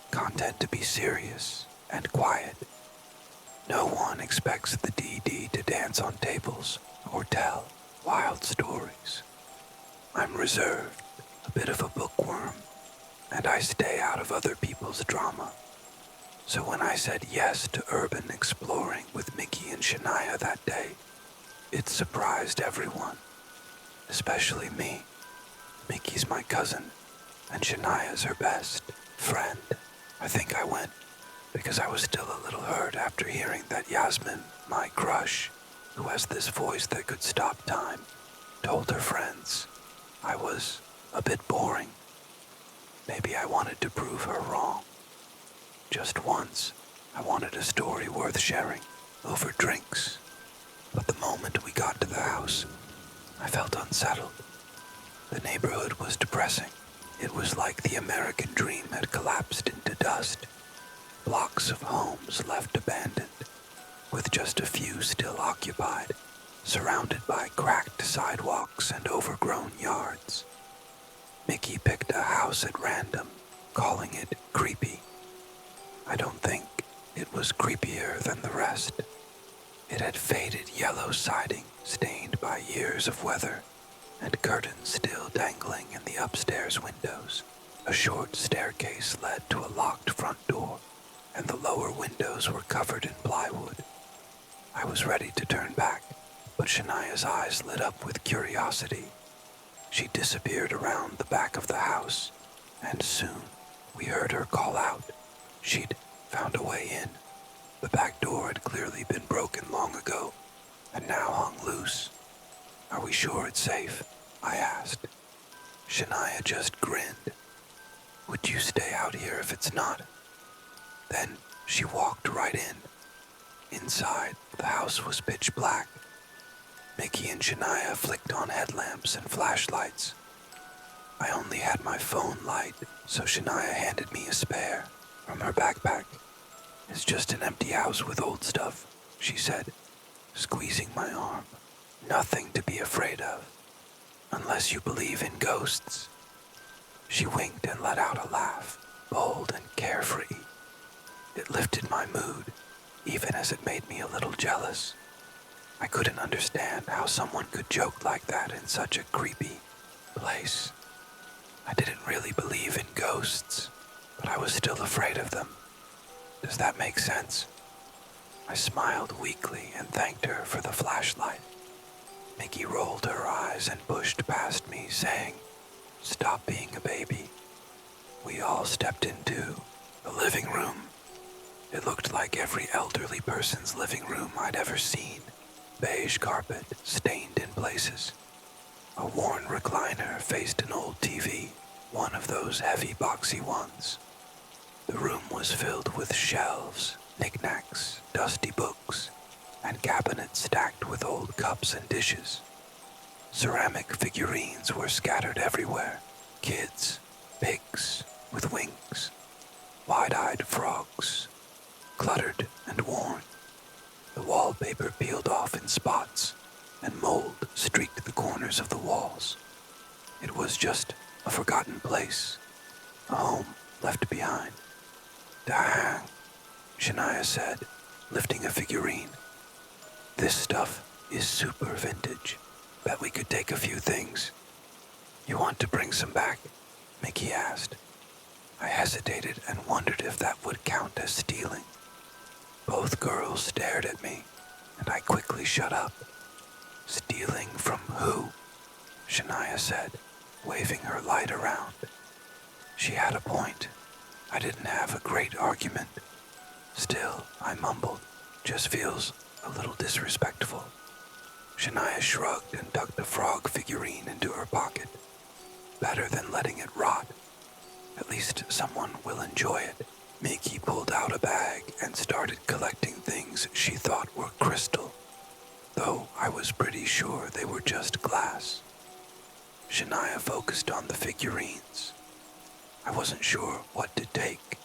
content to be serious and quiet. No one expects the DD to dance on tables or tell wild stories. I'm reserved, a bit of a bookworm, and I stay out of other people's drama. So when I said yes to urban exploring with Mickey and Shania that day, it surprised everyone, especially me. Mickey's my cousin, and Shania's her best friend. I think I went because I was still a little hurt after hearing that Yasmin, my crush, who has this voice that could stop time, told her friends I was a bit boring. Maybe I wanted to prove her wrong. Just once, I wanted a story worth sharing over drinks. But the moment we got to the house, I felt unsettled. The neighborhood was depressing. It was like the American dream had collapsed into dust. Blocks of homes left abandoned, with just a few still occupied, surrounded by cracked sidewalks and overgrown yards. Mickey picked a house at random, calling it creepy. I don't think it was creepier than the rest. It had faded yellow siding stained by years of weather, and curtains still dangling in the upstairs windows. A short staircase led to a locked front door, and the lower windows were covered in plywood. I was ready to turn back, but Shania's eyes lit up with curiosity. She disappeared around the back of the house, and soon we heard her call out. She'd found a way in. The back door had clearly been broken long ago, and now hung loose. "Are we sure it's safe?" I asked. Shania just grinned. "Would you stay out here if it's not?" Then she walked right in. Inside, the house was pitch black. Mickey and Shania flicked on headlamps and flashlights. I only had my phone light, so Shania handed me a spare from her backpack. "It's just an empty house with old stuff," she said, squeezing my arm. "Nothing to be afraid of, unless you believe in ghosts." She winked and let out a laugh, bold and carefree. It lifted my mood, even as it made me a little jealous. I couldn't understand how someone could joke like that in such a creepy place. I didn't really believe in ghosts, but I was still afraid of them. Does that make sense? I smiled weakly and thanked her for the flashlight. Mickey rolled her eyes and pushed past me, saying, "Stop being a baby." We all stepped into the living room. It looked like every elderly person's living room I'd ever seen. Beige carpet, stained in places. A worn recliner faced an old TV, one of those heavy boxy ones. The room was filled with shelves, knickknacks, dusty books, and cabinets stacked with old cups and dishes. Ceramic figurines were scattered everywhere. Kids, pigs with wings, wide-eyed frogs, cluttered and worn. The wallpaper peeled off in spots, and mold streaked the corners of the walls. It was just a forgotten place, a home left behind. Dang, Shania said, lifting a figurine. This stuff is super vintage. Bet we could take a few things. You want to bring some back? Mickey asked. I hesitated and wondered if that would count as stealing. Both girls stared at me, and I quickly shut up. Stealing from who? Shania said, waving her light around. She had a point. I didn't have a great argument. Still, I mumbled, just feels a little disrespectful. Shania shrugged and tucked the frog figurine into her pocket. Better than letting it rot. At least someone will enjoy it. Mickey pulled out a bag and started collecting things she thought were crystal, though I was pretty sure they were just glass. Shania focused on the figurines. I wasn't sure what to take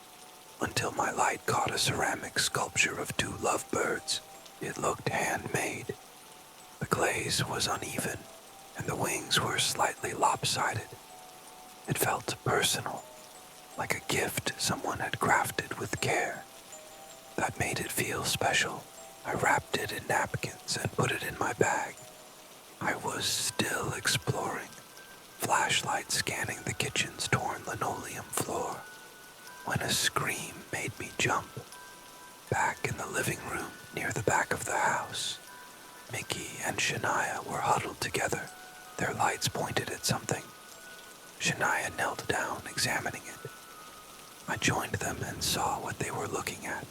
until my light caught a ceramic sculpture of two lovebirds. It looked handmade. The glaze was uneven, and the wings were slightly lopsided. It felt personal, like a gift someone had crafted with care. That made it feel special. I wrapped it in napkins and put it in my bag. I was still exploring, flashlight scanning the kitchen's torn linoleum floor, when a scream made me jump. Back in the living room near the back of the house, Mickey and Shania were huddled together, their lights pointed at something. Shania knelt down, examining it. I joined them and saw what they were looking at.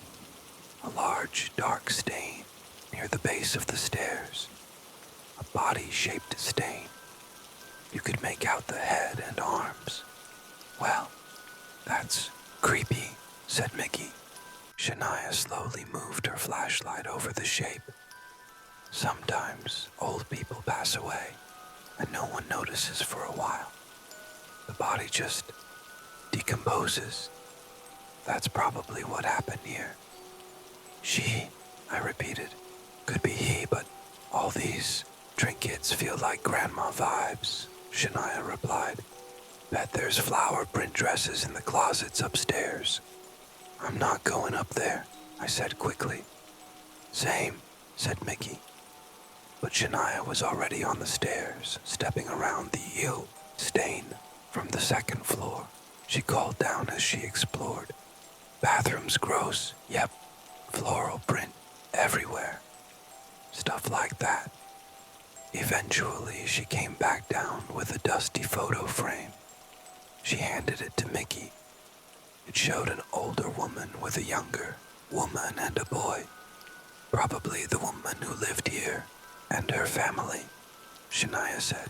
A large, dark stain near the base of the stairs. A body-shaped stain. You could make out the head and arms. Well, that's creepy, said Mickey. Shania slowly moved her flashlight over the shape. Sometimes old people pass away, and no one notices for a while. The body just decomposes. That's probably what happened here. She, I repeated. Could be he, but all these trinkets feel like grandma vibes, Shania replied. Bet there's flower print dresses in the closets upstairs. I'm not going up there, I said quickly. Same, said Mickey. But Shania was already on the stairs, stepping around the ew stain from the second floor. She called down as she explored. Bathroom's gross, yep. Floral print everywhere. Stuff like that. Eventually, she came back down with a dusty photo frame. She handed it to Mickey. It showed an older woman with a younger woman and a boy. Probably the woman who lived here and her family, Shania said.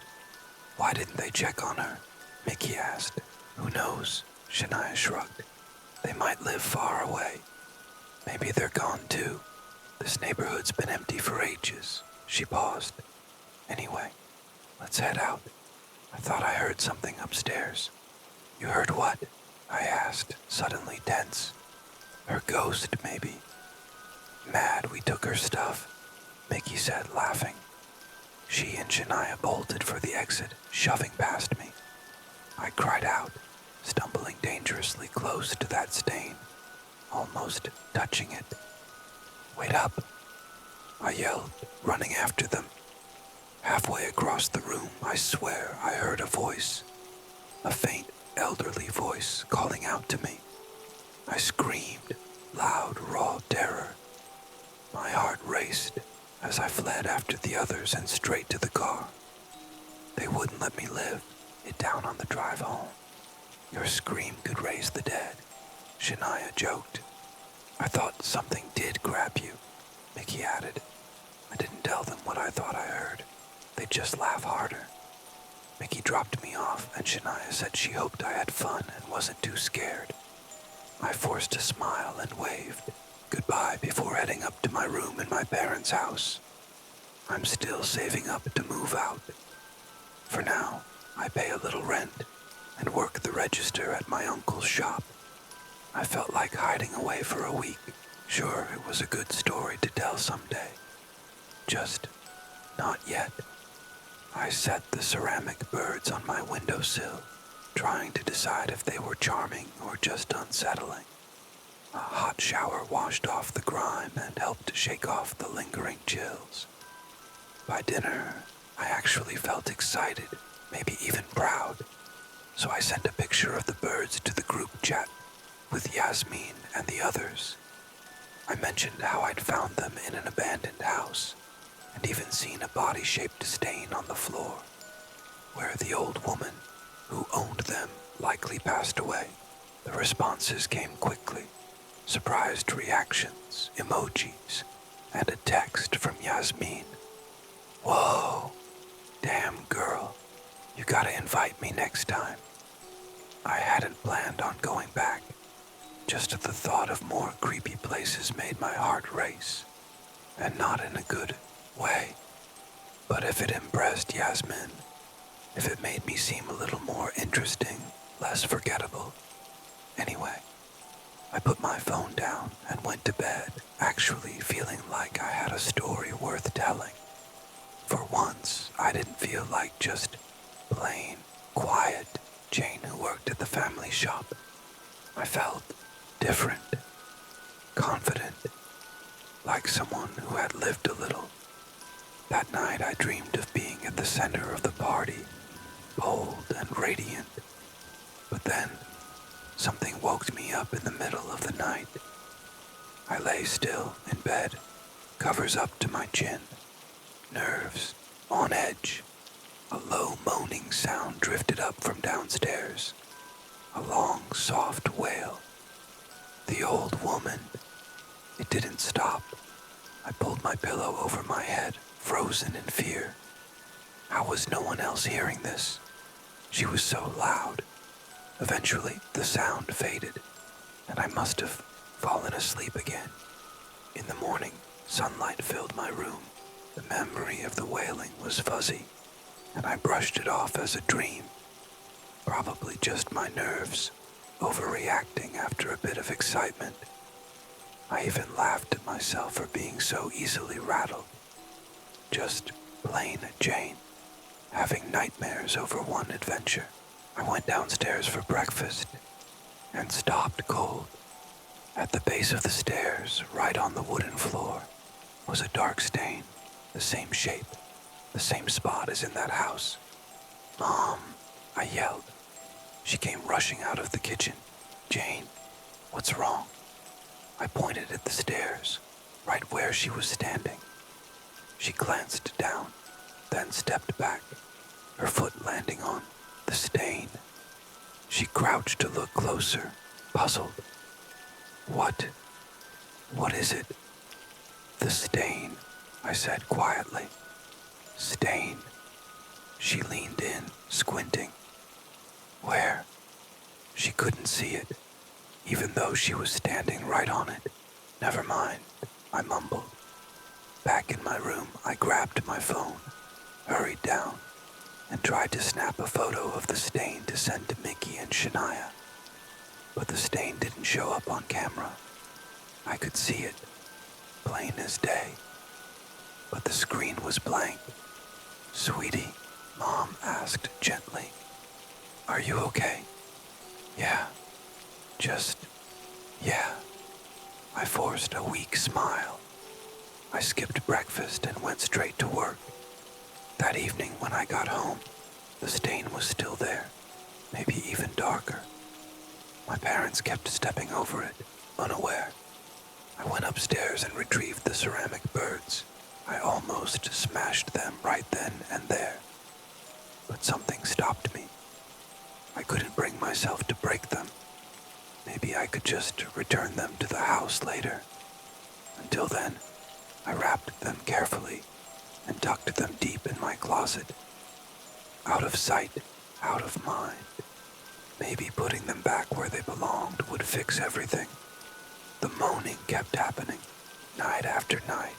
Why didn't they check on her? Mickey asked. Who knows? Shania shrugged. They might live far away. Maybe they're gone too. This neighborhood's been empty for ages. She paused. Anyway, let's head out. I thought I heard something upstairs. You heard what? I asked, suddenly tense. Her ghost, maybe. Mad we took her stuff, Mickey said, laughing. She and Shania bolted for the exit, shoving past me. I cried out, stumbling dangerously close to that stain, almost touching it. Wait up, I yelled, running after them. Halfway across the room, I swear I heard a voice, a faint, elderly voice calling out to me. I screamed, loud, raw terror. My heart raced as I fled after the others and straight to the car. They wouldn't let me live it down on the drive home. Your scream could raise the dead, Shania joked. I thought something did grab you, Mickey added. I didn't tell them what I thought I heard. They'd just laugh harder. Mickey dropped me off, and Shania said she hoped I had fun and wasn't too scared. I forced a smile and waved goodbye before heading up to my room in my parents' house. I'm still saving up to move out. For now, I pay a little rent and work the register at my uncle's shop. I felt like hiding away for a week, Sure, it was a good story to tell someday. Just not yet. I set the ceramic birds on my windowsill, trying to decide if they were charming or just unsettling. A hot shower washed off the grime and helped to shake off the lingering chills. By dinner, I actually felt excited, maybe even proud, so I sent a picture of the birds to the group chat with Yasmin and the others. I mentioned how I'd found them in an abandoned house and even seen a body-shaped stain on the floor, where the old woman who owned them likely passed away. The responses came quickly. Surprised reactions, emojis, and a text from Yasmin. Whoa, damn girl, you gotta invite me next time. I hadn't planned on going back. Just the thought of more creepy places made my heart race, and not in a good way. But if it impressed Yasmin, if it made me seem a little more interesting, less forgettable. Anyway, I put my phone down and went to bed, actually feeling like I had a story worth telling. For once, I didn't feel like just plain, quiet Jane who worked at the family shop. I felt different, confident, like someone who had lived a little. That night I dreamed of being at the center of the party, bold and radiant. But then, something woke me up in the middle of the night. I lay still in bed, covers up to my chin, nerves on edge. A low moaning sound drifted up from downstairs, a long, soft wail. The old woman. It didn't stop. I pulled my pillow over my head, frozen in fear. How was no one else hearing this? She was so loud. Eventually, the sound faded, and I must have fallen asleep again. In the morning, sunlight filled my room. The memory of the wailing was fuzzy, and I brushed it off as a dream. Probably just my nerves, overreacting after a bit of excitement. I even laughed at myself for being so easily rattled. Just plain Jane, having nightmares over one adventure. I went downstairs for breakfast and stopped cold. At the base of the stairs, right on the wooden floor, was a dark stain, the same shape, the same spot as in that house. "Mom," I yelled. She came rushing out of the kitchen. "Jane, what's wrong?" I pointed at the stairs, right where she was standing. She glanced down, then stepped back, her foot landing on the stain. She crouched to look closer, puzzled. What is it?" "The stain," I said quietly. "Stain." She leaned in, squinting. "Where?" She couldn't see it, even though she was standing right on it. "Never mind," I mumbled. Back in my room, I grabbed my phone, hurried down, and tried to snap a photo of the stain to send to Mickey and Shania. But the stain didn't show up on camera. I could see it, plain as day. But the screen was blank. "Sweetie," Mom asked gently, "are you okay?" Yeah. I forced a weak smile. I skipped breakfast and went straight to work. That evening when I got home, the stain was still there, maybe even darker. My parents kept stepping over it, unaware. I went upstairs and retrieved the ceramic birds. I almost smashed them right then and there. But something stopped me. I couldn't bring myself to break them. Maybe I could just return them to the house later. Until then, I wrapped them carefully and tucked them deep in my closet. Out of sight, out of mind. Maybe putting them back where they belonged would fix everything. The moaning kept happening, night after night,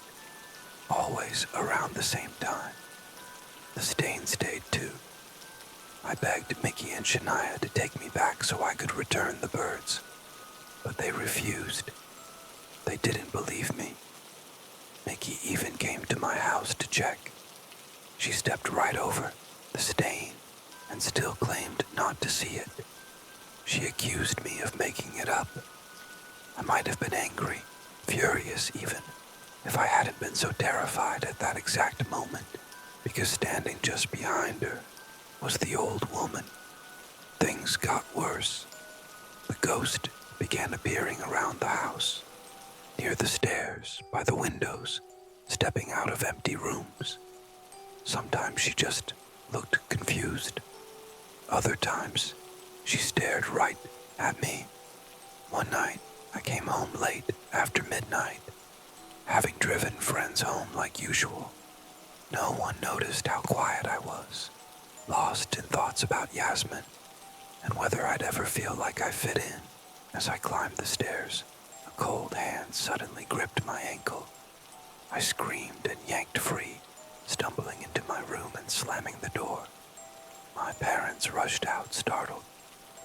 always around the same time. The stain stayed too. I begged Mickey and Shania to take me back so I could return the birds, but they refused. They didn't believe me. Mickey even came to my house to check. She stepped right over the stain and still claimed not to see it. She accused me of making it up. I might have been angry, furious even, if I hadn't been so terrified at that exact moment, because standing just behind her was the old woman. Things got worse. The ghost began appearing around the house, near the stairs, by the windows, stepping out of empty rooms. Sometimes she just looked confused. Other times, she stared right at me. One night, I came home late after midnight, having driven friends home like usual. No one noticed how quiet I was, lost in thoughts about Yasmin and whether I'd ever feel like I fit in. As I climbed the stairs, a cold hand suddenly gripped my ankle. I screamed and yanked free, stumbling into my room and slamming the door. My parents rushed out, startled,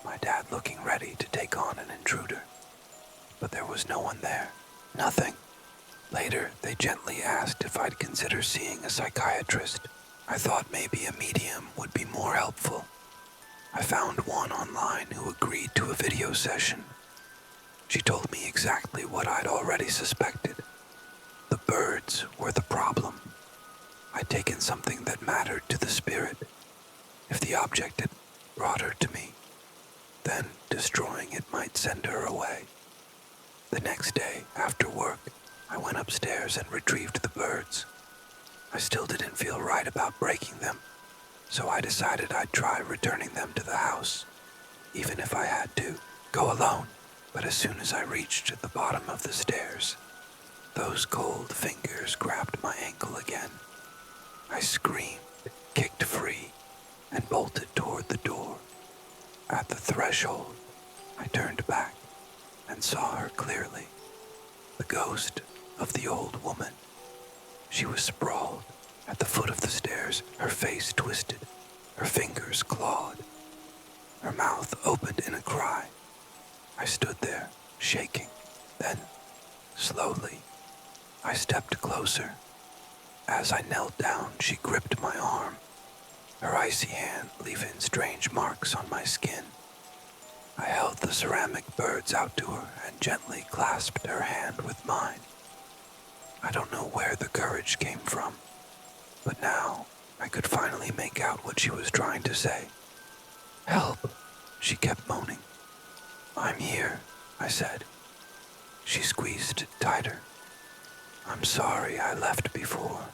my dad looking ready to take on an intruder. But there was no one there. Nothing. Later, they gently asked if I'd consider seeing a psychiatrist. I thought maybe a medium would be more helpful. I found one online who agreed to a video session. She told me exactly what I'd already suspected. The birds were the problem. I'd taken something that mattered to the spirit. If the object had brought her to me, then destroying it might send her away. The next day, after work, I went upstairs and retrieved the birds. I still didn't feel right about breaking them, so I decided I'd try returning them to the house, even if I had to go alone. But as soon as I reached the bottom of the stairs, those cold fingers grabbed my ankle again. I screamed, kicked free, and bolted toward the door. At the threshold, I turned back and saw her clearly, the ghost of the old woman. She was sprawled at the foot of the stairs, her face twisted, her fingers clawed, her mouth opened in a cry. I stood there, shaking. Then, slowly, I stepped closer. As I knelt down, she gripped my arm, her icy hand leaving strange marks on my skin. I held the ceramic birds out to her and gently clasped her hand with mine. I don't know where the courage came from, but now I could finally make out what she was trying to say. "Help," she kept moaning. "I'm here," I said. She squeezed tighter. "I'm sorry I left before.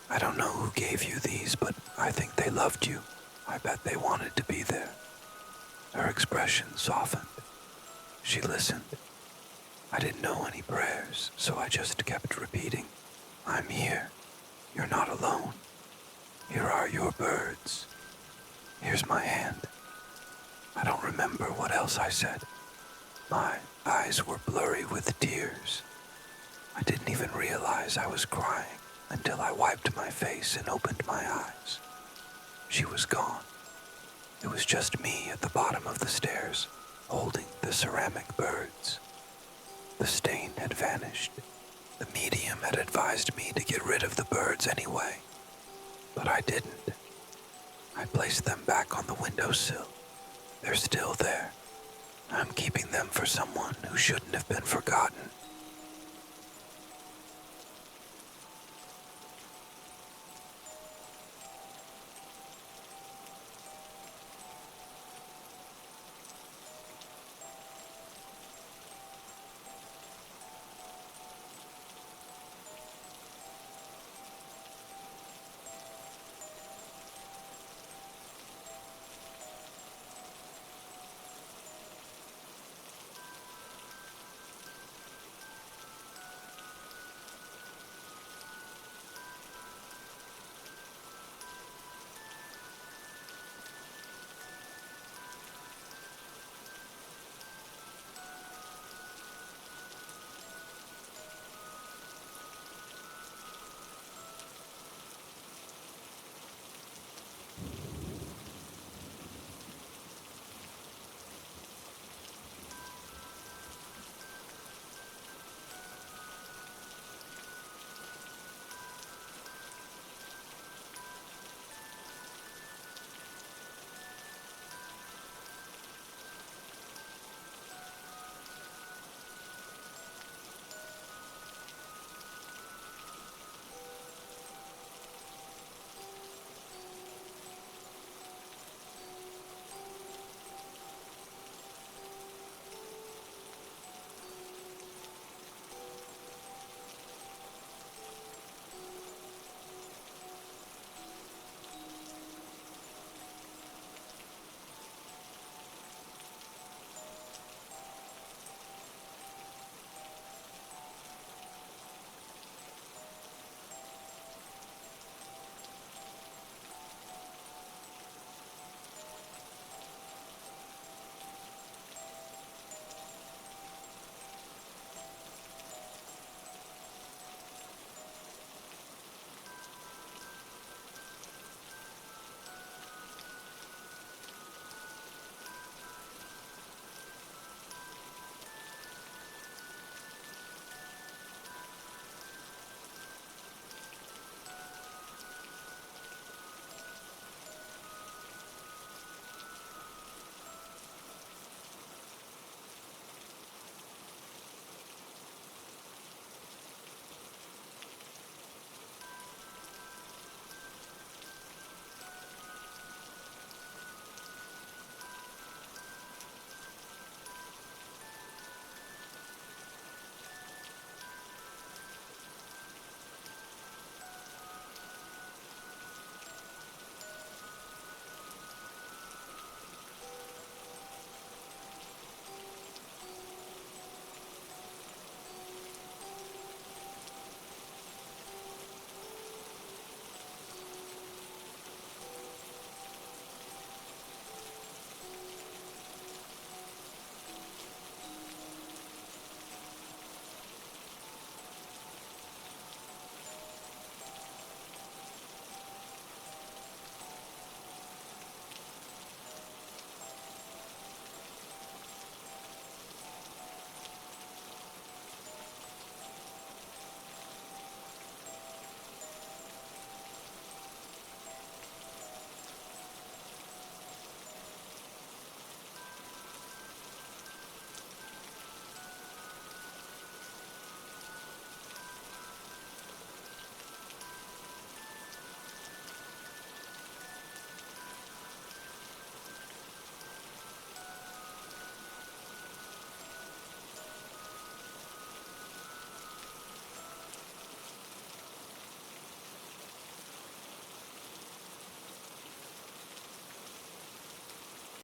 I don't know who gave you these, but I think they loved you. I bet they wanted to be there." Her expression softened. She listened. I didn't know any prayers, so I just kept repeating, "I'm here. You're not alone. Here are your birds. Here's my hand." I don't remember what else I said. My eyes were blurry with tears. I didn't even realize I was crying until I wiped my face and opened my eyes. She was gone. It was just me at the bottom of the stairs, holding the ceramic birds. The stain had vanished. The medium had advised me to get rid of the birds anyway, but I didn't. I placed them back on the windowsill. They're still there. I'm keeping them for someone who shouldn't have been forgotten.